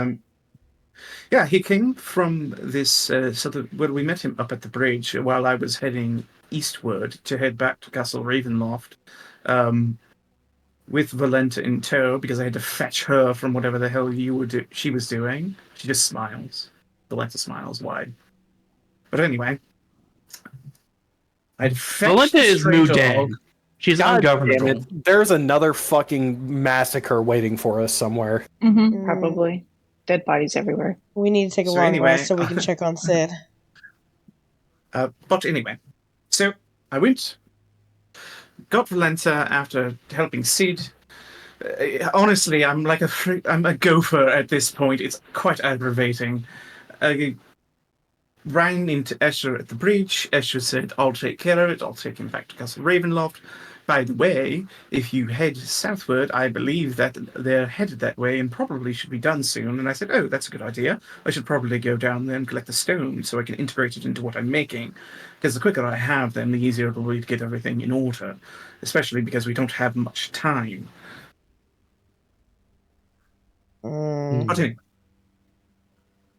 yeah, he came from this. We met him up at the bridge while I was heading eastward to head back to Castle Ravenloft. With Volenta in tow, because I had to fetch her from whatever the hell she was doing. She just smiles. Volenta smiles wide. But anyway, I'd fetched Volenta is stray Mudan. She's ungovernable. There's another fucking massacre waiting for us somewhere. Mm-hmm, probably. Dead bodies everywhere. We need to take a long rest so we can check on Sid. But anyway, so I went. Got Volenta after helping Sid. Honestly, I'm like I'm a gopher at this point. It's quite aggravating. I ran into Escher at the bridge. Escher said, "I'll take care of it. I'll take him back to Castle Ravenloft. By the way, if you head southward, I believe that they're headed that way and probably should be done soon." And I said, "Oh, that's a good idea. I should probably go down there and collect the stone so I can integrate it into what I'm making. Because the quicker I have them, the easier it will be to get everything in order. Especially because we don't have much time." But anyway,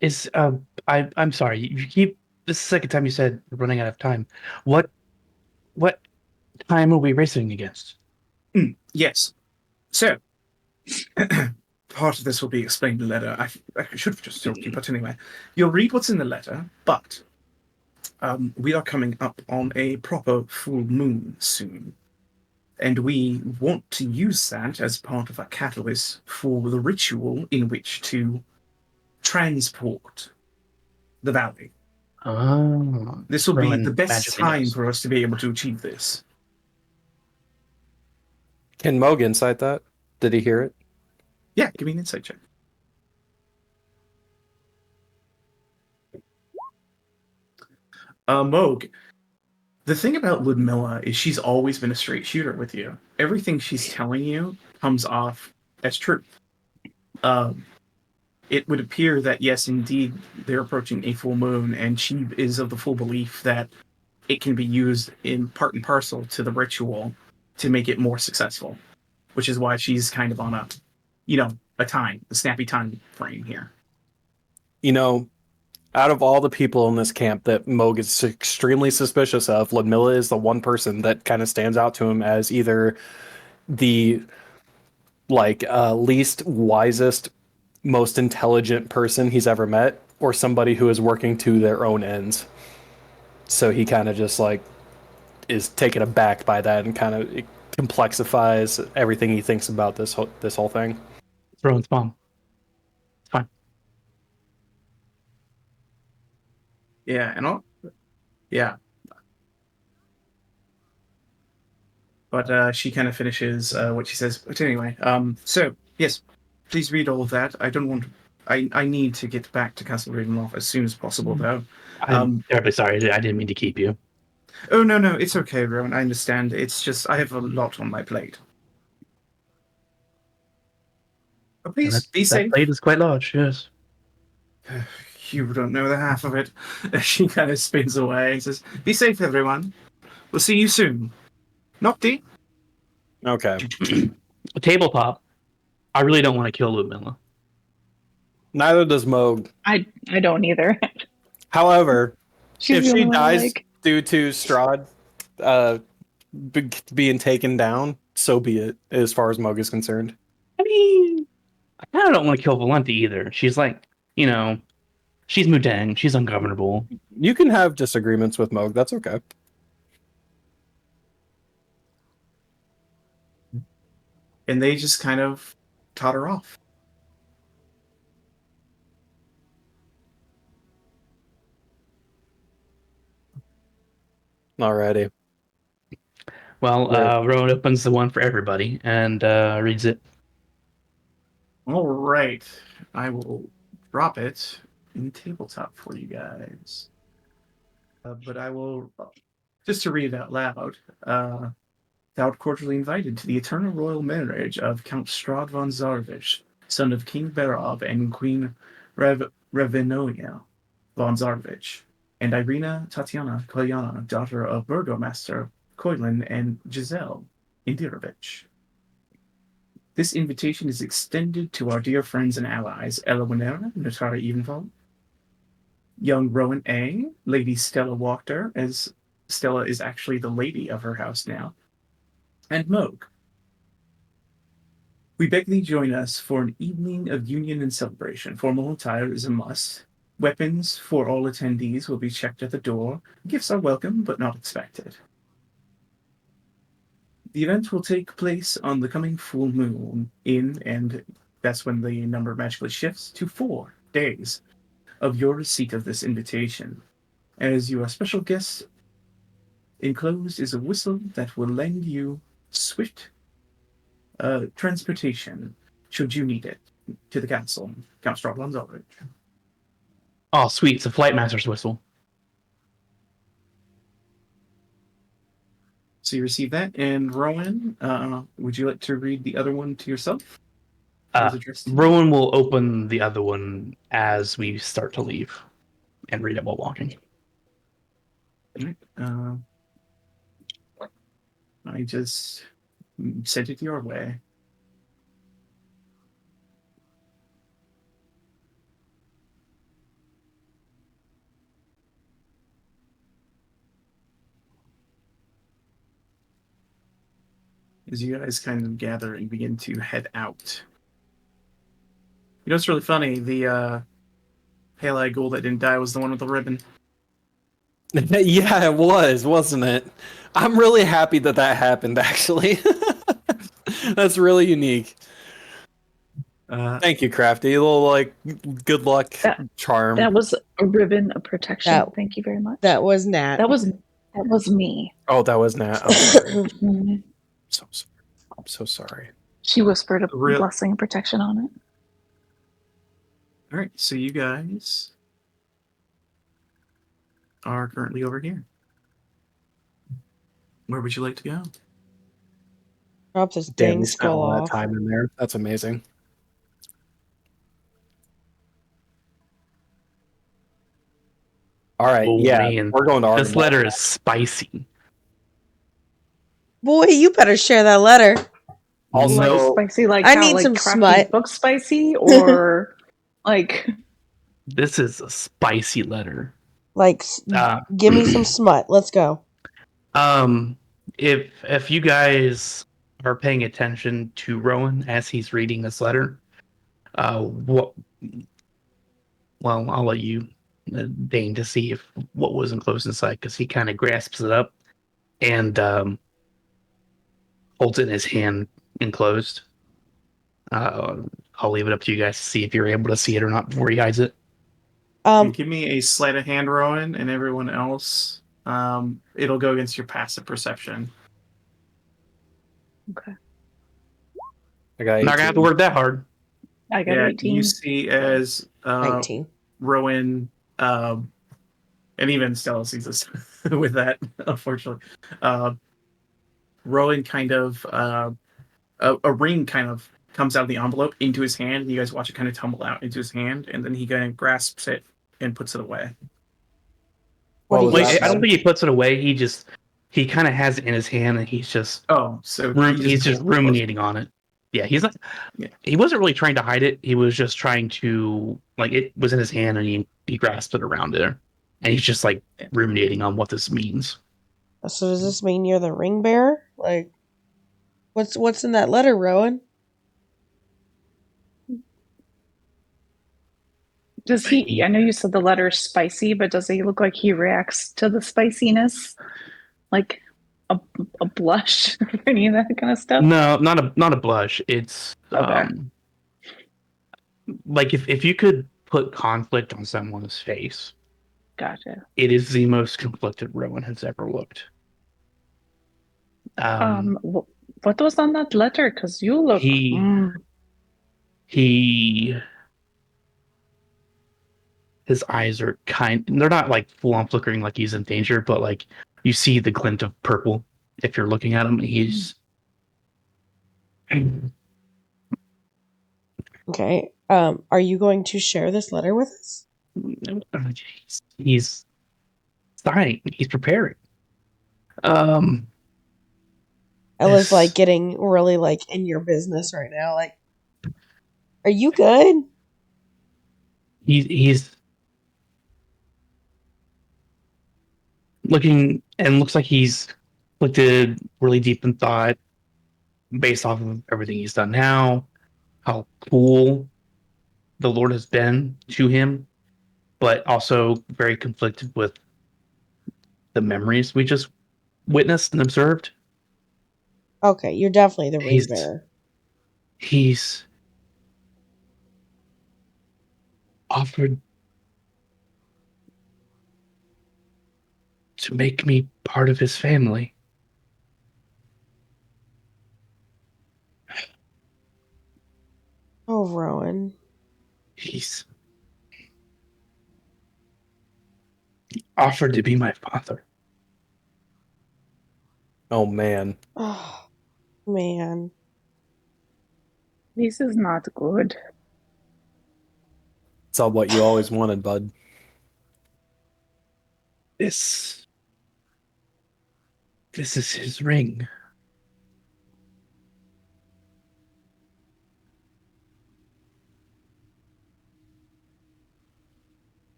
Is I'm sorry. You keep this is the second time you said we're running out of time. What time are we racing against? Yes. So, part of this will be explained in the letter. I should have just told you, but anyway, you'll read what's in the letter. But we are coming up on a proper full moon soon, and we want to use that as part of a catalyst for the ritual in which to transport the valley. Oh, This will be the Rowan best magically time knows. for us to be able to achieve this. Can Moog insight that? Did he hear it? Yeah, give me an insight check. Moog, the thing about Ludmilla is she's always been a straight shooter with you. Everything she's telling you comes off as truth. It would appear that, yes, indeed, they're approaching a full moon, and she is of the full belief that it can be used in part and parcel to the ritual to make it more successful, which is why she's kind of on a snappy time frame here. You know, out of all the people in this camp that Moog is extremely suspicious of, Ludmilla is the one person that kind of stands out to him as either the least wisest, most intelligent person he's ever met, or somebody who is working to their own ends. So he kind of just is taken aback by that and kind of complexifies everything he thinks about this whole thing. It's Rowan's mom. It's fine. Yeah, and all. Yeah. But she kind of finishes what she says. But anyway, so yes, please read all of that. I don't want. I need to get back to Castle Ravenloft as soon as possible, though. I'm terribly sorry. I didn't mean to keep you. Oh no, it's okay, Rowan. I understand. It's just I have a lot on my plate. But please be That safe. plate is quite large. Yes. You don't know the half of it. She kind of spins away and says, "Be safe, everyone. We'll see you soon." Nocti. Okay. Tabletop. I really don't want to kill Ludmilla. Neither does Moog. I don't either. However, She's if the she only one I dies like. due to Strahd being taken down, so be it, as far as Moog is concerned. I mean, I kind of don't want to kill Volenta either. She's like, she's Mudang. She's ungovernable. You can have disagreements with Moog, that's okay. And they just kind of totter off. Alrighty. Well, Yeah. Rowan opens the one for everybody and reads it. All right. I will drop it in tabletop for you guys. But I will, just to read it out loud, thou art cordially invited to the eternal royal marriage of Count Strahd von Zarvich, son of King Berov and Queen Revenoia von Zarvich, and Irina Tatiana Kolyana, daughter of Burgomaster Koylin and Giselle Indirovich. This invitation is extended to our dear friends and allies, Ella Winera, Natara Evenfall, young Rowan A, Lady Stella Wachter, as Stella is actually the lady of her house now, and Moog. We beg thee join us for an evening of union and celebration. Formal attire is a must. Weapons for all attendees will be checked at the door. Gifts are welcome, but not expected. The event will take place on the coming full moon and that's when the number magically shifts to 4 days of your receipt of this invitation. As you are special guests, enclosed is a whistle that will lend you swift transportation, should you need it, to the castle. Count Strahd von Zarvich. Oh, sweet. It's a flight master's whistle. So you receive that. And Rowan, would you like to read the other one to yourself? Rowan will open the other one as we start to leave and read it while walking. I just sent it your way. as you guys kind of gather and begin to head out. You know what's really funny? The pale-eyed ghoul that didn't die was the one with the ribbon. Yeah, it was, wasn't it? I'm really happy that happened, actually. That's really unique. Thank you, Crafty. A little, like, good luck charm. That was a ribbon of protection. Thank you very much. That was Nat. That was me. Oh, that was Nat. I'm sorry. Mhm. So sorry. I'm so sorry. She whispered a Real- blessing and protection on it. All right, so you guys are currently over here. Where would you like to go? Drop this Damn, dang you spent skull all that off. time in there. That's amazing. All right, Oh, yeah, man. we're going to This Artemis. letter is spicy. Boy, you better share that letter. Also, Like spicy, like I how, need like some Crafty smut. book spicy, or like This is a spicy letter. Like, give me some smut. Let's go. If you guys are paying attention to Rowan as he's reading this letter, well, I'll let you deign to see if what was enclosed inside, because he kind of grasps it up and holds it in his hand enclosed. I'll leave it up to you guys to see if you're able to see it or not before he hides it. Give me a sleight of hand, Rowan, and everyone else. It'll go against your passive perception. okay. I got I'm not gonna have to 18. work that hard. I got 18. You see as 19. Rowan, and even Stella sees this with that, unfortunately. Rowan kind of, a ring kind of comes out of the envelope into his hand, and you guys watch it kind of tumble out into his hand, and then he kind of grasps it and puts it away. What was do you that? I don't think he puts it away. He kind of has it in his hand, and he's just he's just ruminating on it. Yeah, he's not. Yeah. He wasn't really trying to hide it. He was just trying to, like, it was in his hand, and he grasped it around there, and he's just like ruminating on what this means. So does this mean you're the ring bearer? Like, what's in that letter, Rowan? Does he? I know you said the letter's spicy, but does he look like he reacts to the spiciness, like a blush or any of that kind of stuff? No, not a blush. It's Okay. like if you could put conflict on someone's face, Gotcha. it is the most conflicted Rowan has ever looked. What was on that letter? Because you look. His eyes are they're not like full on flickering like he's in danger, but like you see the glint of purple if you're looking at him. He's Okay. Are you going to share this letter with us? he's dying. He's preparing. Ella's like getting really like in your business right now. Like, are you good? He's looking and looks like he's reflected really deep in thought based off of everything he's done now, how cool the Lord has been to him, but also very conflicted with the memories we just witnessed and observed. Okay, you're definitely the ring bearer. He's offered to make me part of his family. Oh, Rowan. He's offered to be my father. Oh, man. Oh, man. This is not good. It's all what you always wanted, bud. This is his ring.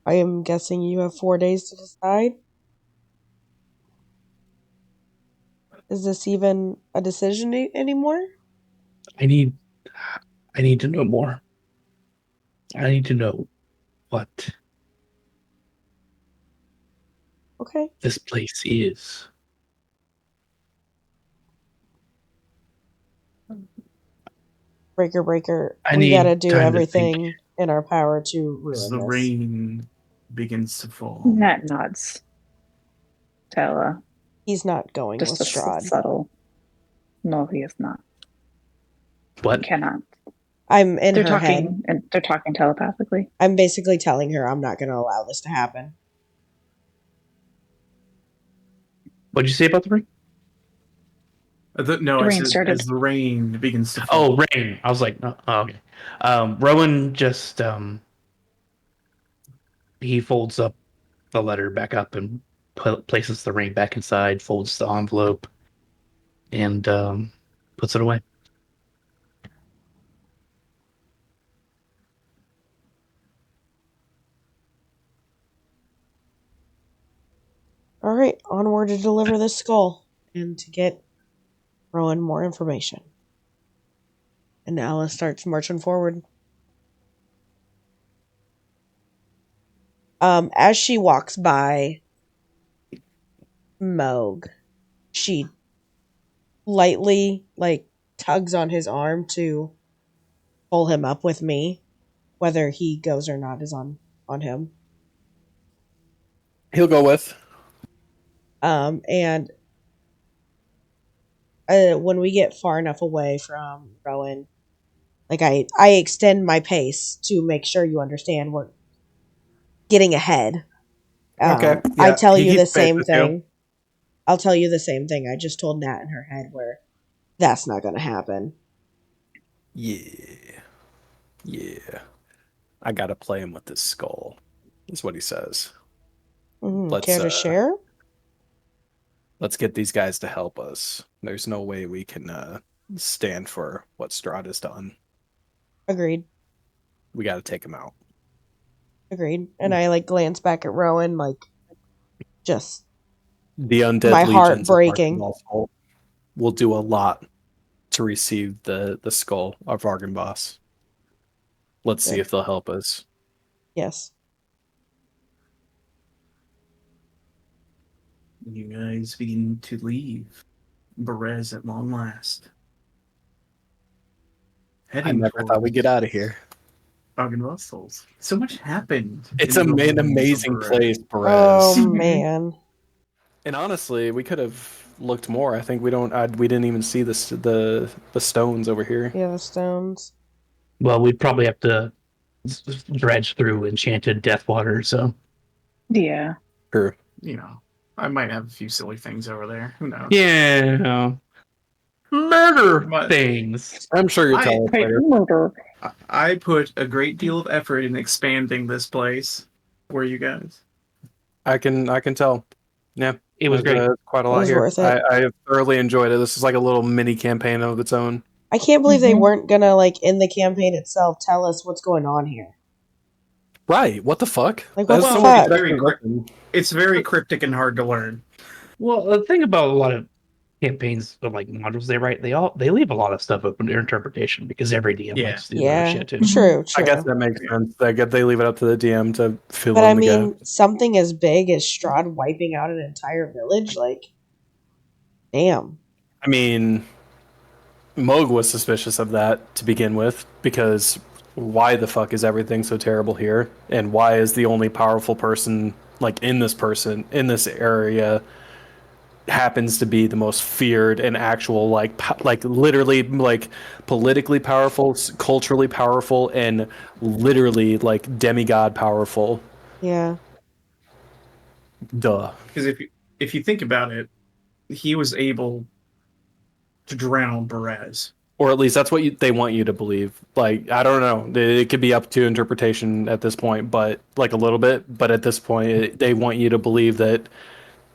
I am guessing you have 4 days to decide. Is this even a decision anymore? I need to know more. I need to know what Okay. this place is. Breaker. I We gotta need do time to think. everything in our power to As ruin the this. rain begins to fall. Nat nods. Tella. He's not going Just with a Strahd. subtle. No, he is not. What? Cannot. I'm in They're her head. talking, and they're talking telepathically. I'm basically telling her I'm not going to allow this to happen. What'd you say about the ring? No, The I rain said started. as the rain begins to fall. Oh, rain. I was like, oh, okay. Rowan just he folds up the letter back up and places the ring back inside, folds the envelope, and puts it away. All right, onward to deliver this skull and to get Rowan more information. And Alice starts marching forward. As she walks by Moog, she lightly tugs on his arm to pull him up with me. Whether he goes or not is on him. He'll go with. And when we get far enough away from Rowan, I extend my pace to make sure you understand we're getting ahead. Okay. I Yeah, tell he you the keeps pace same with you. thing. I'll tell you the same thing I just told Nat in her head, where that's not going to happen. Yeah. I gotta play him with this skull. That's what he says. Care to share? Let's get these guys to help us. There's no way we can stand for what Strahd has done. Agreed. We got to take him out. Agreed. And I glance back at Rowan, just The undead my heart legions breaking. of Argynvost will do a lot to receive the skull of Argynvost. Let's see Good. if they'll help us. Yes. You guys begin to leave Berez at long last. I never thought we'd get out of here. Ogden Russell's. So much happened. It's in the an ruins of amazing Berez. place, Berez. Oh man. And honestly, we could have looked more. I think we didn't even see the stones over here. Yeah, the stones. Well, we'd probably have to dredge through enchanted death water, so. Yeah. True. You know, I might have a few silly things over there. Who knows? Yeah. Murder But- things. I'm sure you'll tell us later. Murder. I put a great deal of effort in expanding this place. Were you guys? I can tell. Yeah, It was great. Quite a It lot was here. worth it. I have thoroughly enjoyed it. This is like a little mini campaign of its own. I can't believe they Mhm. weren't gonna in the campaign itself tell us what's going on here. Right? What the fuck? Like, That's what the so fuck? much It's very cryptic and hard to learn. Well, the thing about a lot of campaigns of modules they write, they leave a lot of stuff open to interpretation because every DM Yeah. likes to do their Yeah, shit too. true. I guess that makes sense. They leave it up to the DM to fill But in I the mean, gap. something as big as Strahd wiping out an entire village, damn. I mean, Moog was suspicious of that to begin with because why the fuck is everything so terrible here? And why is the only powerful person in this area happens to be the most feared and actual literally politically powerful, culturally powerful, and literally demigod powerful. Yeah. Duh. Because if you think about it, he was able to drown Berez. Or at least that's what they want you to believe. I don't know. It could be up to interpretation at this point, but a little bit. But at this point, they want you to believe that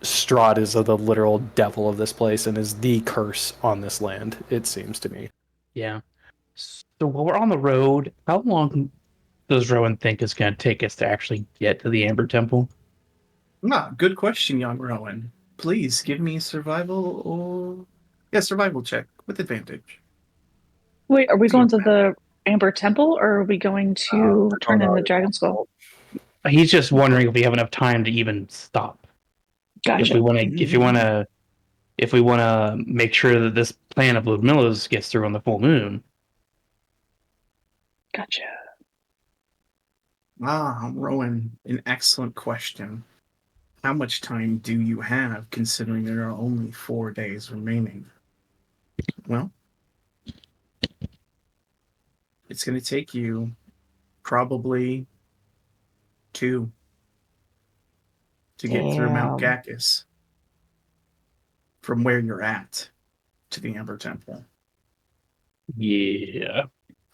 Strahd is the literal devil of this place and is the curse on this land, it seems to me. Yeah. So while we're on the road, how long does Rowan think it's going to take us to actually get to the Amber Temple? Good question, young Rowan. please give me survival or survival check with advantage. Wait, are we To going go to the Amber Temple, or are we going to turn in the Dragon Skull? He's just wondering if we have enough time to even stop. Gotcha. If we want to make sure that this plan of Ludmilla's gets through on the full moon. Gotcha. Rowan, an excellent question. How much time do you have, considering there are only 4 days remaining? Well, it's going to take you probably 2 to get through Mount Damn. Gacchus from where you're at to the Amber Temple. Yeah.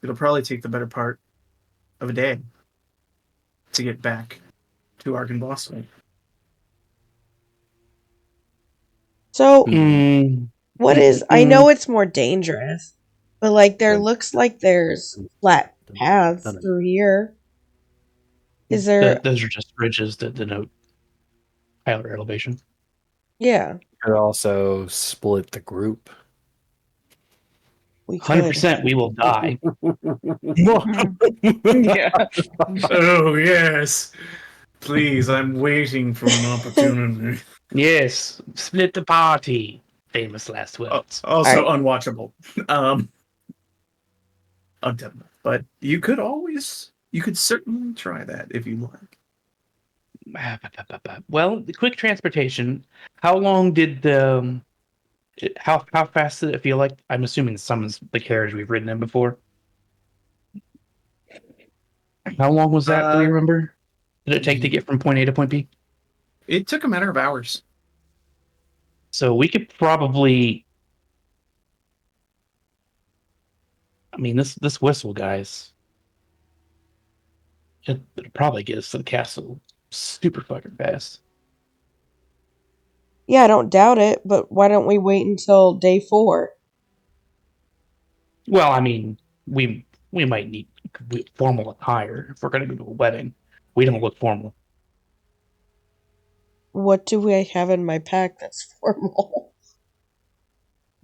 It'll probably take the better part of a day to get back to Arkenboston. So, Mm, what is? I know it's more dangerous, but like there looks like there's flat paths through here. Is there? those are just ridges that denote higher elevation. Yeah, Could also split the group. we could. 100%, we will die. Yeah. Oh, yes. Please, I'm waiting for an opportunity. Yes, split the party. Famous last words. Also All unwatchable. Untenable. But you could certainly try that if you like. Well, the quick transportation. How long did the? How fast did it feel like? I'm assuming some is the carriage we've ridden in before. How long was that? Do we remember? Did it take to get from point A to point B? It took a matter of hours. So we could probably. I mean, this whistle, guys. It'll probably get us to the castle super fucking fast. Yeah, I don't doubt it, but why don't we wait until day 4? Well, I mean, we might need formal attire if we're going to go to a wedding. We don't look formal. What do I have in my pack that's formal?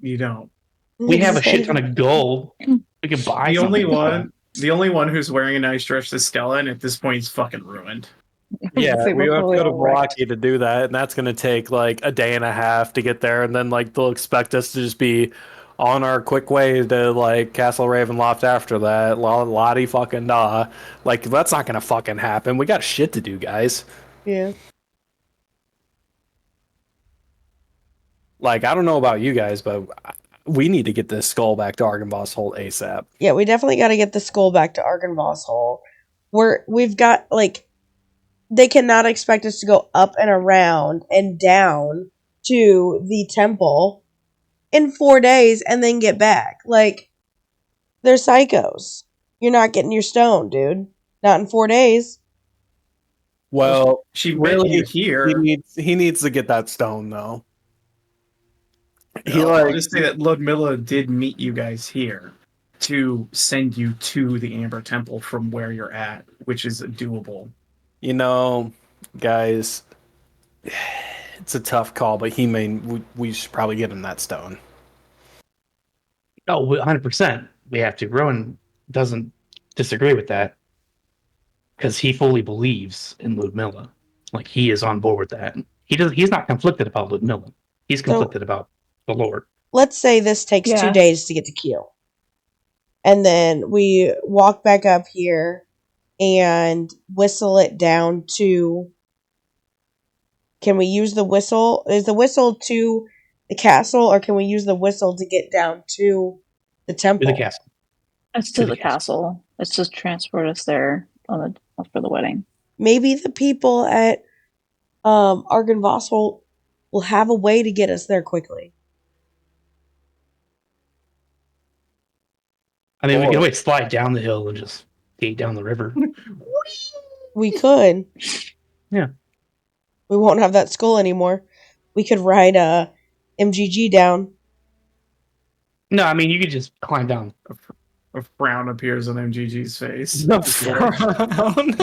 You don't. We have a shit ton of gold. We could buy The only something. the only one who's wearing a nice dress is Stella, and at this point he's fucking ruined. Yeah, Say we we're have to go to fully wrecked. Milwaukee to do that, and that's going to take like a day and a half to get there, and then like they'll expect us to just be on our quick way to like Castle Ravenloft after that. Lottie fucking da. Like that's not going to fucking happen. We got shit to do, guys. Yeah. Like I don't know about you guys, but we need to get this skull back to Argynvost Holt ASAP. Yeah, we definitely got to get the skull back to Argynvost Hole. We've got like they cannot expect us to go up and around and down to the temple in 4 days and then get back. Like they're psychos. You're not getting your stone, dude. Not in 4 days. Well, She met you here. he needs to get that stone though. I'll just say that Ludmilla did meet you guys here to send you to the Amber Temple from where you're at, which is doable. You know, guys, it's a tough call, but we should probably get him that stone. Oh, 100%. We have to. Rowan doesn't disagree with that because he fully believes in Ludmilla. Like he is on board with that. He's not conflicted about Ludmilla. He's conflicted about the Lord. Let's say this takes 2 days to get to Q. And then we walk back up here and whistle it down to... Can we use the whistle? Is the whistle to the castle, or can we use the whistle to get down to the temple? To the castle. It's to the castle. It's just transport us there for the wedding. Maybe the people at Argynvost will have a way to get us there quickly. I mean, we can always slide down the hill and just skate down the river. We could. Yeah. We won't have that skull anymore. We could ride MGG down. No, I mean, you could just climb down. A frown appears on MGG's face. No frown.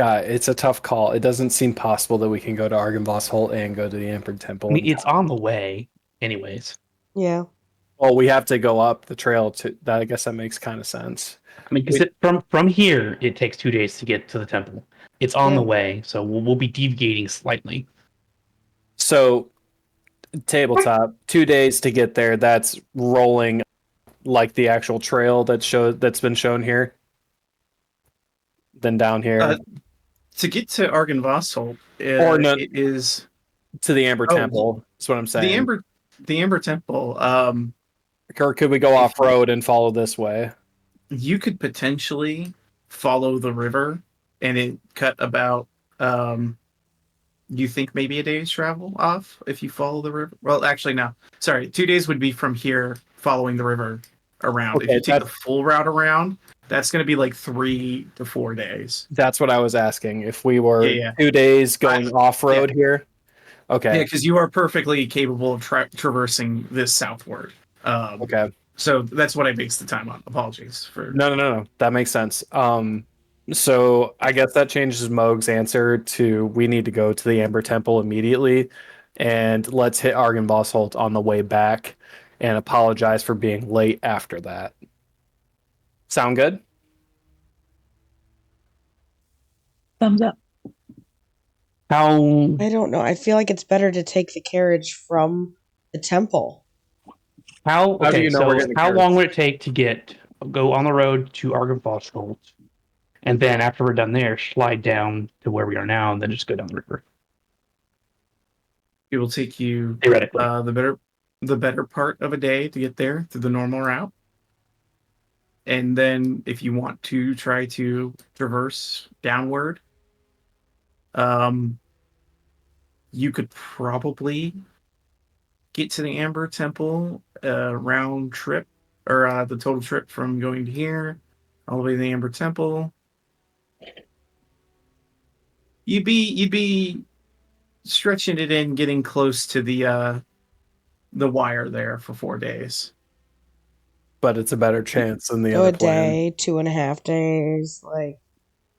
God, it's a tough call. It doesn't seem possible that we can go to Argynvost and go to the Emperor Temple. I mean, it's on the way, anyways. Yeah. Well, we have to go up the trail to that. I guess that makes kind of sense. I mean, because from here, it takes 2 days to get to the temple. It's on the way, so we'll be deviating slightly. So, tabletop, 2 days to get there. That's rolling like the actual trail that's been shown here. Then down here To get to Argynvost, it is to the Amber Temple. That's what I'm saying. The Amber Temple. Or could we go off road and follow this way? You could potentially follow the river, and it cut about. You think maybe a day's travel off if you follow the river? Well, actually, no. Sorry, 2 days would be from here following the river around. Okay, if you take the full route around, that's going to be like 3 to 4 days. That's what I was asking. If we were 2 days going off road here. Okay. Yeah, because you are perfectly capable of traversing this southward. Okay. So that's what I based the time on. Apologies for. No. That makes sense. So I guess that changes Moog's answer to we need to go to the Amber Temple immediately, and let's hit Argynvost on the way back, and apologize for being late after that. Sound good? Thumbs up. How I don't know. I feel like it's better to take the carriage from the temple. How do okay? you know So we're getting how carriage? long would it take to go on the road to Argynvost, and then after we're done there, slide down to where we are now, and then just go down the river? It will take you Theoretically. the better part of a day to get there through the normal route. And then if you want to try to traverse downward, you could probably get to the Amber Temple round trip, or the total trip from going to here all the way to the Amber Temple. You'd be stretching it in, getting close to the wire there for 4 days. But it's a better chance than the So other a plan. day, 2.5 days, like.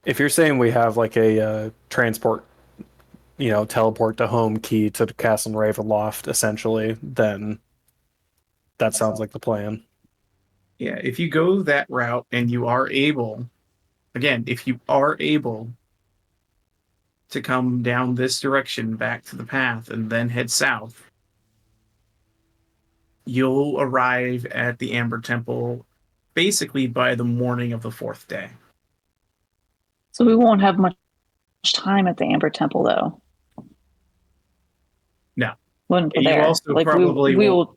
If you're saying we have like a transport, teleport to home key to the Castle Ravenloft, essentially, then that sounds like the plan. Yeah, if you go that route and you are able, again, if you are able to come down this direction back to the path and then head south, you'll arrive at the Amber Temple basically by the morning of the 4th day. So we won't have much time at the Amber Temple, though. No. When we're You there, also like probably we will.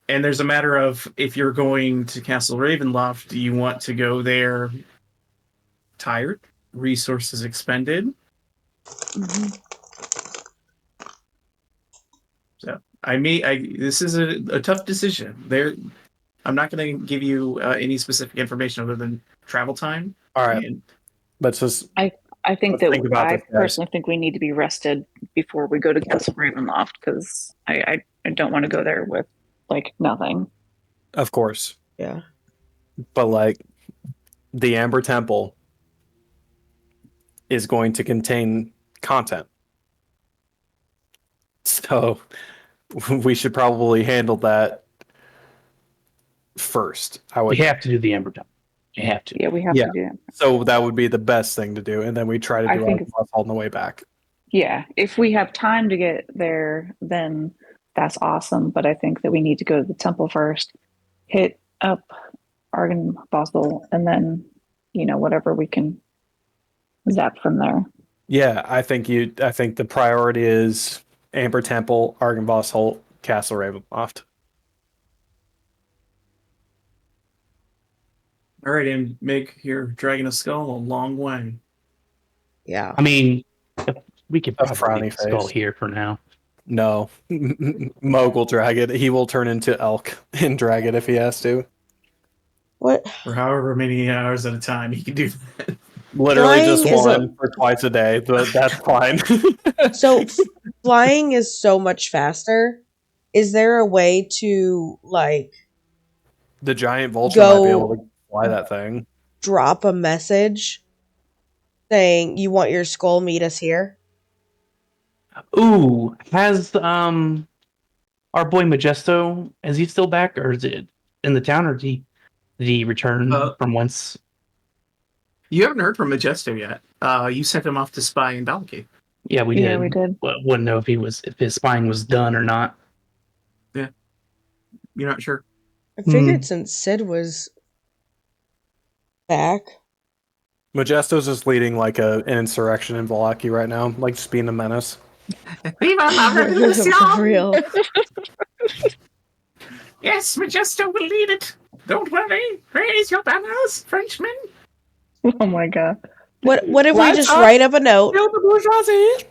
And there's a matter of, if you're going to Castle Ravenloft, do you want to go there tired, resources expended? Mhm. So this is a tough decision. I'm not going to give you any specific information other than travel time. All right, And let's just. I think Let's that think about I this, guys. personally think we need to be rested before we go to Castle Ravenloft, because I don't want to go there with like nothing. Of course. Yeah. But like the Amber Temple is going to contain content. So we should probably handle that first. We have to do the Amber Temple. You have to. Yeah, we have Yeah. to do that. So that would be the best thing to do, and then we try to I do think our on the way back. Yeah, if we have time to get there, then that's awesome. But I think that we need to go to the temple first, hit up Argynvost, and then whatever we can zap from there. Yeah, I think the priority is Amber Temple, Argynvost, Castle Ravenloft. all right, and Meg, you're dragging a skull a long way. Yeah. I mean, we could A probably frowny leave the skull face. here for now. No, Moog will drag it. He will turn into elk and drag it if he has to. What? For however many hours at a time he can do that. Literally Flying just is one for twice a day, but that's fine. So flying is so much faster. Is there a way to like The giant vulture might be Go- able to fly that thing. drop a message saying, "You want your skull? Meet us here." Ooh, has our boy Majesto, is he still back, or is it in the town, or did he return from whence? You haven't heard from Majesto yet. You sent him off to spy in Balki. Yeah, we did. Yeah, we did. But wouldn't know if his spying was done or not. Yeah. You're not sure? I figured since Sid was back. Majesto's just leading like an insurrection in Valaki right now, like just being a menace. Viva la For revolution! real. Yes, Majesto will lead it. Don't worry. Raise your banners, Frenchmen. Oh my god. What if we Lights just up. write up a note? Kill the bourgeoisie.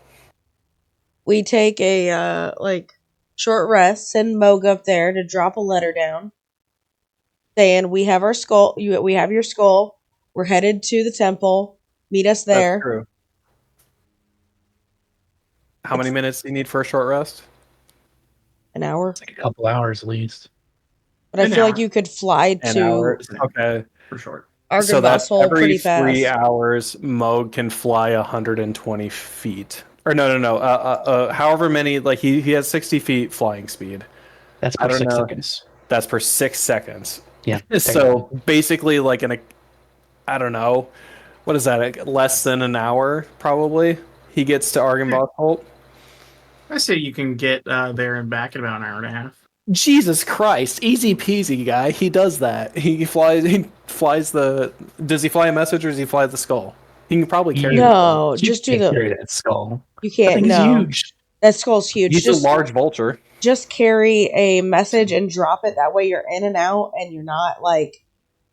We take a short rest, send Moog up there to drop a letter down saying we have our skull. We have your skull. We're headed to the temple. Meet us That's there. true. How many minutes do you need for a short rest? An hour. It's like a couple hours at least. But I An feel hour. like you could fly An to hour. Okay. For short. So Argon that's Hole every pretty fast. 3 hours, Moog can fly 120 feet. Or no. However many, like he has 60 feet flying speed. That's I per don't 6 know. seconds. That's per 6 seconds. Yeah. So basically, like I don't know, what is that? Like less than an hour, probably. He gets to Argon Holt. I say you can get there and back in about an hour and a half. Jesus Christ, easy peasy, guy. He does that. He flies the. Does he fly a message or does he fly the skull? He can probably carry. No, You just do can't the. carry that skull. You That can't. thing is No, huge. that skull's huge. He's Just a large vulture. just carry a message and drop it. That way you're in and out, and you're not like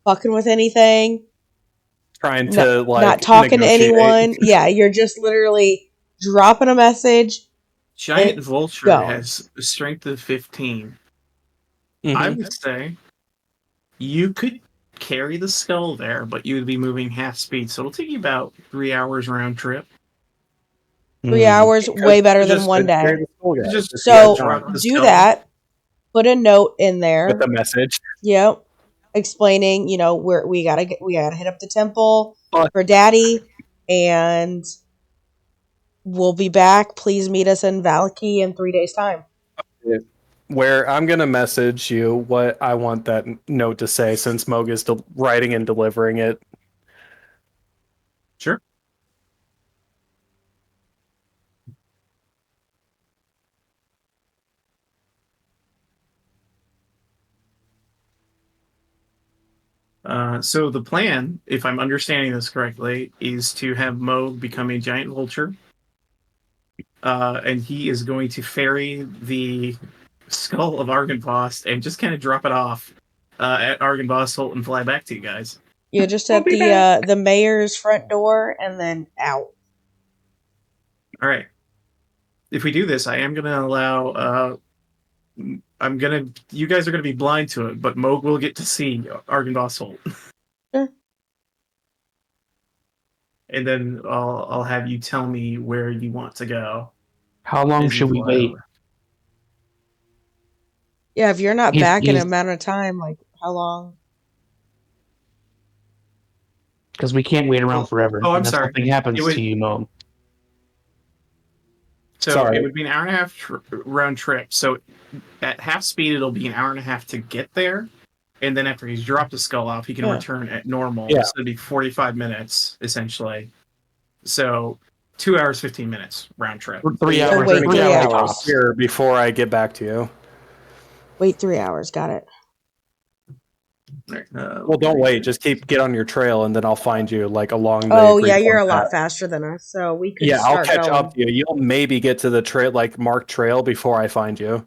fucking with anything. Trying to Not talking to negotiate. anyone. Yeah, you're just literally dropping a message. Giant It's Vulture going. has a strength of 15. Mhm. I would say you could carry the skull there, but you would be moving half speed, so it'll take you about 3 hours round trip. 3 hours, way better than Just one carry day. the skull, guys. Just Just So drop the do skull. that. Put a note in there. with the message. Yep. Explaining, we gotta hit up the temple Fuck. for Daddy, and we'll be back. Please meet us in Valaki in 3 days' time. Where I'm gonna message you what I want that note to say, since Moog is writing and delivering it. Sure. So the plan, if I'm understanding this correctly, is to have Moog become a giant vulture. And he is going to ferry the skull of Argynvost and just kind of drop it off at Argynvost Holt and fly back to you guys. You're just I'll at be back. the mayor's front door and then out. All right. If we do this, I am going to allow. You guys are going to be blind to it, but Moog will get to see Argynvost Holt. Sure. And then I'll have you tell me where you want to go. How long as you should we fly wait? over. Yeah, if you're not He's- back in he's- an amount of time, like how long? Because we can't wait around forever. I'm unless sorry. Something happens It would- to you, Mo. So Sorry. it would be an hour and a half round trip. So at half speed, it'll be an hour and a half to get there. And then after he's dropped the skull off, he can Yeah. return at normal. Yeah. So it'd be 45 minutes, essentially. So 2 hours, 15 minutes round trip. 3 So hours. wait 3 3 hours hours. tops. Here before I get back to you. Wait 3 hours. Got it. Well, don't wait. Just get on your trail, and then I'll find you like along the. Oh agreed yeah, you're a upon lot path. faster than us, so we could Yeah, I'll start catch going. up to you. You'll maybe get to the trail, like marked trail, before I find you.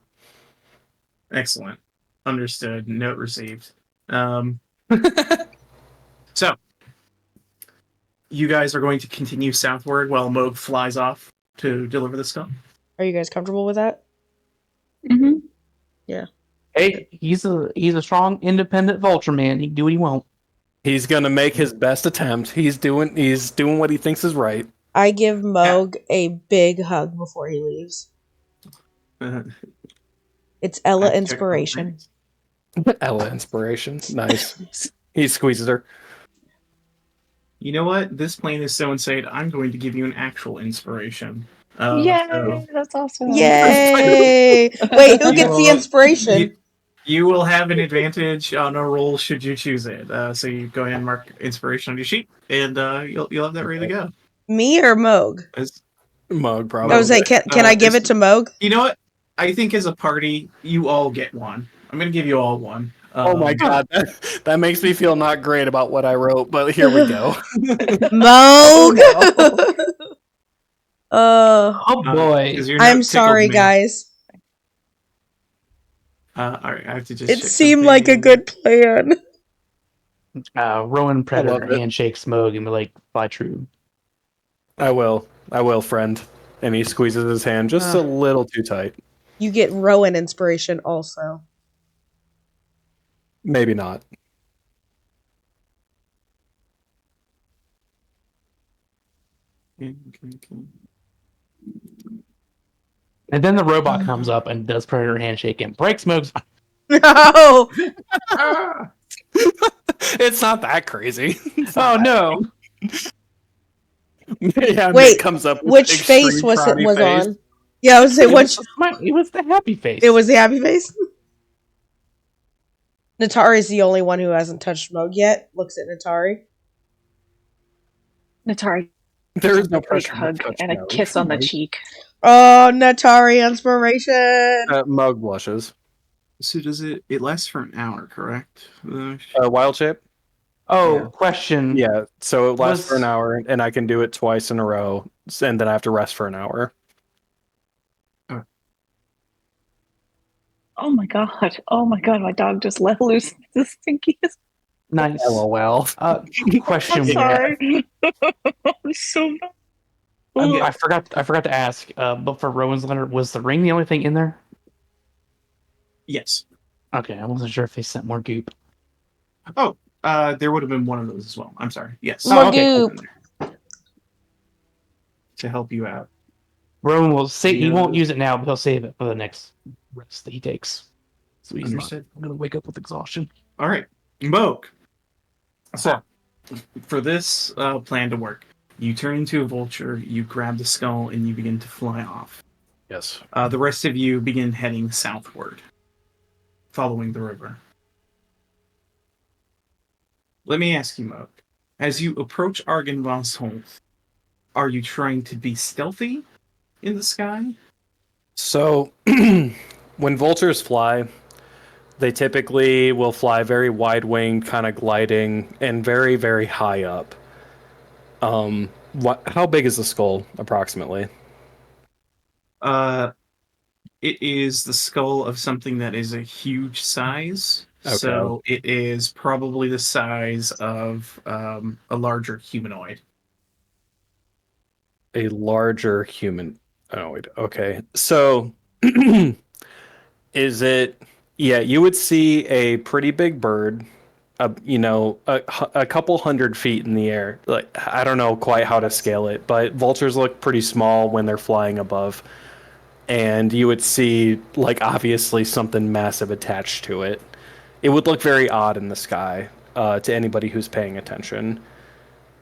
Excellent. Understood. Note received. So, you guys are going to continue southward while Moog flies off to deliver the skull? Are you guys comfortable with that? Mm-hmm. Hey, he's a strong, independent vulture man. He can do what he wants. He's gonna make his best attempt. He's doing what he thinks is right. I give Moog a big hug before he leaves. It's Ella inspiration. Ella inspiration. Nice. He squeezes her. You know what? This plane is so insane. I'm going to give you an actual inspiration. Yay, that's awesome. Yay! Wait, who You gets the will- inspiration? you will have an advantage on a roll should you choose it. So you go ahead and mark inspiration on your sheet, and you'll have that ready to go. Me or Moog? As- Mug, I probably. was like, can I give it to Moog? You know what? I think as a party, you all get one. I'm going to give you all one. Oh my god, that makes me feel not great about what I wrote, but here we go. Moog. Oh boy. 'cause you're not I'm tickled sorry, me. guys. All right, I have to just. It check seemed like a something. good plan. Rowan Predator love it. handshakes Moog and be like, "Fly true." I will, friend. And he squeezes his hand just a little too tight. You get Rowan inspiration also. Maybe not. Okay. And then the robot comes up and does Predator handshake and breaks Moog's. No. Ah! It's not that crazy. Oh no! Yeah, Wait, Nick comes up with which extreme face was it karate was face. on? Yeah, I was saying which. It was the happy face. It was the happy face. Natari's the only one who hasn't touched Moog yet. Looks at Natari. Natari, There is no a big pressure. to hug touch and a Mug. kiss on the cheek. Oh, Natari inspiration. Mug blushes. So does it? It lasts for an hour, correct? Wild shape? Oh, Yeah. question. Yeah, so it lasts for an Was- hour, and I can do it twice in a row, and then I have to rest for an hour. Oh my god! Oh my god! My dog just let loose the stinkiest. Nice. LOL. Question. I'm sorry. I'm so. I forgot to ask. But for Rowan's letter, was the ring the only thing in there? Yes. Okay, I wasn't sure if they sent more goop. Oh, there would have been one of those as well. I'm sorry. Yes. Oh, okay, Magoo. To help you out. Rowan will say he Yeah. won't use it now, but he'll save it for the next rest that he takes. So he's Understood. not gonna wake up with exhaustion. All right, Moke. So, for this plan to work, you turn into a vulture, you grab the skull, and you begin to fly off. Yes. The rest of you begin heading southward, following the river. Let me ask you, Moke. As you approach Argenvost, are you trying to be stealthy in the sky? So, when vultures fly, they typically will fly very wide-winged, kind of gliding, and very, very high up. How big is the skull, approximately? It is the skull of something that is a huge size. Okay. So it is probably the size of a larger humanoid. A larger human. Oh, wait. Okay. So, is it? Yeah, you would see a pretty big bird, a couple 100 feet in the air. Like, I don't know quite how to scale it, but vultures look pretty small when they're flying above. And you would see, like, obviously something massive attached to it. It would look very odd in the sky to anybody who's paying attention.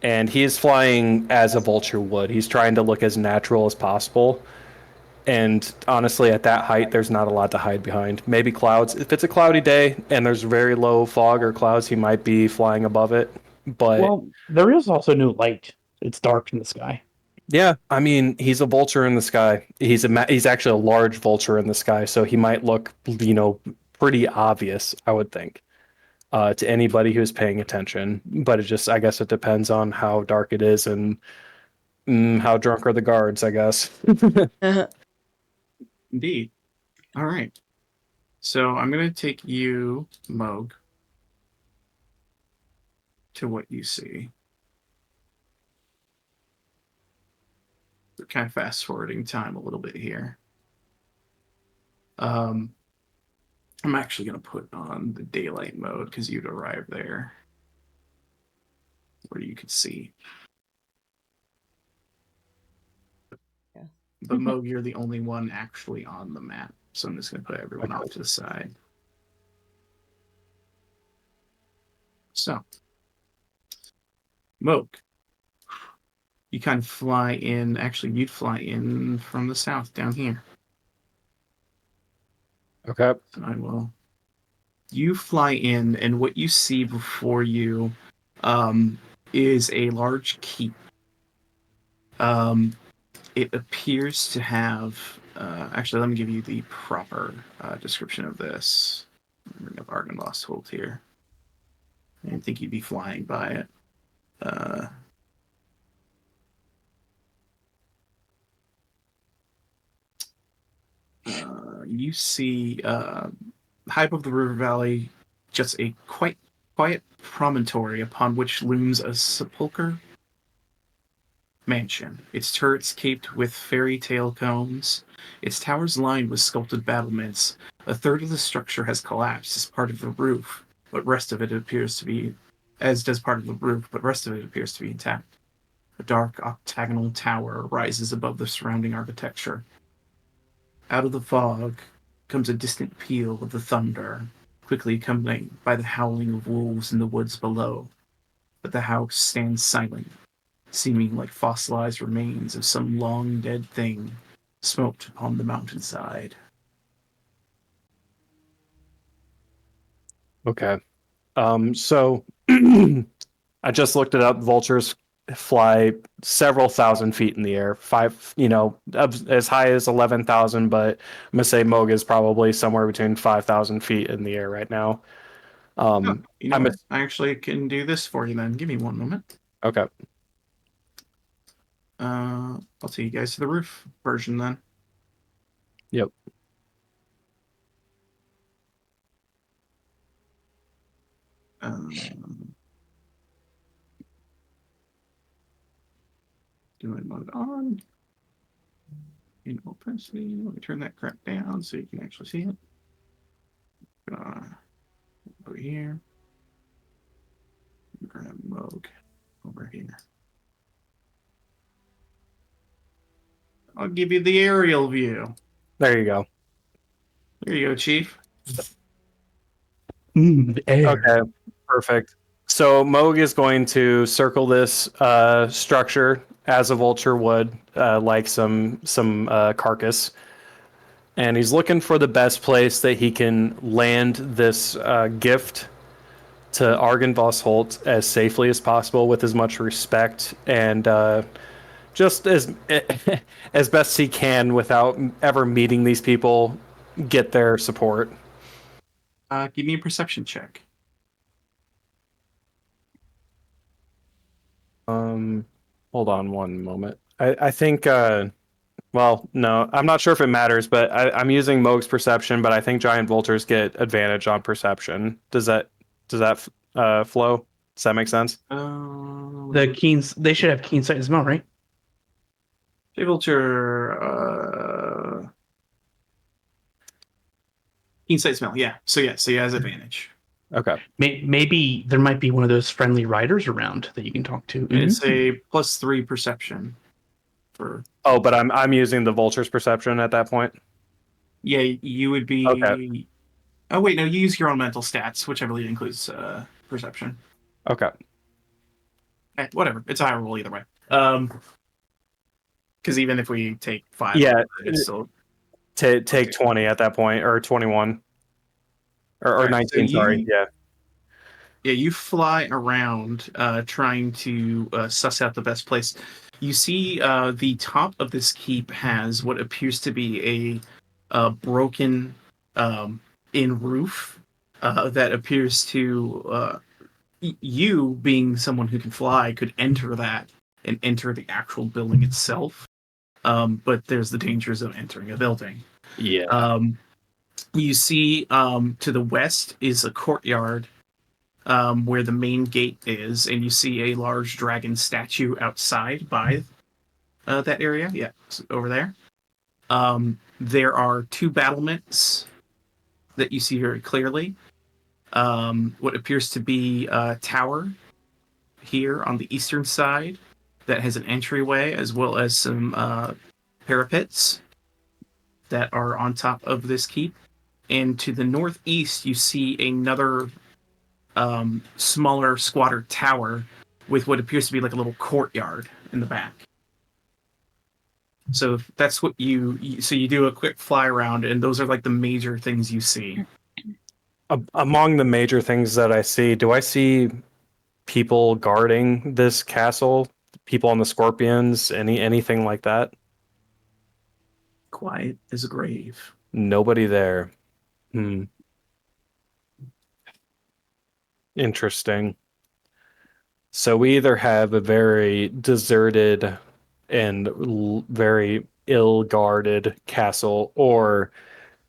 And he is flying as a vulture would. He's trying to look as natural as possible. And honestly, at that height, there's not a lot to hide behind. Maybe clouds. If it's a cloudy day and there's very low fog or clouds, he might be flying above it. But Well, there is also no light. It's dark in the sky. yeah, I mean, he's a vulture in the sky. He's actually a large vulture in the sky, so he might look, pretty obvious, I would think, to anybody who's paying attention. But I guess it depends on how dark it is and how drunk are the guards, I guess. Indeed. All right. So I'm going to take you, Moog, to what you see. We're kind of fast forwarding time a little bit here. I'm actually going to put on the daylight mode because you'd arrive there where you could see. Yeah. But Moog, you're the only one actually on the map. So I'm just going to put everyone off to the side. So, Moog, You kind of fly in. Actually, you'd fly in from the south down here. Okay. So I will. You fly in, and what you see before you is a large keep. It appears to have. Actually, let me give you the proper description of this. Bring up Argynvost Holt here. I didn't think you'd be flying by it. You see high above the river valley, just a quite quiet promontory upon which looms a sepulchre mansion, its turrets caped with fairy tale cones, its towers lined with sculpted battlements. A third of the structure has collapsed as part of the roof, but rest of it appears to be, as does part of the roof, but rest of it appears to be intact. A dark octagonal tower rises above the surrounding architecture. Out of the fog comes a distant peal of the thunder, quickly accompanied by the howling of wolves in the woods below. But the house stands silent, seeming like fossilized remains of some long dead thing smoked upon the mountainside. Okay. So I just looked it up. Vultures fly several thousand feet in the air, as high as 11,000, but I'm gonna say Moog is probably somewhere between 5,000 feet in the air right now. You know what? I actually can do this for you then. Give me one moment. Okay. I'll take you guys to the roof version then. Yep. Doing mode on. In opacity. Let me turn that crap down so you can actually see it. Over here. Grab Moog over here. I'll give you the aerial view. There you go. There you go, Chief. Air. Okay, perfect. So Moog is going to circle this structure as a vulture would, like some carcass, and he's looking for the best place that he can land this gift to Argynvost Holt as safely as possible, with as much respect and just as as best he can without ever meeting these people. Get their support. Give me a perception check. Hold on one moment. I think well, no, I'm not sure if it matters, but I'm using Moog's perception, but I think giant vultures get advantage on perception. Does that flow? Does that make sense? The keens, they should have keen sight as well, right? Vulture, keen sight smell, yeah. So he has advantage. Okay. Maybe there might be one of those friendly riders around that you can talk to. It's a +3 perception. Oh, but I'm using the vulture's perception at that point. Yeah, you would be. Okay. Oh wait, no, you use your own mental stats, which I believe includes perception. Okay. Whatever, it's a high roll either way. Because even if we take 5, Yeah, it's still take 20 at that point, or 21, or Right, 19. so Sorry. Yeah. Yeah, you fly around trying to suss out the best place. You see the top of this keep has what appears to be a broken in roof that appears to you, being someone who can fly, could enter that and enter the actual building itself. But there's the dangers of entering a building. Yeah. You see to the west is a courtyard where the main gate is, and you see a large dragon statue outside by that area. Yeah, over there. There are 2 battlements that you see very clearly. What appears to be a tower here on the eastern side that has an entryway, as well as some parapets that are on top of this keep. And to the northeast, you see another smaller, squatter tower with what appears to be like a little courtyard in the back. So that's what so you do a quick fly around, and those are like the major things you see. Among the major things that I see, do I see people guarding this castle? People on the scorpions? Anything like that? Quiet as a grave. Nobody there. Interesting. So we either have a very deserted and very ill-guarded castle, or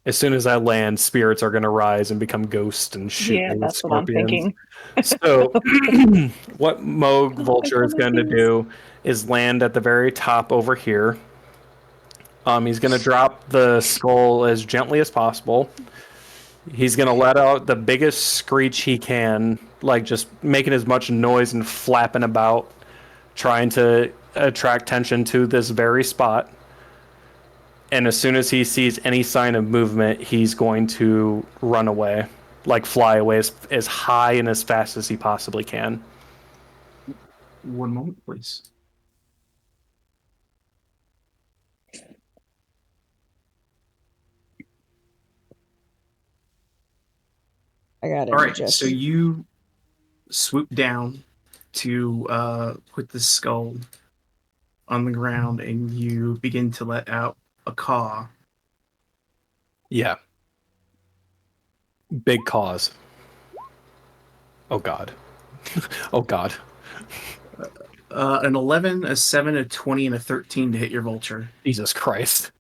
as soon as I land, spirits are going to rise and become ghosts and shoot Yeah, me with that's what I'm scorpions. thinking. So what Moog Vulture is going to do is land at the very top over here. He's going to drop the skull as gently as possible. He's going to let out the biggest screech he can, like just making as much noise and flapping about, trying to attract attention to this very spot. And as soon as he sees any sign of movement, he's going to run away, like fly away as high and as fast as he possibly can. 1 moment, please. I got it. All right, so you swoop down to put the skull on the ground, and you begin to let out a caw. Yeah. Big cause. Oh God. Oh God. An 11, a 7, a 20, and a 13 to hit your vulture. Jesus Christ.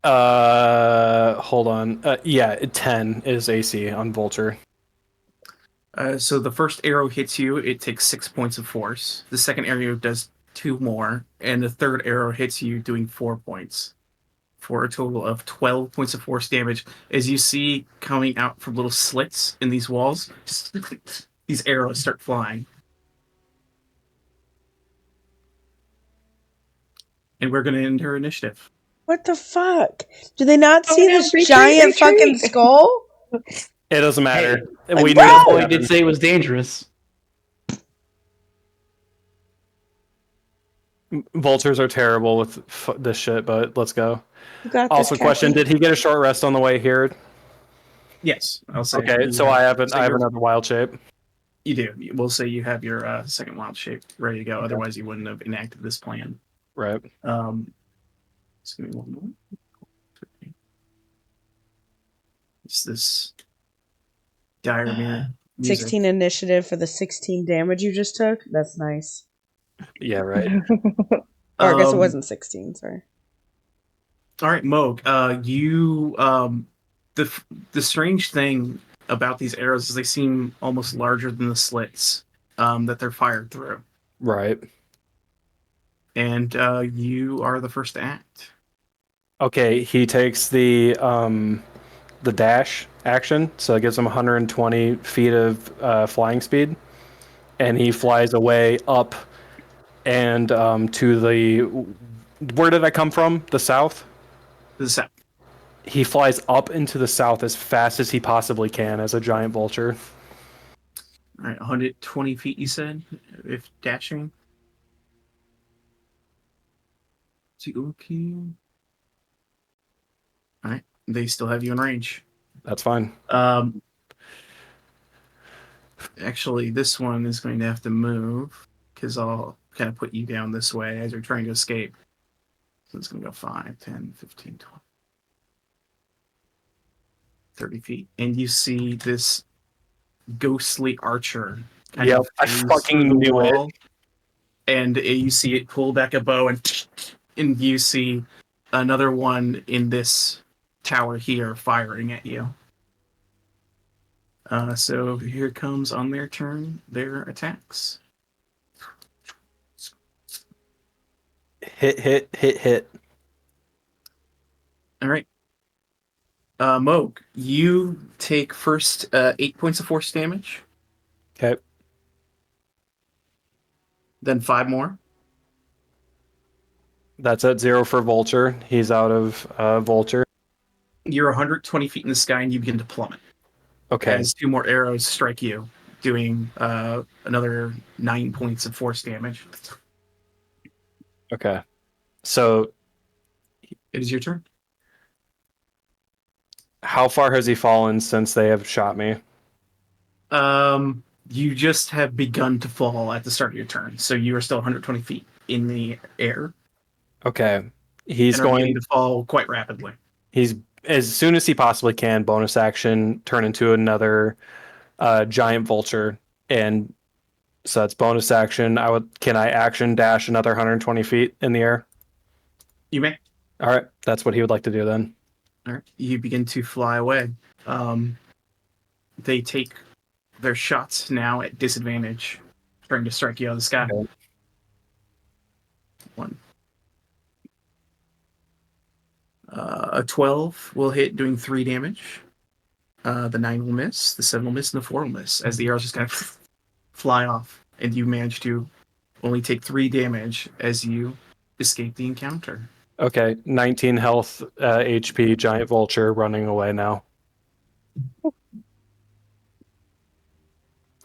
Hold on. Yeah, 10 is AC on Vulture. So the first arrow hits you, it takes 6 points of force. The second arrow does 2 more, and the third arrow hits you, doing 4 points, for a total of 12 points of force damage. As you see coming out from little slits in these walls, just these arrows start flying. And we're going to end her initiative. What the fuck? Do they not Oh, see no, this retreat, giant retreat. fucking skull? It doesn't matter. Like, We bro! knew All he did say was dangerous. Vultures are terrible with this shit, but let's go. You got this, Also, question: Kathy. did he get a short rest on the way here? Yes, I'll say. Okay, so I have another wild shape. You do. We'll say you have your second wild shape ready to go. Otherwise, you wouldn't have enacted this plan. Right. Just give me 1 moment. It's this dire mirror. 16 initiative for the 16 damage you just took? That's nice. Yeah, right. Or I guess it wasn't 16, sorry. All right, Moog. The strange thing about these arrows is they seem almost larger than the slits that they're fired through. Right. And you are the first to act. Okay, he takes the dash action, so it gives him 120 feet of flying speed, and he flies away up and to the. Where did I come from? The south? The south. He flies up into the south as fast as he possibly can as a giant vulture. All right, 120 feet, you said, if dashing? Okay. All right, they still have you in range. That's fine. Actually, this one is going to have to move because I'll kind of put you down this way as you're trying to escape. So it's going to go 5, 10, 15, 20, 30 feet. And you see this ghostly archer. Yep, I fucking knew it. And you see it pull back a bow, and you see another one in this tower here firing at you. So here comes on their turn their attacks. Hit. All right. Moog, you take first 8 points of force damage. Okay. Then 5 more. That's at 0 for Vulture. He's out of Vulture. You're 120 feet in the sky, and you begin to plummet. Okay. As 2 more arrows strike you. doing another 9 points of force damage. Okay. So It is your turn. how far has he fallen since they have shot me? You just have begun to fall at the start of your turn, so you are still 120 feet in the air. Okay. He's and are beginning going to fall quite rapidly. He's as soon as he possibly can, bonus action, turn into another giant vulture, and so that's bonus action. Can I action dash another 120 feet in the air? You may. All right, that's what he would like to do then. All right. You begin to fly away. They take their shots now at disadvantage, trying to strike you out of the sky. Okay. 1. A 12 will hit, doing 3 damage. The 9 will miss, the 7 will miss, and the 4 will miss, as the arrows just kind of fly off, and you manage to only take 3 damage as you escape the encounter. Okay, 19 health, HP, giant vulture running away now.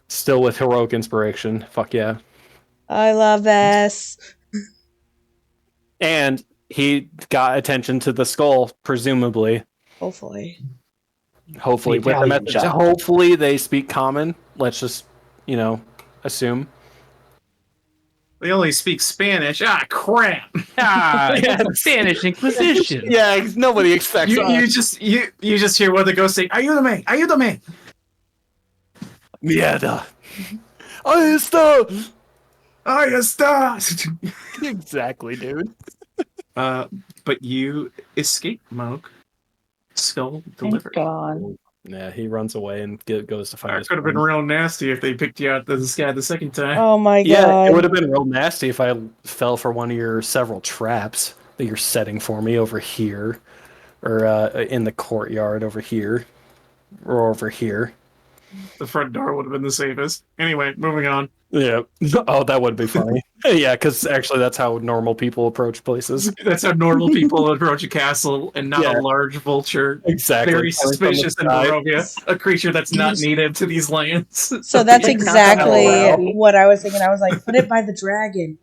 Still with heroic inspiration. Fuck yeah. I love this. And he got attention to the skull, presumably. Hopefully. Hopefully. The With the Italian message, job. hopefully they speak common. Let's just, assume. They only speak Spanish. Ah, crap! Ah, Yeah. it's the Spanish Inquisition. Yeah, nobody expects You just hear one of the ghosts say, "Ayúdame, ayúdame." Mierda. Ahí está. Ahí está. Exactly, dude. But you escape, Moke. Skull Thank delivered. God. Yeah, he runs away and goes to find That his could have been friends. real nasty if they picked you out the sky the second time. Oh my Yeah, god. it would have been real nasty if I fell for one of your several traps that you're setting for me over here, or in the courtyard over here, or over here. The front door would have been the safest. Anyway, moving on. Yeah. Oh, that would be funny. Yeah, because actually that's how normal people approach places. That's how normal people approach a castle, and not Yeah. a large vulture. Exactly. Very Coming from the suspicious in sky. Barovia, a creature that's not native to these lands. So that's Like, not that exactly loud. what I was thinking. I was like, put it by the dragon.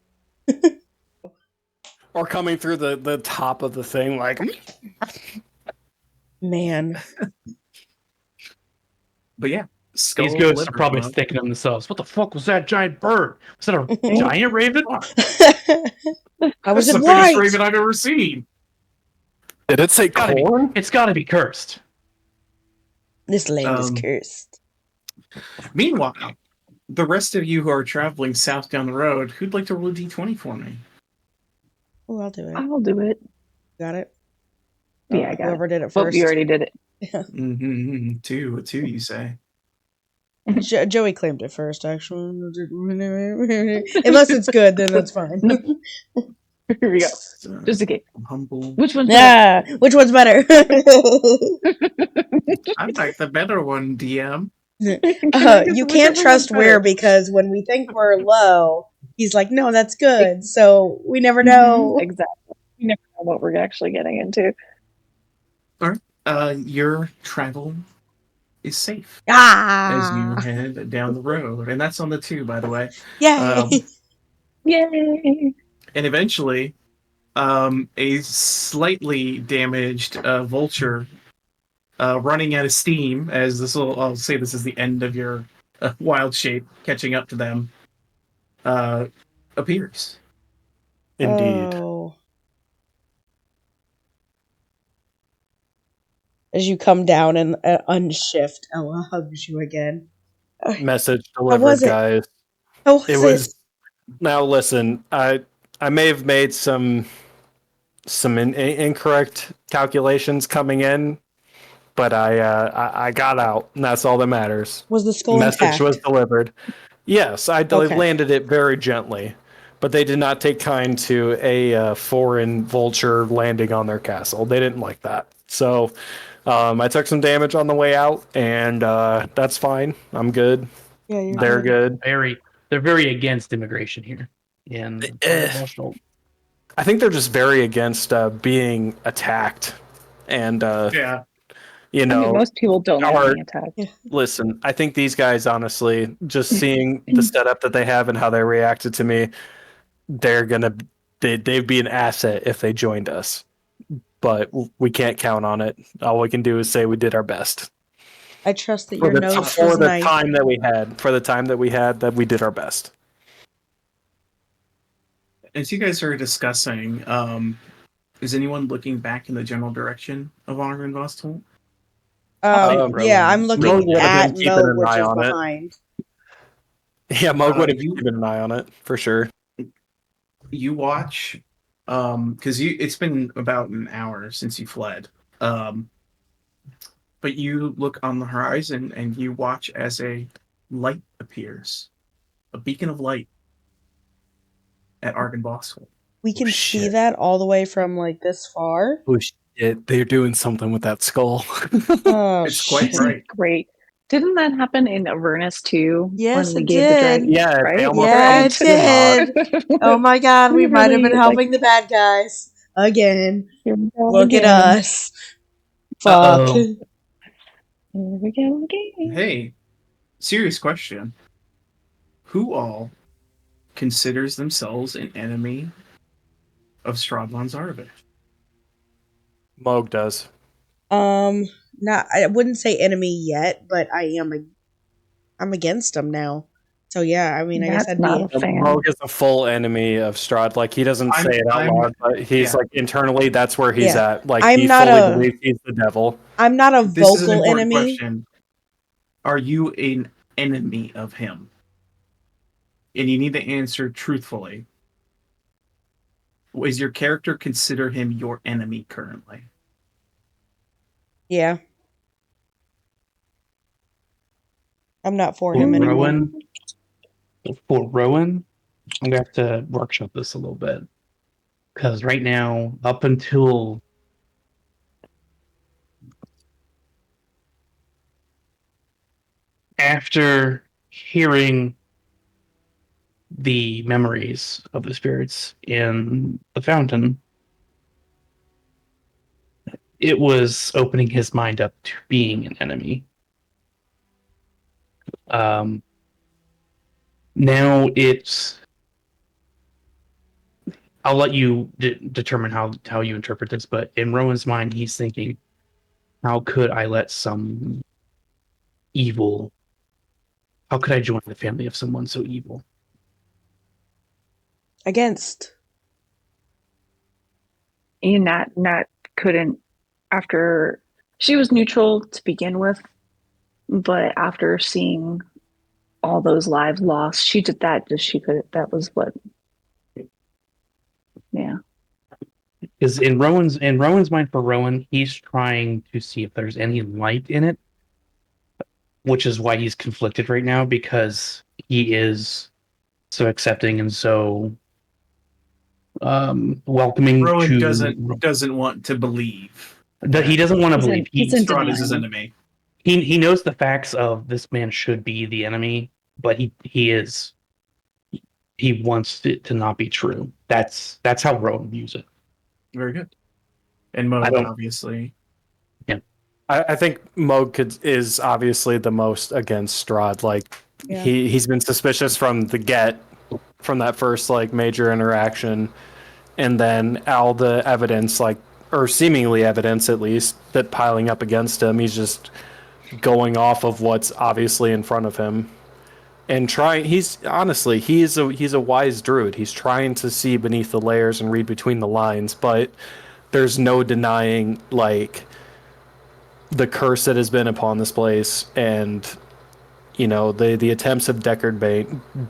Or coming through the top of the thing, like. Man. But yeah, skull These ghosts are delivered, probably Moke. thinking to themselves, what the fuck was that giant bird? Was that a giant raven? I was That's the it biggest right? raven I've ever seen. Did it say Gotta be. corn? It's gotta be cursed. This land is Um, cursed. Meanwhile, the rest of you who are traveling south down the road, who'd like to roll a d20 for me? Oh, I'll do it. I'll do it. Got it? Yeah, I got Whoever did it Oh, first. you already did it. Mm-hmm. Two, you say. Joey claimed it first, actually. Unless it's good, then that's fine. Here we go. Uh, Just a game. humble. Which one's Yeah, which one's better? I like the better one, DM. You can't trust Weir because when we think we're low, he's like, no, that's good. So we never know. Exactly. You never know what we're actually getting into. Your travel is safe as Ah! you head down the road, and that's on the 2, by the way. Yay! Um, Yay! and eventually, a slightly damaged vulture, running out of steam, as I'll say this is the end of your wild shape, catching up to them, appears. Indeed. Oh. As you come down and unshift, Ella hugs you again. Message How was delivered, it? guys. How was It was. Now listen, I may have made some incorrect calculations coming in, but I got out, and that's all that matters. Was the skull Message intact? was delivered. Yes, I Okay. landed it very gently, but they did not take kind to a foreign vulture landing on their castle. They didn't like that. So I took some damage on the way out, and that's fine. I'm good. Yeah, you're They're good. They're very against immigration here. And I think they're just very against being attacked, and Yeah. You I mean, know, most people don't like or being attacked. listen, I think these guys, honestly, just seeing the setup that they have and how they reacted to me, they're gonna they'd be an asset if they joined us. But we can't count on it. All we can do is say we did our best I trust that for your the nose for was the nice. time that we had. For the time that we had, that we did our best. As you guys are discussing, is anyone looking back in the general direction of Honor and Vostel? Yeah, Rowan. I'm Moog looking would have at been keeping Moog, an which eye is on it. behind. Yeah, Moog would have been You- keeping an eye on it for sure. You watch, because it's been about an hour since you fled. But you look on the horizon and you watch as a light appears, a beacon of light at Argon Vostel. We can see shit. that all the way from like this far. Oh shit! They're doing something with that skull. Oh, It's quite shit. bright. Great. Didn't that happen in Avernus too? Yes, when we it gave the did. dragon, Yeah, right? they almost Yeah, killed it Strahd. did. Oh my god, we might have been really, helping the bad guys again. here we go Look again. at us. Fuck. Uh-oh. Here we go again. Hey, serious question. Who all considers themselves an enemy of Strahd von Zarovich? Moog does. Not. I wouldn't say enemy yet, but I'm against him now. So yeah, I mean, I guess That's I'd not be. a fan. Moog is a full enemy of Strahd. Like he doesn't I'm- say it out I'm- loud, but he's yeah. like internally, that's where he's Yeah. at. Like I'm he not fully a- believes he's the devil. I'm not a This is an vocal important enemy. question. Are you an enemy of him? And you need to answer truthfully. Is your character consider him your enemy currently? Yeah. I'm not for For him anymore. Rowan, I'm gonna have to workshop this a little bit. Because right now, up until after hearing the memories of the spirits in the fountain, it was opening his mind up to being an enemy. Now it's. I'll let you determine how you interpret this, but in Rowan's mind, he's thinking, how could I let some evil. How could I join the family of someone so evil? Against. And Nat couldn't, after she was neutral to begin with, but after seeing all those lives lost, she did that just she could. That was what. Yeah. Because in Rowan's mind, for Rowan, he's trying to see if there's any light in it, which is why he's conflicted right now, because he is so accepting and so welcoming Rowan to. doesn't want to believe. He doesn't want to believe. He's in Strahd is denial. his enemy. He knows the facts of this man should be the enemy, but he wants it to not be true. That's how Rowan views it. Very good. And I Moog, don't- obviously. I think Moog is obviously the most against Strahd. Like Yeah. he's been suspicious from that first like major interaction, and then all the evidence, like, or seemingly evidence at least, that piling up against him. He's just going off of what's obviously in front of him, and trying. He's a wise druid. He's trying to see beneath the layers and read between the lines, but there's no denying like the curse that has been upon this place, and the attempts of Deckard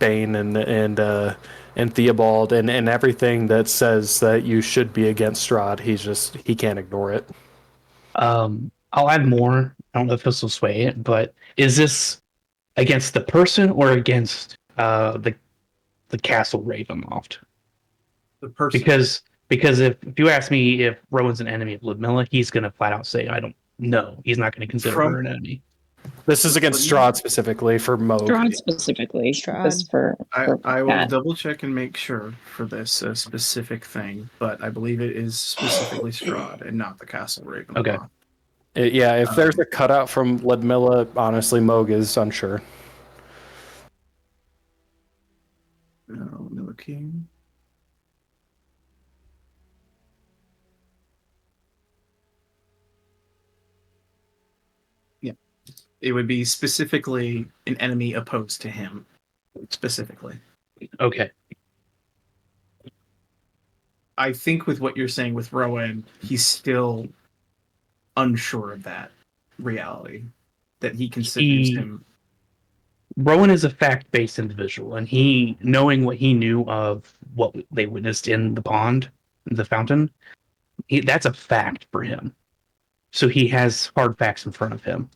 Bane and Theobald and everything that says that you should be against Strahd. He can't ignore it. I'll add more. I don't know if this will sway it, but is this against the person or against the castle Ravenloft? The person. Because if you ask me if Rowan's an enemy of Ludmilla, he's gonna flat out say I don't know. He's not gonna consider her an enemy. This is against Strahd specifically for Moog. Strahd specifically. Strahd. Just for I will Nat. double check and make sure for this specific thing, but I believe it is specifically Strahd and not the Castle Ravenloft. Okay. Yeah, if there's a cutout from Ludmilla, honestly, Moog is unsure. Looking. Yeah. It would be specifically an enemy opposed to him. Specifically. Okay. I think with what you're saying with Rowan, he's still unsure of that reality. That he considers him. Rowan is a fact-based individual, and he, knowing what he knew of what they witnessed in the pond, the fountain, that's a fact for him. So he has hard facts in front of him.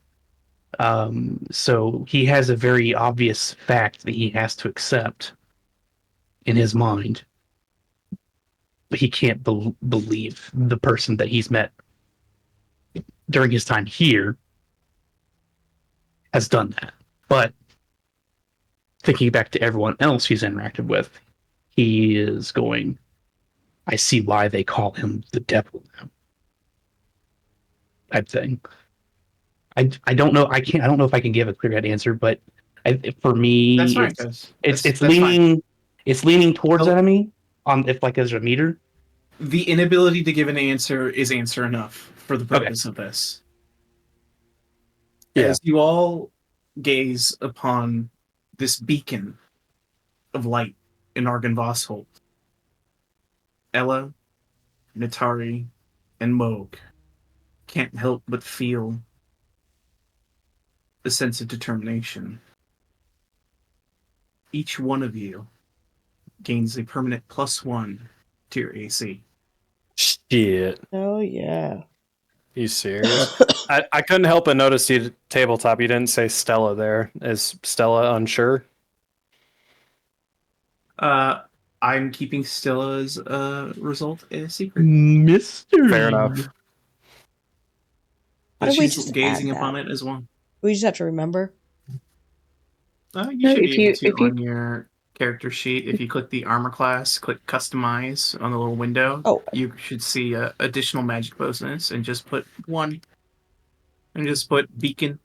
So he has a very obvious fact that he has to accept in his mind, but he can't believe the person that he's met during his time here has done that. But thinking back to everyone else he's interacted with, he is going, I see why they call him the devil now. Type thing. I don't know. I don't know if I can give a clear cut answer, but for me, That's fine, guys. it's That's leaning fine. it's leaning towards enemy on if like there's a meter. The inability to give an answer is answer enough for the purpose of this. Yeah. As you all gaze upon this beacon of light in Argynvoshholt, Ella, Natari, and Moog can't help but feel a sense of determination. Each one of you gains a permanent +1 to your AC. Shit. Oh yeah. You serious? I couldn't help but notice you tabletop. You didn't say Stella there. Is Stella unsure? I'm keeping Stella's result a secret. Mystery. Fair enough. Why But don't we she's just gazing add upon that? it as well. We just have to remember. You should be able to if you on your character sheet. If you click the armor class, click customize on the little window, Oh. you should see additional magic bonus and just put 1. And just put beacon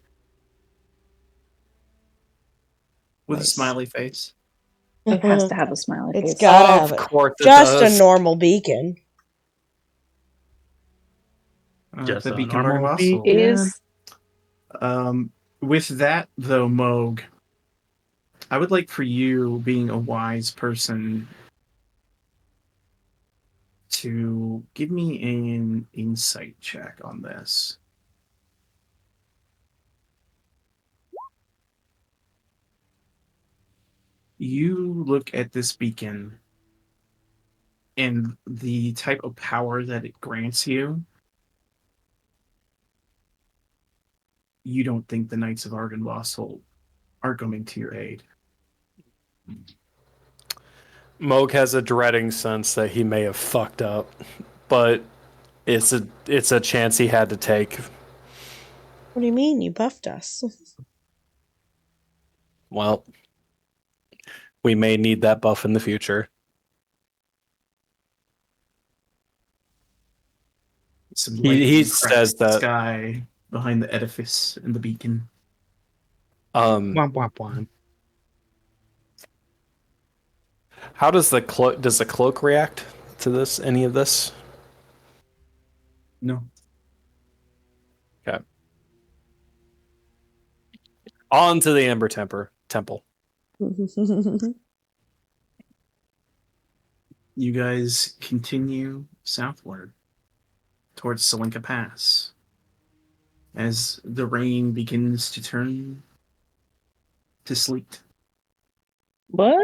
with Nice. a smiley face. it has to have a smiley It's face. gotta have it. course it Just does. a normal beacon. Just the a beacon of normal Argynvoshholt. beacon. Is With that, though, Moog, I would like for you, being a wise person, to give me an insight check on this. You look at this beacon and the type of power that it grants you. You don't think the Knights of Argynvoshholt are coming to your aid. Moog has a dreading sense that he may have fucked up, but it's a chance he had to take. What do you mean? You buffed us. Well, we may need that buff in the future. Some He lightning says cracks the that- sky behind the edifice and the beacon. Womp womp womp. How does the cloak react to this? Any of this? No. Okay. On to the Ember Temple. You guys continue southward towards Salinka Pass as the rain begins to turn to sleet. what?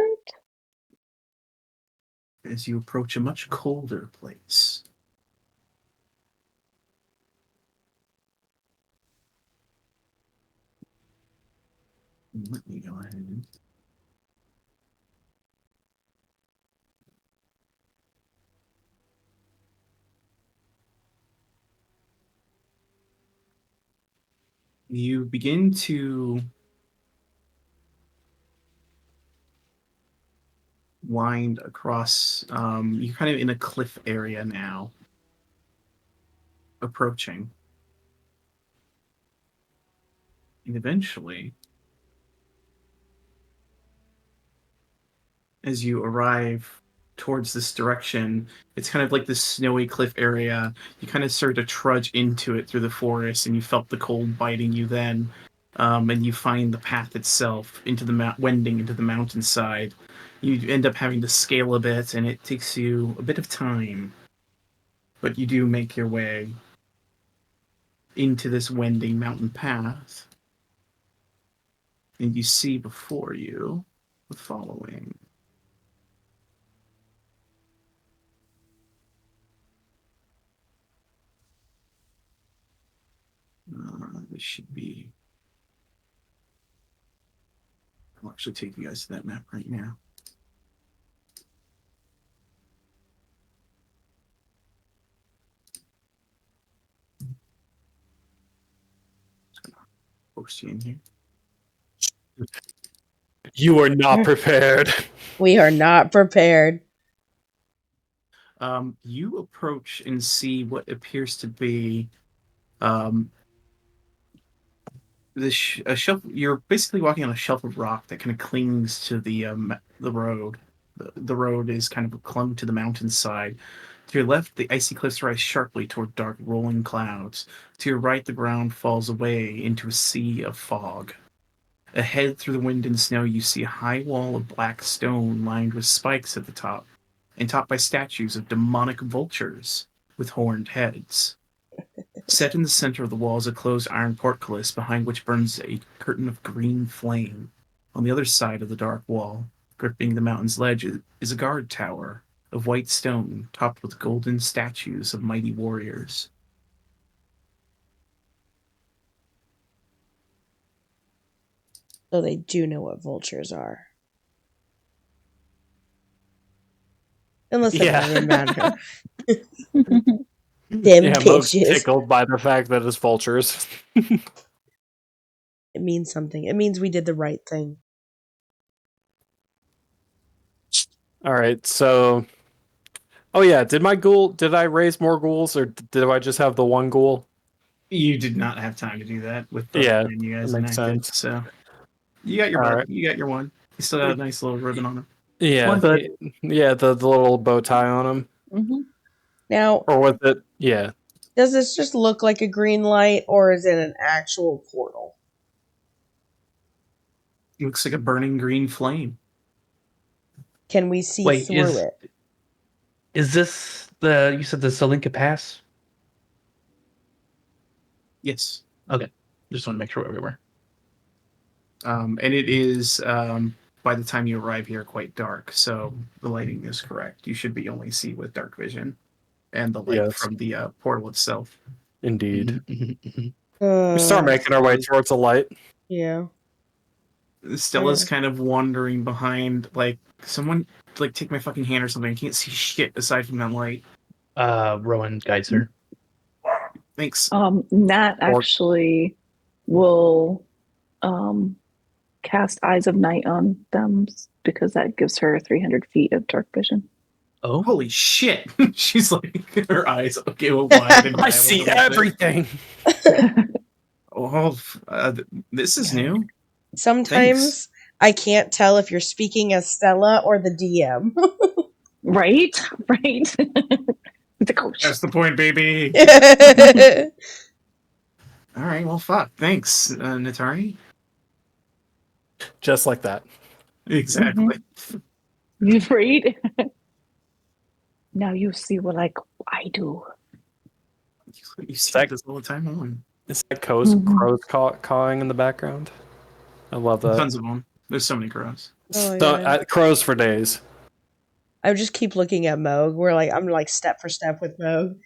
As you approach a much colder place. Let me go ahead. You begin to wind across. You're kind of in a cliff area now. Approaching. And eventually, as you arrive towards this direction, it's kind of like this snowy cliff area. You kind of start to trudge into it through the forest, and you felt the cold biting you then. And you find the path itself into the wending into the mountainside. You end up having to scale a bit, and it takes you a bit of time. But you do make your way into this wending mountain path. And you see before you the following. This should be. I'll actually take you guys to that map right now. Just gonna post you in here. You are not prepared. We are not prepared. You approach and see what appears to be a shelf. You're basically walking on a shelf of rock that kind of clings to the road. The road is kind of clung to the mountainside. To your left, the icy cliffs rise sharply toward dark, rolling clouds. To your right, the ground falls away into a sea of fog. Ahead, through the wind and snow, you see a high wall of black stone lined with spikes at the top, and topped by statues of demonic vultures with horned heads. Set in the center of the wall is a closed iron portcullis behind which burns a curtain of green flame. On the other side of the dark wall, gripping the mountain's ledge, is a guard tower of white stone topped with golden statues of mighty warriors. So they do know what vultures are. Unless it doesn't matter. Them Mo's bitches. tickled by the fact that it's vultures. It means something. It means we did the right thing. All right, so. Oh yeah, did I raise more ghouls, or did I just have the one ghoul? You did not have time to do that with the Yeah, plan you guys that makes enacted, sense. so you got your All butt. right. You got your one. You still got a nice little ribbon on him. Yeah, But- the little bow tie on him. Mm-hmm. Now, Or was it? Yeah. does this just look like a green light, or is it an actual portal? It looks like a burning green flame. Can we see Wait, through it? is this you said the Salinka Pass? Yes. Okay. Just want to make sure where we were. And it is, by the time you arrive here, quite dark, so the lighting is correct. You should be only see with dark vision and the light Yes. from the portal itself. Indeed. Mhm. We start making our way towards the light. Yeah. Stella's kind of wandering behind, like, someone, like, take my fucking hand or something. I can't see shit aside from that light. Rowan guides her. Thanks. Nat actually will cast Eyes of Night on them because that gives her 300 feet of dark vision. Oh, Holy shit! She's like, her eyes go wide and I see everything. Oh, this is new. Sometimes Thanks. I can't tell if you're speaking as Stella or the DM. Right? Right? The coach. That's the point, baby. All right, well, fuck. Thanks, Natari. Just like that. Exactly. You afraid? Now you see what I do. You see this all the time. Is that crows cawing in the background? I love that. Tons of them. There's so many crows. Oh, yeah. Crows for days. I just keep looking at Moog. I'm like step for step with Moog.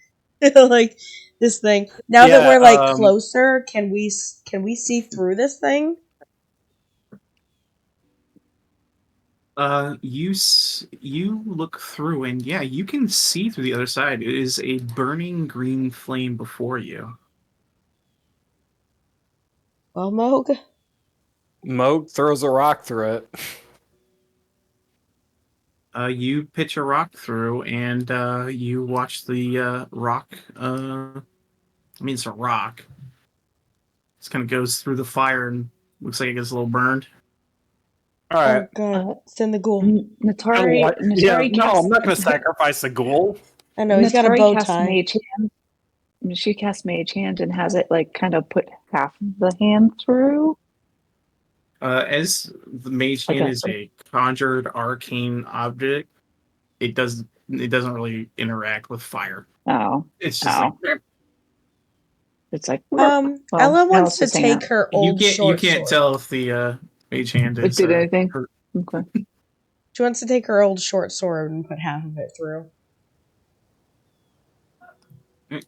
Like this thing. Now that we're like closer, can we see through this thing? You look through, and yeah, you can see through the other side. It is a burning green flame before you. Well, Moog. Moog throws a rock through it. You pitch a rock through, and you watch the rock. I mean, it's a rock. Just kind of goes through the fire and looks like it gets a little burned. All right. Oh god, send the ghoul. Natari, Yeah, Natari no, casts, I'm not going to sacrifice a ghoul. I know he's got a Natari bow casts tie. Mage Hand. She casts Mage Hand and has it like kind of put half of the hand through. As the mage hand Okay. is a conjured arcane object, it doesn't really interact with fire. Oh, It's just Oh. like it's like Ella wants Alice to is saying take her you old can't short you can't sword. tell if the mage hand It is did anything? hurt. Okay. She wants to take her old short sword and put half of it through.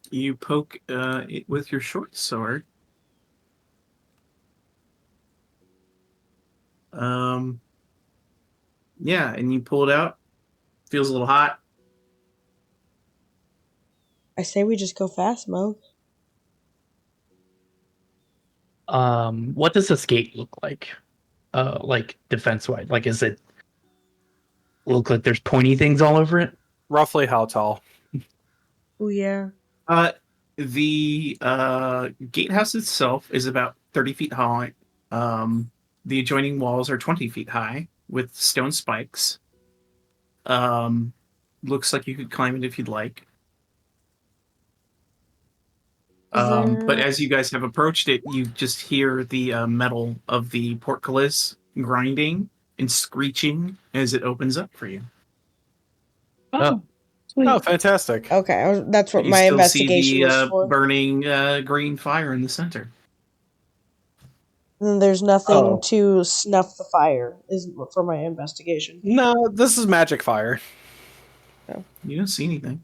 You poke it with your short sword. Yeah, and you pull it out. Feels a little hot. I say we just go fast, Mo. What does this gate look like? Like defense wise? Like, is it look like there's pointy things all over it? Roughly how tall? Oh yeah. The gatehouse itself is about 30 feet high. The adjoining walls are 20 feet high with stone spikes. Looks like you could climb it if you'd like. But as you guys have approached it, you just hear the metal of the portcullis grinding and screeching as it opens up for you. Oh, sweet. Oh, fantastic. Okay, that's what You my still investigation see the was for. burning green fire in the center. And there's nothing Oh. to snuff the fire, is for my investigation. No, this is magic fire. You don't see anything.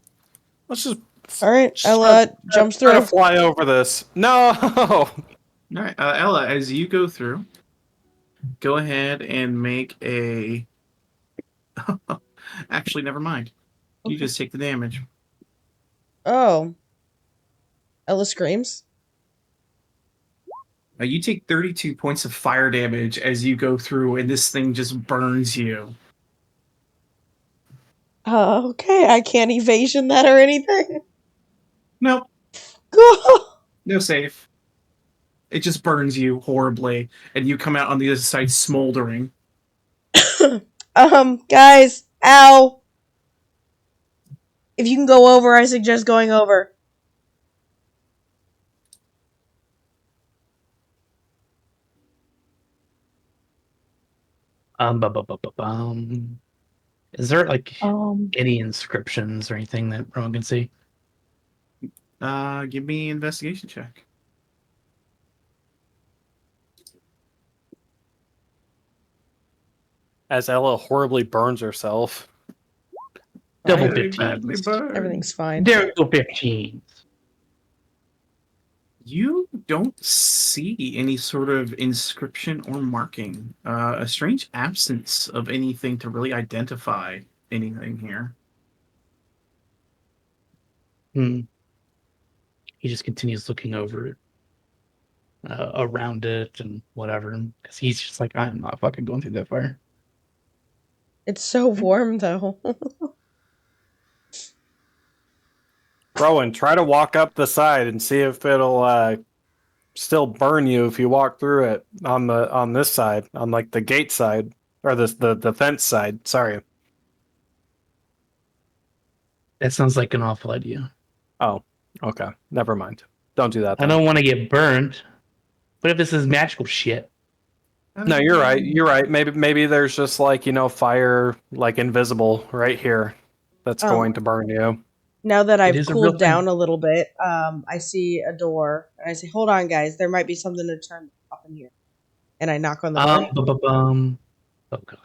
Let's just All right, Ella jumps try to through. fly over this. No. All right, Ella, as you go through, go ahead and make a. Actually, never mind. You Okay. just take the damage. Oh. Ella screams. You take 32 points of fire damage as you go through, and this thing just burns you. Okay, I can't evasion that or anything. Nope, Cool. no save. It just burns you horribly, and you come out on the other side smoldering. Guys, ow. If you can go over, I suggest going over. Is there like Um, any inscriptions or anything that Rowan can see? Give me an investigation check. As Ella horribly burns herself. Double Very 15. badly burned. Everything's fine. There go 15. You don't see any sort of inscription or marking. A strange absence of anything to really identify anything here. He just continues looking over it, around it, and whatever. Because he's just like, I'm not fucking going through that fire. It's so warm, though. Rowan, try to walk up the side and see if it'll still burn you if you walk through it on this side, on like the gate side or the fence side. Sorry. That sounds like an awful idea. Oh, okay. Never mind. Don't do that. I Then. don't want to get burned. What if this is magical shit? No, you're right. You're right. Maybe there's just like fire like invisible right here that's going to burn you. Now that I've is a real cooled down a little bit, I see a door, and I say, "Hold on, guys. There might be something to turn up in here." And I knock on the door. Oh god.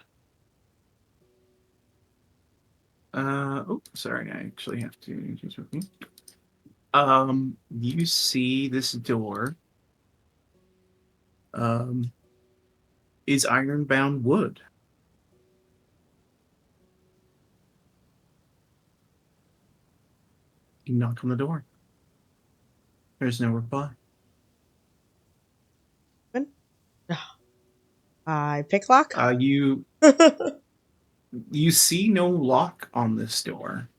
Sorry, I actually have to use with me. You see this door. Is iron-bound wood. You knock on the door. There's no reply. I pick lock. You see no lock on this door.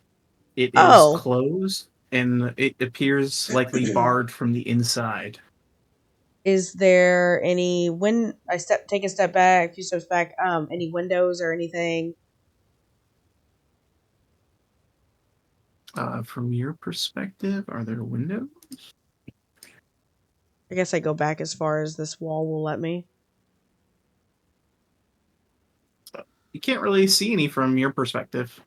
It is Oh. closed, and it appears likely barred from the inside. Is there any take a step back, a few steps back, any windows or anything? From your perspective, are there windows? I guess I go back as far as this wall will let me. You can't really see any from your perspective.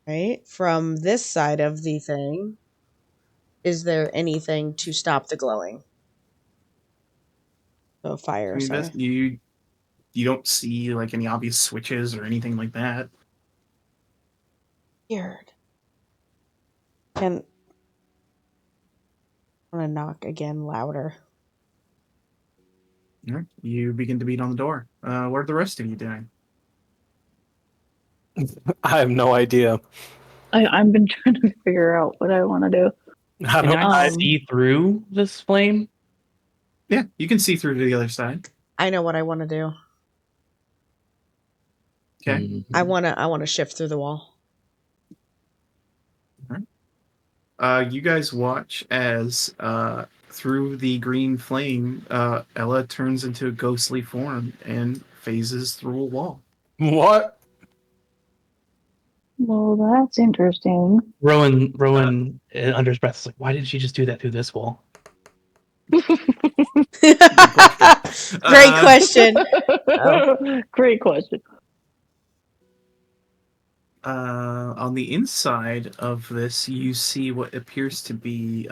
Right? From this side of the thing, is there anything to stop the glowing? So fire, sorry. You don't see like any obvious switches or anything like that. Weird. I'm gonna knock again louder. All right. You begin to beat on the door. What are the rest of you doing? I have no idea. I've been trying to figure out what I want to do. I Can don't. I Um, see through this flame? Yeah, you can see through to the other side. I know what I want to do. Okay. Mhm. I wanna shift through the wall. You guys watch as through the green flame, Ella turns into a ghostly form and phases through a wall. What? well, that's interesting. Rowan, under his breath, is like, "Why did she just do that through this wall?" question. Great question. Oh. Great question. On the inside of this, you see what appears to be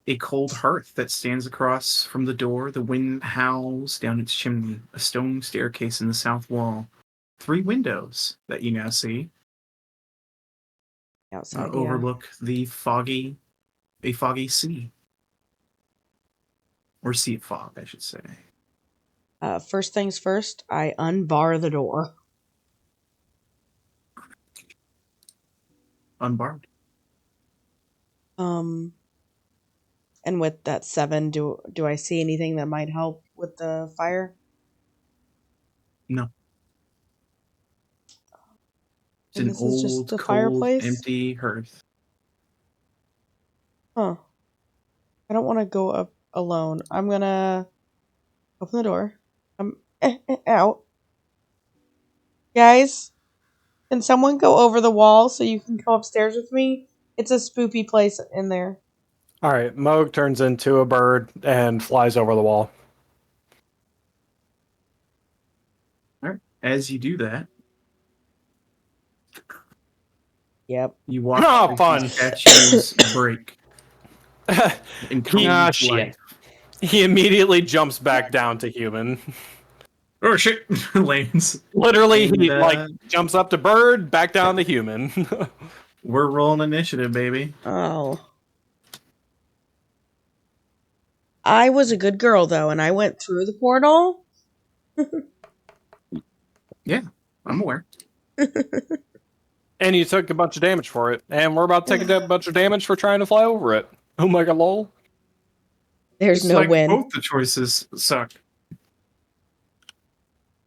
a cold hearth that stands across from the door. The wind howls down its chimney. A stone staircase in the south wall. 3 windows that you now see Outside, yeah. overlook a foggy sea. Or sea of fog, I should say. First things first, I unbar the door. Unbarred. And with that 7, do I see anything that might help with the fire? No. It's And an this is just old, the cold, fireplace? empty hearth. Huh. I don't want to go up alone. I'm gonna open the door. I'm out. Guys, can someone go over the wall so you can go upstairs with me? It's a spoopy place in there. All right. Moog turns into a bird and flies over the wall. All right. As you do that, Yep. you watch Oh, as fun. these statues break and come Ah, to shit. life. He immediately jumps back down to human. Oh shit! Lands. Literally, And, he jumps up to bird, back down to human. We're rolling initiative, baby. Oh. I was a good girl, though, and I went through the portal. Yeah, I'm aware. And you took a bunch of damage for it. And we're about to take a bunch of damage for trying to fly over it. Oh my god, lol. There's It's no like win. both the choices suck.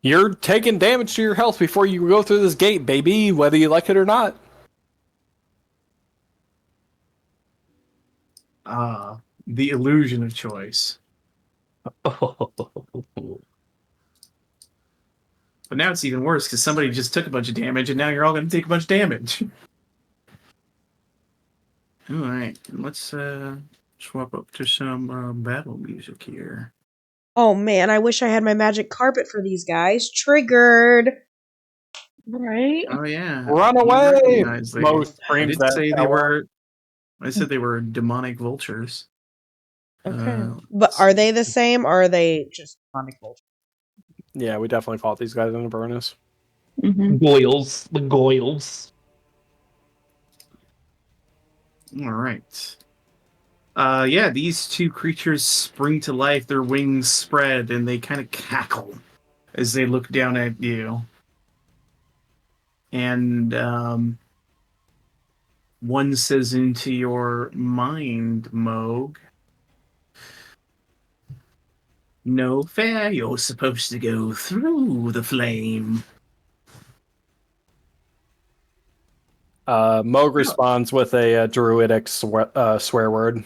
You're taking damage to your health before you go through this gate, baby, whether you like it or not. The illusion of choice. But now it's even worse because somebody just took a bunch of damage and now you're all going to take a bunch of damage. Alright, let's swap up to some battle music here. Oh man, I wish I had my magic carpet for these guys. Triggered. Right? Oh yeah. Run You away! recognize these. Most I screams did that say they Ella. were. I said they were demonic vultures. Okay. But are they the same or are they just demonic vultures? Yeah, we definitely fought these guys in the Avernus. Mm-hmm. Goyles, the Goyles. All right. Yeah, these 2 creatures spring to life. Their wings spread and they kind of cackle as they look down at you. And one says into your mind, Moog, "No fair, you're supposed to go through the flame." Moog responds with a druidic swear word.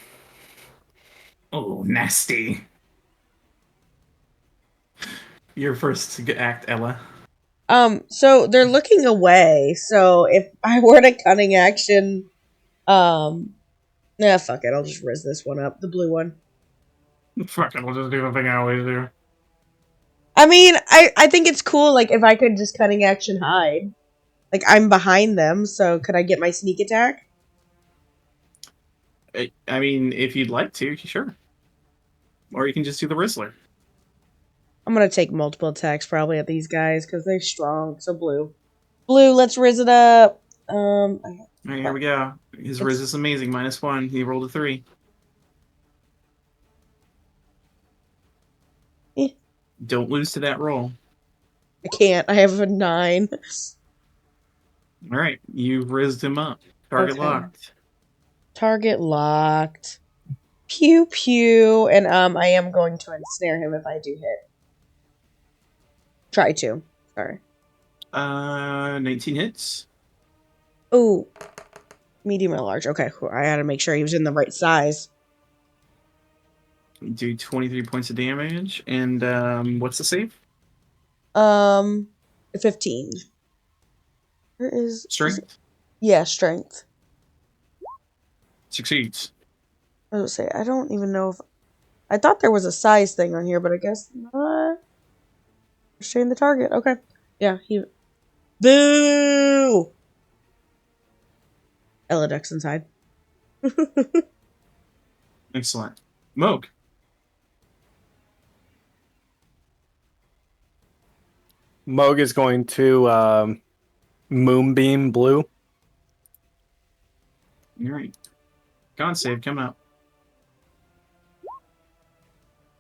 Oh, nasty. Your first to act, Ella. So they're looking away. So if I were to cunning action, fuck it, I'll just riz this one up, the blue one. Fuck it, we'll just do the thing I always do. I mean, I think it's cool, like, if I could just cunning action hide. Like, I'm behind them, so could I get my sneak attack? I mean, if you'd like to, sure. Or you can just do the Rizzler. I'm gonna take multiple attacks probably at these guys, because they're strong, so blue. Blue, let's riz it up! All right, here we go. His Riz is amazing, -1. He rolled a 3. Eh. Don't lose to that roll. I can't, I have a 9. All right, you rizzed him up. Target Okay. locked. Target locked. Pew pew, and I am going to ensnare him if I do hit. Try to. Sorry. 19 hits. Ooh. Medium or large. Okay, I had to make sure he was in the right size. Do 23 points of damage. And what's the save? 15. Where is Strength. Yeah, strength. Succeeds. I was gonna say, I don't even know if I thought there was a size thing on here, but I guess not. Restrain the target. Okay. Yeah, he. Boo! Ella ducks inside. Excellent. Moog. Moog is going to Moonbeam Blue. All right. Con save, come out.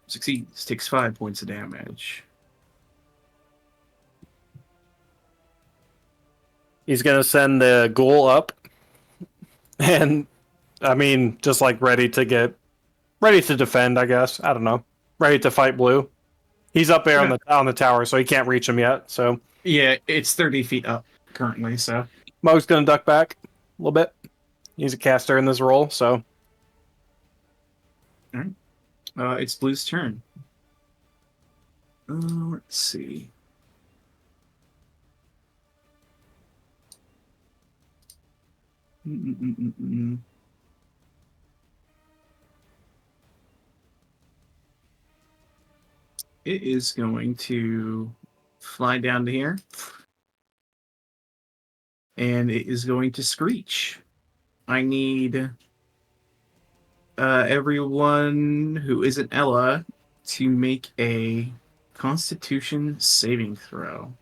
Succeeds. Takes 5 points of damage. He's going to send the ghoul up. And, I mean, just like ready to defend, I guess. I don't know. Ready to fight Blue. He's up there on the tower, so he can't reach him yet. So yeah, it's 30 feet up currently. So Moog's going to duck back a little bit. He's a caster in this role, so. All right. It's Blue's turn. Let's see. It is going to fly down to here. And it is going to screech. I need everyone who isn't Ella to make a Constitution saving throw.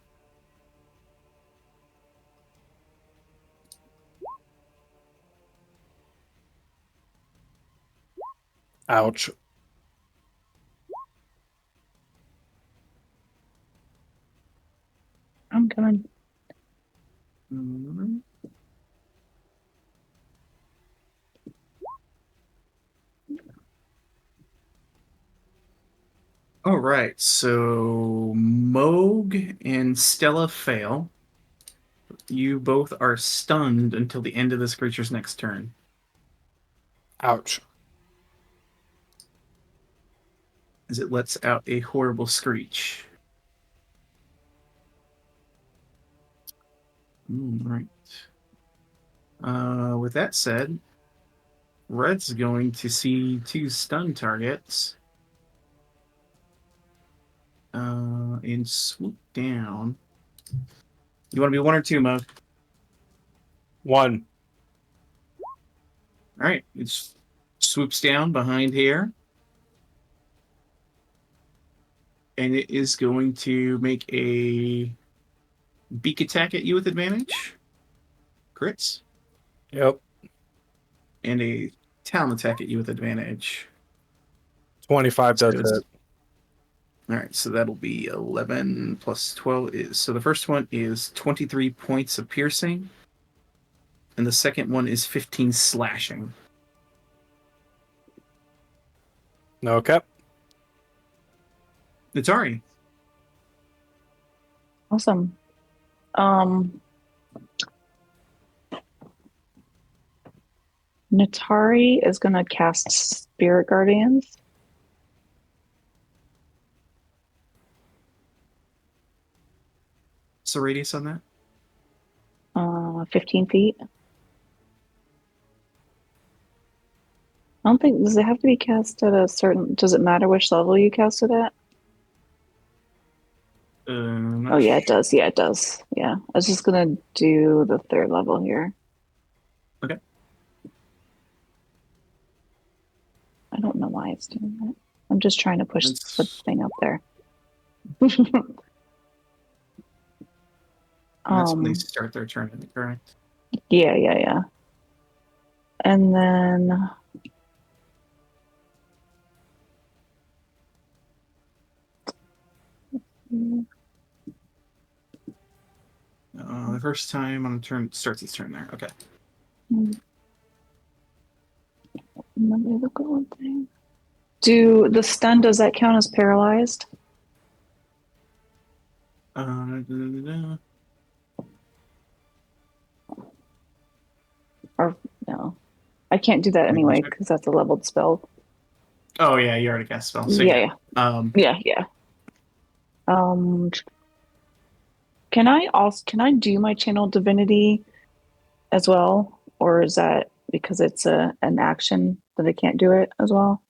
Ouch. I'm coming. All right, so Moog and Stella fail. You both are stunned until the end of this creature's next turn. Ouch. As it lets out a horrible screech. All right. With that said, Red's going to see 2 stun targets and swoop down. You want to be 1 or 2, Mo? 1. All right, it swoops down behind here. And it is going to make a beak attack at you with advantage. Crits. Yep. And a talon attack at you with advantage. 25 does hit. All right, so that'll be 11 plus 12 is... So the first one is 23 points of piercing. And the second one is 15 slashing. Okay. Natari. Awesome. Natari is going to cast spirit guardians. What's the radius on that? 15 feet. I don't think, does it have to be cast at a certain, does it matter which level you cast it at? Not Oh, yeah, it does. Yeah, it does. Yeah. I was just going to do the 3rd level here. Okay. I don't know why it's doing that. I'm just trying to push the thing up there. That's when they start their turn, correct? Yeah. And then The first time on a turn starts its turn there. Okay. Remember the gold thing. Do the stun, does that count as paralyzed? Or no? I can't do that anyway because that's a leveled spell. Oh yeah, you already cast spell. So Yeah. Can I do my channel divinity as well, or is that because it's an action that I can't do it as well?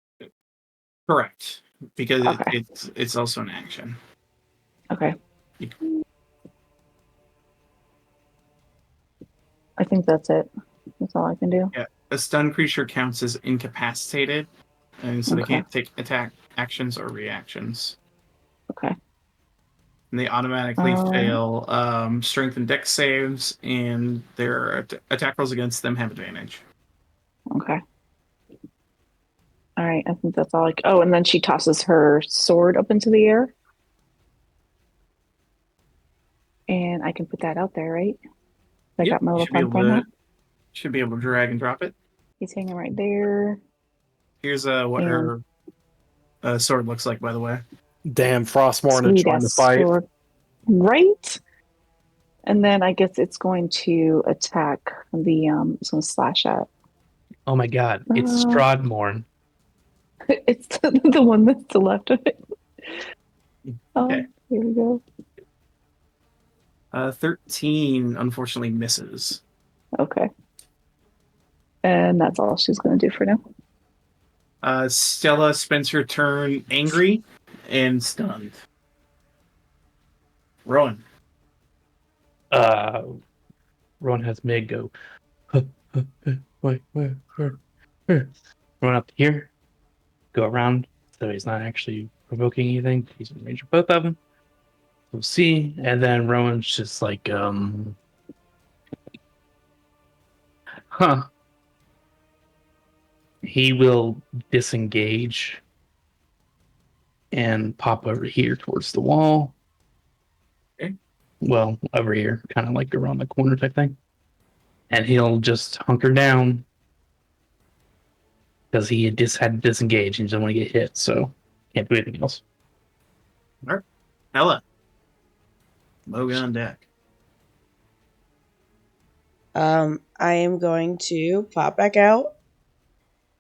Correct, because Okay. it's also an action. Okay. I think that's it. That's all I can do. Yeah, a stunned creature counts as incapacitated, and so they can't take attack actions or reactions. Okay. And they automatically fail strength and dex saves, and their attack rolls against them have advantage. Okay. All right, I think that's all. Oh, and then she tosses her sword up into the air. And I can put that out there, right? I got my little fun friend. Should be able to drag and drop it. He's hanging right there. Here's what her sword looks like, by the way. Damn, Frostmourne is trying to fight. Sword. Right? And then I guess it's going to attack it's going to slash at. Oh my god, it's Strahdmorn. It's the one that's to the left of it. Okay. Here we go. 13 unfortunately misses. Okay. And that's all she's going to do for now. Stella spends her turn angry and stunned. Rowan. Rowan has Meg go. Wait, where? Run up here, go around, so he's not actually provoking anything. He's in range of both of them. We'll see. And then Rowan's just like, he will disengage and pop over here towards the wall. Okay. Well, over here, kind of like around the corner type thing. And he'll just hunker down because he just had to disengage and doesn't want to get hit, so can't do anything else. All right. Ella. Logan on deck. I am going to pop back out.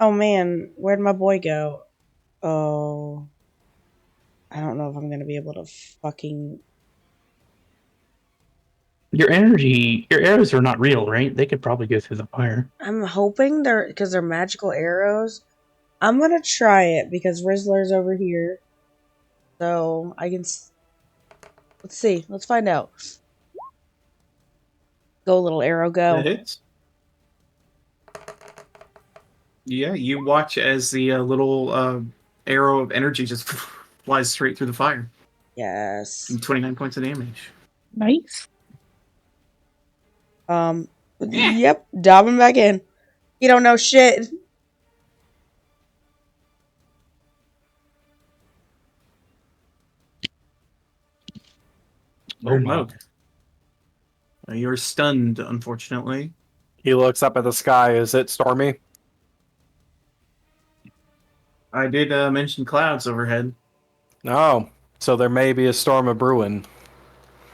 Oh man, where'd my boy go? Oh, I don't know if I'm gonna be able to fucking. Your arrows are not real, right? They could probably go through the fire. I'm hoping because they're magical arrows. I'm gonna try it because Rizzler's over here, so I can. Let's see. Let's find out. Go, little arrow, go. That hits. Yeah, you watch as the little arrow of energy just flies straight through the fire. Yes. And 29 points of damage. Nice. Yep, dob him back in. You don't know shit. Oh, Moog. You're stunned, unfortunately. He looks up at the sky. Is it stormy? I did mention clouds overhead. Oh, so there may be a storm of brewing.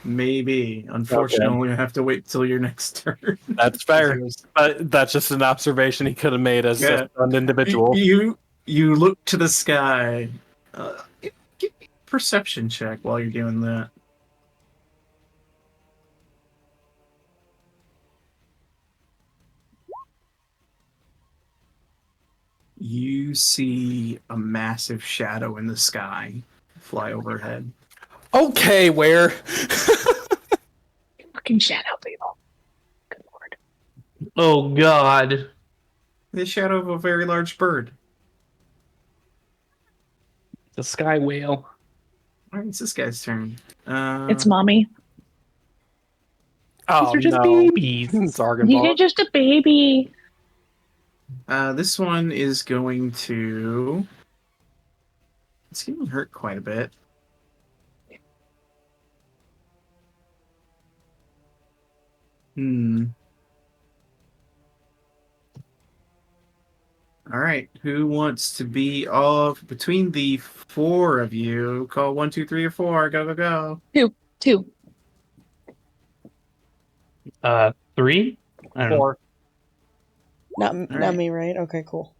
Maybe. Unfortunately, I have to wait till your next turn. That's fair. But that's just an observation he could have made as a stunned individual. You look to the sky. Give me a perception check while you're doing that. You see a massive shadow in the sky fly overhead. Okay, where? Fucking shadow people. Good lord. Oh God. The shadow of a very large bird. The sky whale. All right, it's this guy's turn. It's mommy. Oh These are just no, babies. Zargan You're Ball. just a baby. This one is going to. It's getting hurt quite a bit. All right. Who wants to be off between the four of you? Call 1, 2, 3, or 4. Go, go, go. Two. 3? I don't know. 4. Not right. me, right? Okay, cool.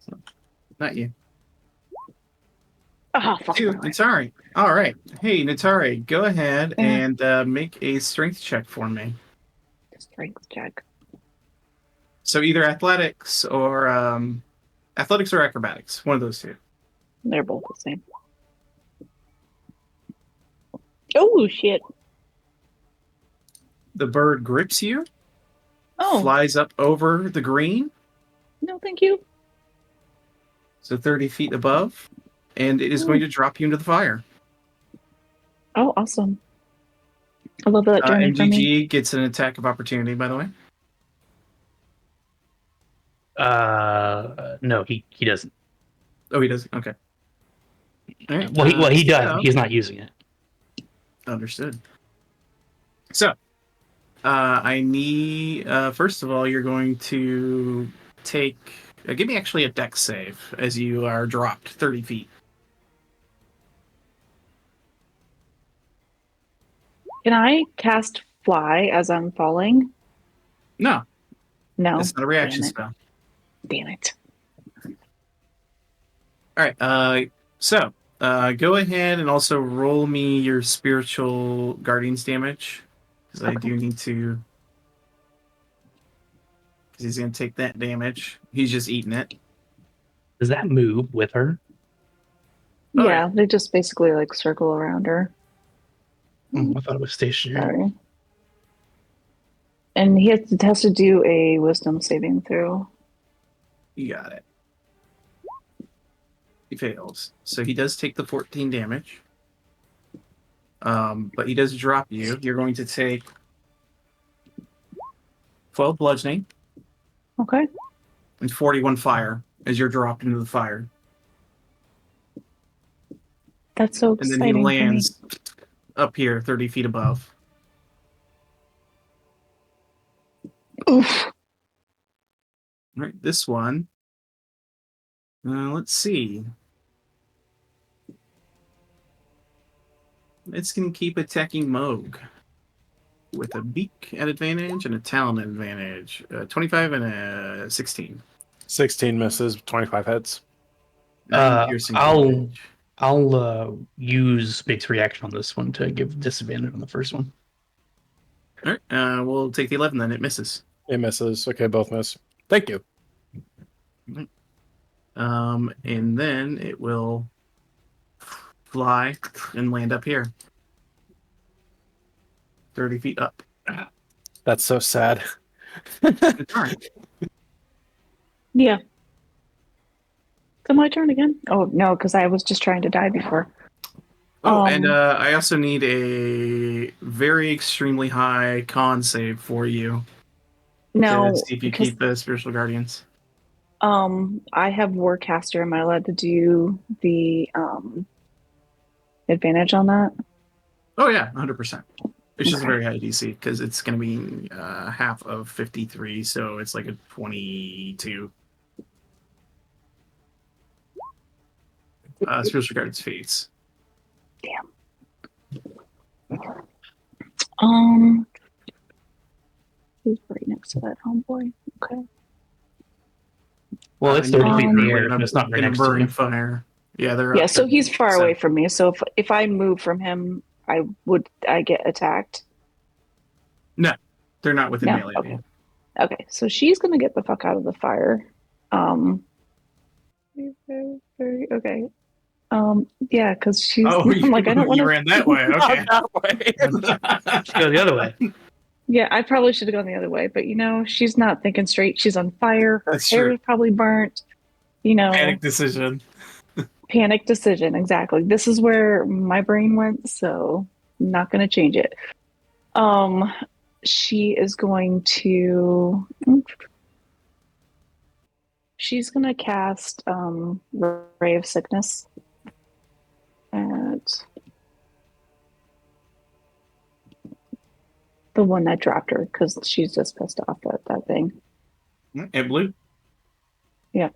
Not you. Oh, fuck. 2. Natari. All right. Hey, Natari, go ahead and make a strength check for me. Strength check. So either athletics or acrobatics. One of those two. They're both the same. Oh, shit. The bird grips you, Oh, flies up over the green, no, thank you. so 30 feet above, and it is going to drop you into the fire. Oh, awesome. I love that journey for me. MGG gets an attack of opportunity, by the way. No, he doesn't. Oh, he does. Okay. All right. Well, he does. so- He's not using it. Understood. So, I need, first of all, you're going to take, give me actually a dex save as you are dropped 30 feet. Can I cast fly as I'm falling? No, No. it's not a reaction Damn it. spell. Damn it. All right. So, go ahead and also roll me your spiritual guardians damage, because I Okay. do need to. Because he's going to take that damage. He's just eating it. Does that move with her? Oh, Yeah, they just basically like circle around her. Oh, I thought it was stationary. Sorry. And he has to do a wisdom saving throw. You got it. He fails. So he does take the 14 damage. But he does drop you. You're going to take 12 bludgeoning Okay. and 41 fire as you're dropped into the fire. That's so And then he exciting for me. lands up here 30 feet above. Oof. All right, this one. Let's see. It's going to keep attacking Moog with a beak at advantage and a talon at advantage. 25 and a 16. 16 misses, 25 hits. 9 piercing I'll damage. use Big's reaction on this one to give disadvantage on the first one. All right, we'll take the 11 then. It misses. It misses. Okay, both miss. Thank you. And then it will fly and land up here. 30 feet up. That's so sad. It's all right. Yeah. So my turn again? Oh, no, because I was just trying to die before. Oh, and I also need a very extremely high con save for you No, to see if you because keep the spiritual guardians. I have Warcaster. Am I allowed to do the advantage on that? Oh yeah, 100%. It's just a Okay. very high DC because it's going to be half of 53, so it's like a 22. Spiritual guardians fates. Damn. He's right next to that homeboy. Okay. Well, it's 30 feet in the air, in but it's not right a next to burning you. fire. Yeah, they're Yeah, up so 30 he's feet, far so- away from me. So if I move from him, I get attacked? No, they're not within No. melee. of Okay. you. Okay. So she's gonna get the fuck out of the fire. Um. Okay. Yeah, because she's. Oh, I'm like, I don't want you to. ran that way. Okay. Not that way. Just go the other way. Yeah, I probably should have gone the other way, but she's not thinking straight. She's on fire. Her That's hair true. is probably burnt. Panic decision. Panic decision. Exactly. This is where my brain went, so I'm not going to change it. She is going to. She's going to cast Ray of Sickness at the one that dropped her because she's just pissed off at that thing. It blue. Yeah.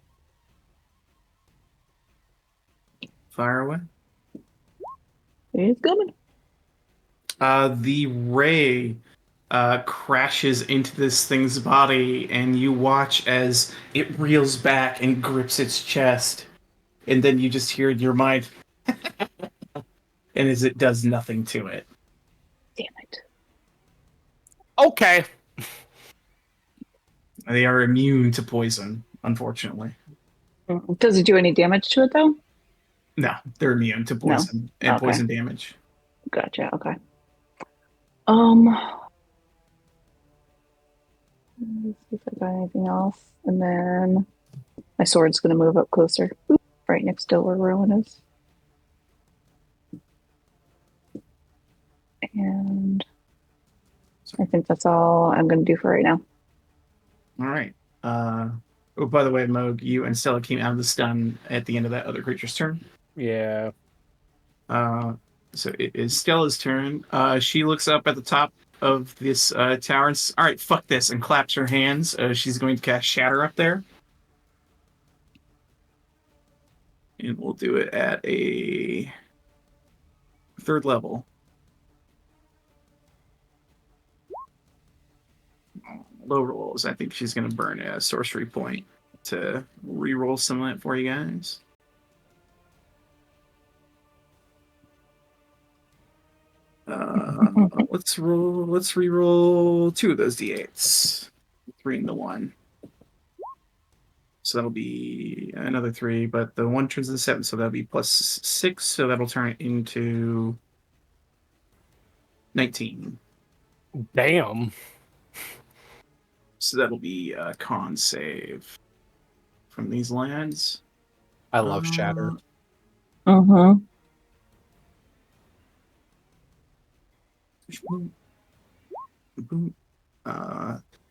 Fire away. It's coming. The ray crashes into this thing's body, and you watch as it reels back and grips its chest. And then you just hear in your mind, and as it does nothing to it. Damn it. Okay. They are immune to poison, unfortunately. Does it do any damage to it though? No, they're immune to poison and Okay. poison damage. Gotcha. Okay. Let's see if I got anything else. And then my sword's going to move up closer, right next to where Rowan is. And I think that's all I'm going to do for right now. All right. Oh, by the way, Moog, you and Stella came out of the stun at the end of that other creature's turn. Yeah. So it is Stella's turn. She looks up at the top of this tower and all right, fuck this, and claps her hands. She's going to cast Shatter up there. And we'll do it at a 3rd level. Low rolls. I think she's going to burn a sorcery point to re-roll some of that for you guys. Let's re-roll 2 of those d8s. 3 and the 1. So that'll be another 3, but the 1 turns into 7, so that'll be +6, so that'll turn it into 19. Damn. So that'll be a con save from these lads. I love Shatter. Mm-hmm.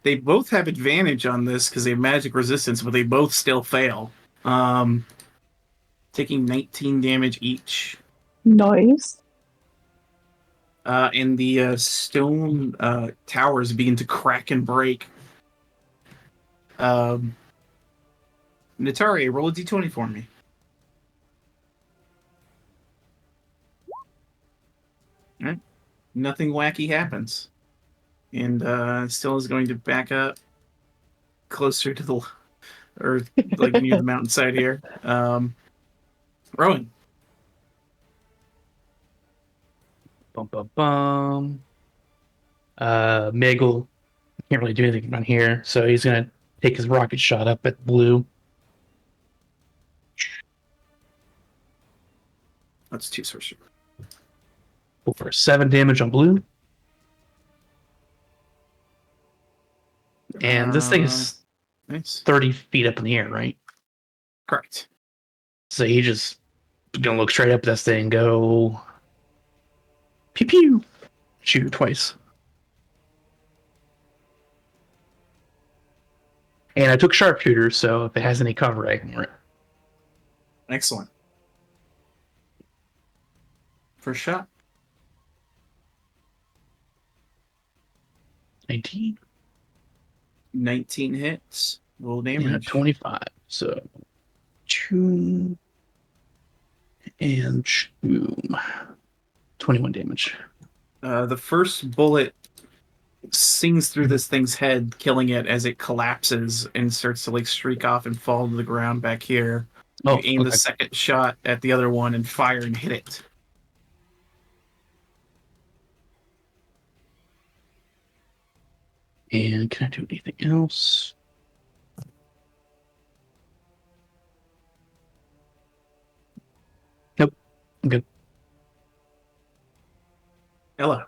They both have advantage on this because they have magic resistance, but they both still fail. Taking 19 damage each. Nice. And the stone towers begin to crack and break. Natari, roll a d20 for me. All right. Nothing wacky happens. And still is going to back up closer to the, or like near the mountainside here. Rowan. Bum bum bum. Megal can't really do anything around here, so he's gonna take his rocket shot up at blue. That's 2 sorcery. Go for 7 damage on blue. And this thing is Nice. 30 feet up in the air, right? Correct. So he just gonna look straight up at this thing and go pew pew. Shoot her twice. And I took sharpshooter, so if it has any cover, I ignore it. Excellent. First shot. 19. 19 hits. Roll Yeah, damage. 25. So 2 and 2. 21 damage. The first bullet sings through this thing's head, killing it as it collapses and starts to like streak off and fall to the ground back here. You Oh, aim the okay. second shot at the other one and fire and hit it. And can I do anything else? Nope. I'm good. Ella.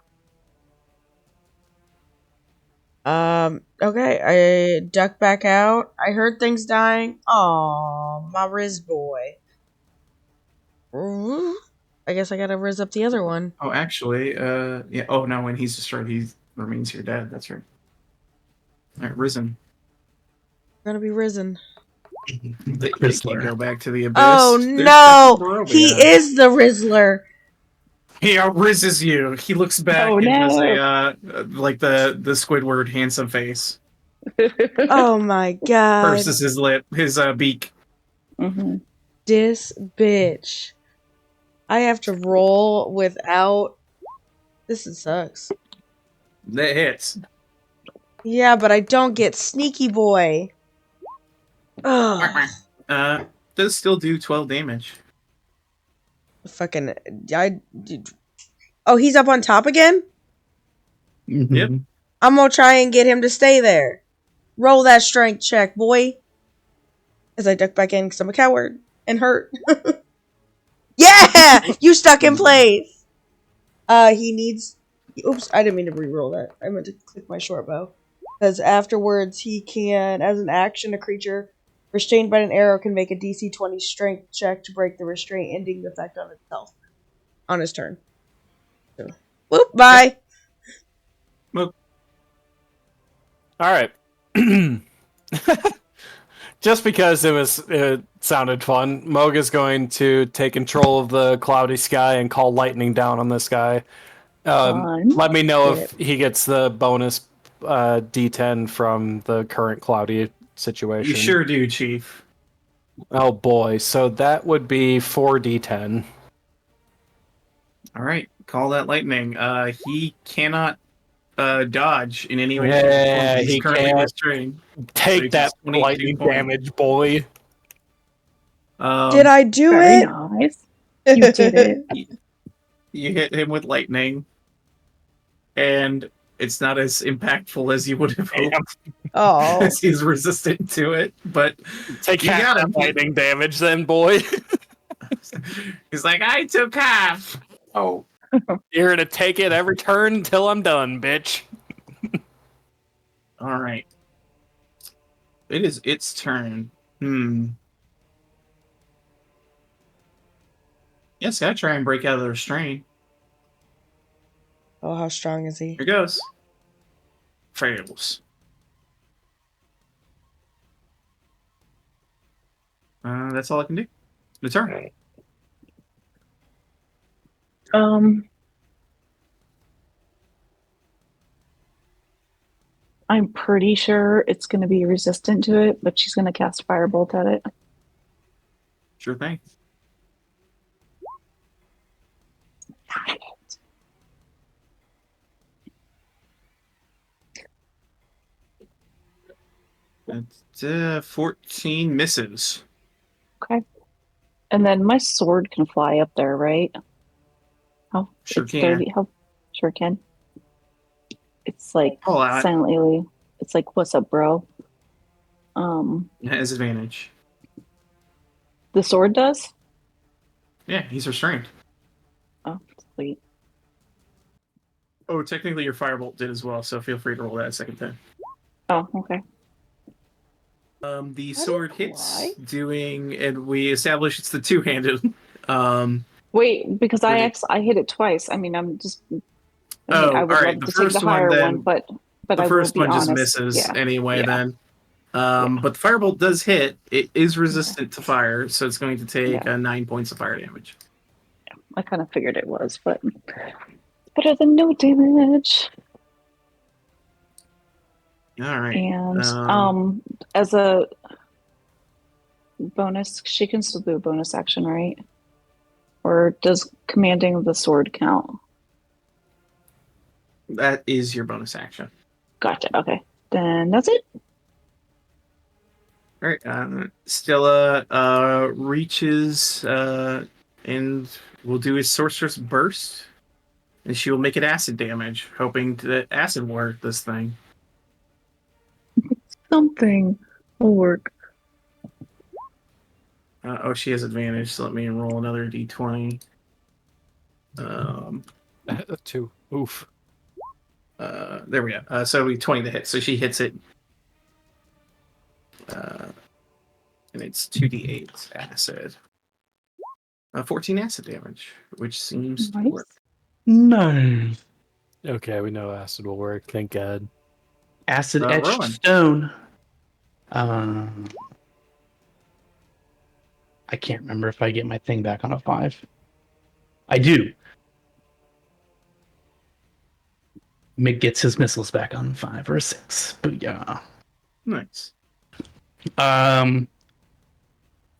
Okay, I duck back out. I heard things dying. Aw, my Riz boy. Ooh, I guess I gotta Riz up the other one. Oh, actually, yeah. Oh, no, when he's destroyed, he remains your dad. That's right. All right, Risen. We're gonna be risen. They Rizzler. can't go back to the abyss. Oh There's no! Barovia. He is the Rizzler! He outrizzes you. He looks back Oh, and has no. a like the Squidward handsome face. Oh my god. Purses his beak. Mm-hmm. This bitch. I have to roll without... This sucks. That hits. Yeah, but I don't get Sneaky Boy. Ugh. Does still do 12 damage. Fucking... Oh, he's up on top again? Mhm. Yep. I'm gonna try and get him to stay there. Roll that strength check, boy. As I duck back in because I'm a coward and hurt. Yeah! You stuck in place! He needs... Oops, I didn't mean to re-roll that. I meant to click my short bow. Because afterwards, he can, as an action, a creature restrained by an arrow can make a DC 20 strength check to break the restraint, ending the effect on itself. On his turn. So, whoop, bye! Well, All right. Just because it sounded fun, Moga's going to take control of the cloudy sky and call lightning down on this guy. Fun. Let me know Get if he gets the bonus D10 from the current cloudy situation. you sure do, Chief. Oh boy, so that would be 4d10. All right, call that lightning. He cannot dodge in any way. Yeah, shape, or form. He's he currently can't. restrained. So Take he that takes 22 lightning points. damage, boy. Did I do Very it? nice. You did it. You hit him with lightning, and it's not as impactful as you would have hoped, Oh. as he's resistant to it. But Take You half got that him. lightning damage, then, boy. he's like, I took half. Oh, You're gonna take it every turn until I'm done, bitch. all right. It is its turn. Yes, gotta try and break out of the restraint. Oh, how strong is he? Here goes. Fails. That's all I can do. The turn. I'm pretty sure it's going to be resistant to it, but she's going to cast Firebolt at it. Sure thing. That's 14 misses. Okay. And then my sword can fly up there, right? How? Sure it's can. 30. How? Sure can. It's like Oh, silently. It's like, what's up, bro? It has advantage. The sword does? Yeah, he's restrained. Oh, sweet. Oh, technically your firebolt did as well, so feel free to roll that a second time. Oh, okay. The sword didn't hits, lie. doing, and we establish it's the two-handed. Wait, because Really? I hit it twice. I mean, I Oh, I would all right, love the to take first the higher one then- one, but the I will first be one just honest. misses Yeah. anyway. Yeah. Then, but the firebolt does hit. It is resistant to fire, so it's going to take 9 points of fire damage. I kind of figured it was, but better than no damage. All right. And as a bonus, she can still do a bonus action, right? Or does commanding the sword count? That is your bonus action. Gotcha. Okay. Then that's it. All right. Stella reaches and will do his sorceress burst, and she will make it acid damage, hoping that acid will work this thing. Something will work. She has advantage, so let me roll another d20. 2. Oof. There we go. So we 20 to hit. So she hits it. And it's 2d8 acid. 14 acid damage, which seems to Nice. work. No. Okay, we know acid will work. Thank God. Acid etched Rowan. stone. I can't remember if I get my thing back on a 5. I do. Mick gets his missiles back on 5 or a 6. Booyah. Nice.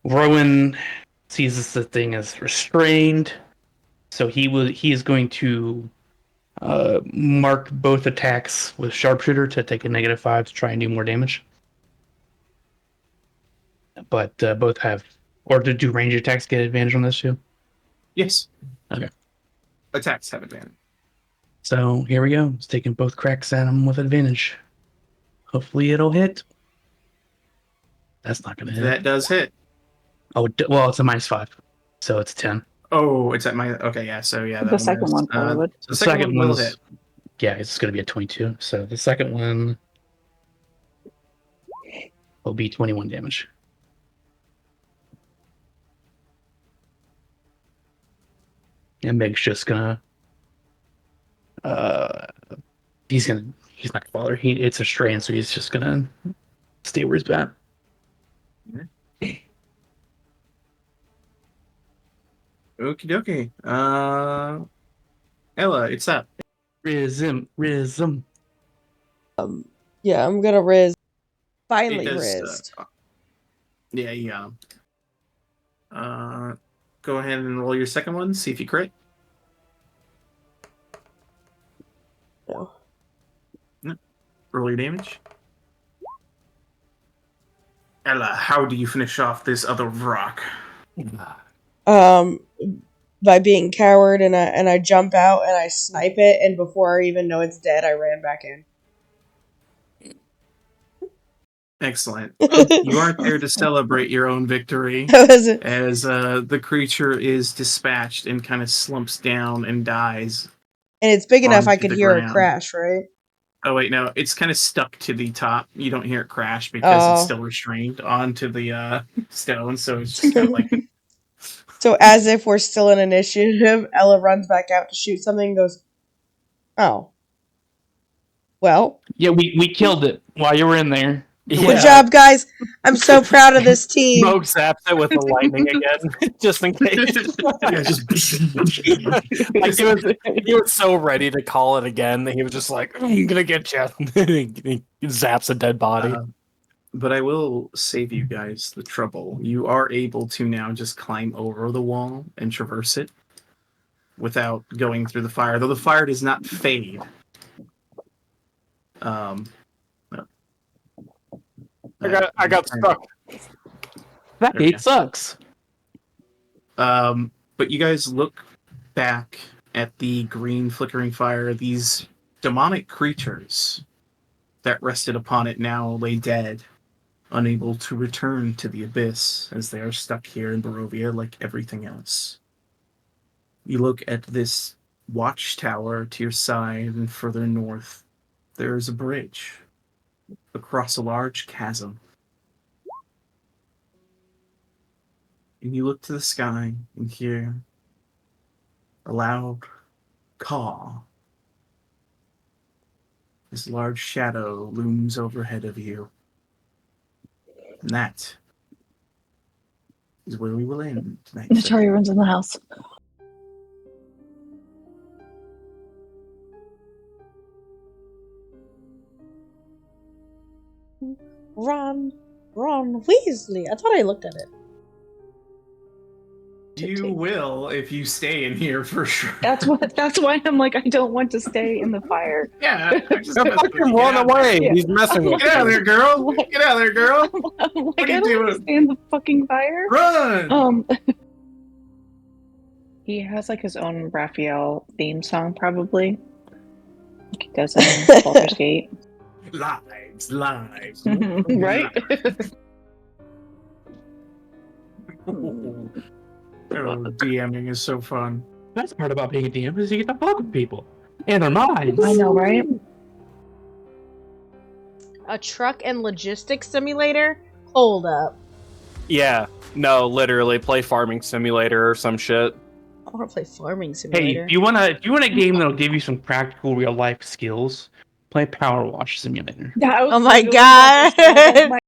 Rowan sees the thing as restrained, so he is going to mark both attacks with sharpshooter to take a -5 to try and do more damage. But both have, or to do range attacks get advantage on this too? Yes. Okay. Attacks have advantage. So here we go. It's taking both cracks at him with advantage. Hopefully it'll hit. That's not going to hit. That does hit. Oh, well, it's a -5, so it's 10. Oh, it's at my... Okay, yeah, so yeah. The second one probably would. The second one will hit. Yeah, it's going to be a 22. So the second one will be 21 damage. And Meg's just gonna he's not gonna bother. It's a strain, so he's just gonna stay where he's at. Okie dokie. Ella, it's up. Rhythm. Yeah, I'm gonna Riz. Finally It does, Rizzed. Yeah, you got him. Go ahead and roll your second one. See if you crit. No. Roll your damage. Ella, how do you finish off this other rock? By being coward, and I jump out and I snipe it, and before I even know it's dead, I ran back in. Excellent. You aren't there to celebrate your own victory, as the creature is dispatched and kind of slumps down and dies. And it's big enough I onto could the hear ground. it crash, right? Oh wait, no, it's kind of stuck to the top. You don't hear it crash because it's still restrained onto the stone, so it's just kind of like... So as if we're still in initiative, Ella runs back out to shoot something and goes, "Oh. Well. Yeah, we killed it while you were in there. Good job, guys. I'm so proud of this team." Smoke zaps it with the lightning again, just in case. Yeah, just... Like he was so ready to call it again that he was just like, "I'm gonna get you." He zaps a dead body. But I will save you guys the trouble. You are able to now just climb over the wall and traverse it without going through the fire, though the fire does not fade. I got stuck. That gate sucks. But you guys look back at the green flickering fire. These demonic creatures that rested upon it now lay dead, unable to return to the abyss, as they are stuck here in Barovia like everything else. You look at this watchtower to your side, and further north, there is a bridge across a large chasm. And you look to the sky and hear a loud caw. This large shadow looms overhead of you. And that is where we will end tonight's Natari runs in the house. Ron Weasley. I thought I looked at it. to You take. will if you stay in here for sure. That's why I'm like, I don't want to stay in the fire. Yeah, I'm just Don't gonna fucking run away. Yeah. He's messing with Get out of you. there, girl! What? Get out of there, girl! I'm like, What are I you don't want to doing? stay in the fucking fire. Run! He has like his own Raphael theme song, probably. Like he does in Baldur's Gate. Lives, lives. Right? Oh, DMing is so fun. The best part about being a DM is you get to fuck with people and their minds. I know, right? A truck and logistics simulator? Hold up. Yeah, no, literally play Farming Simulator or some shit. I want to play farming Hey, simulator. if you want a game that'll give you some practical real life skills, play Power Wash Simulator. Yeah, I was Oh my literally about to say, God. oh my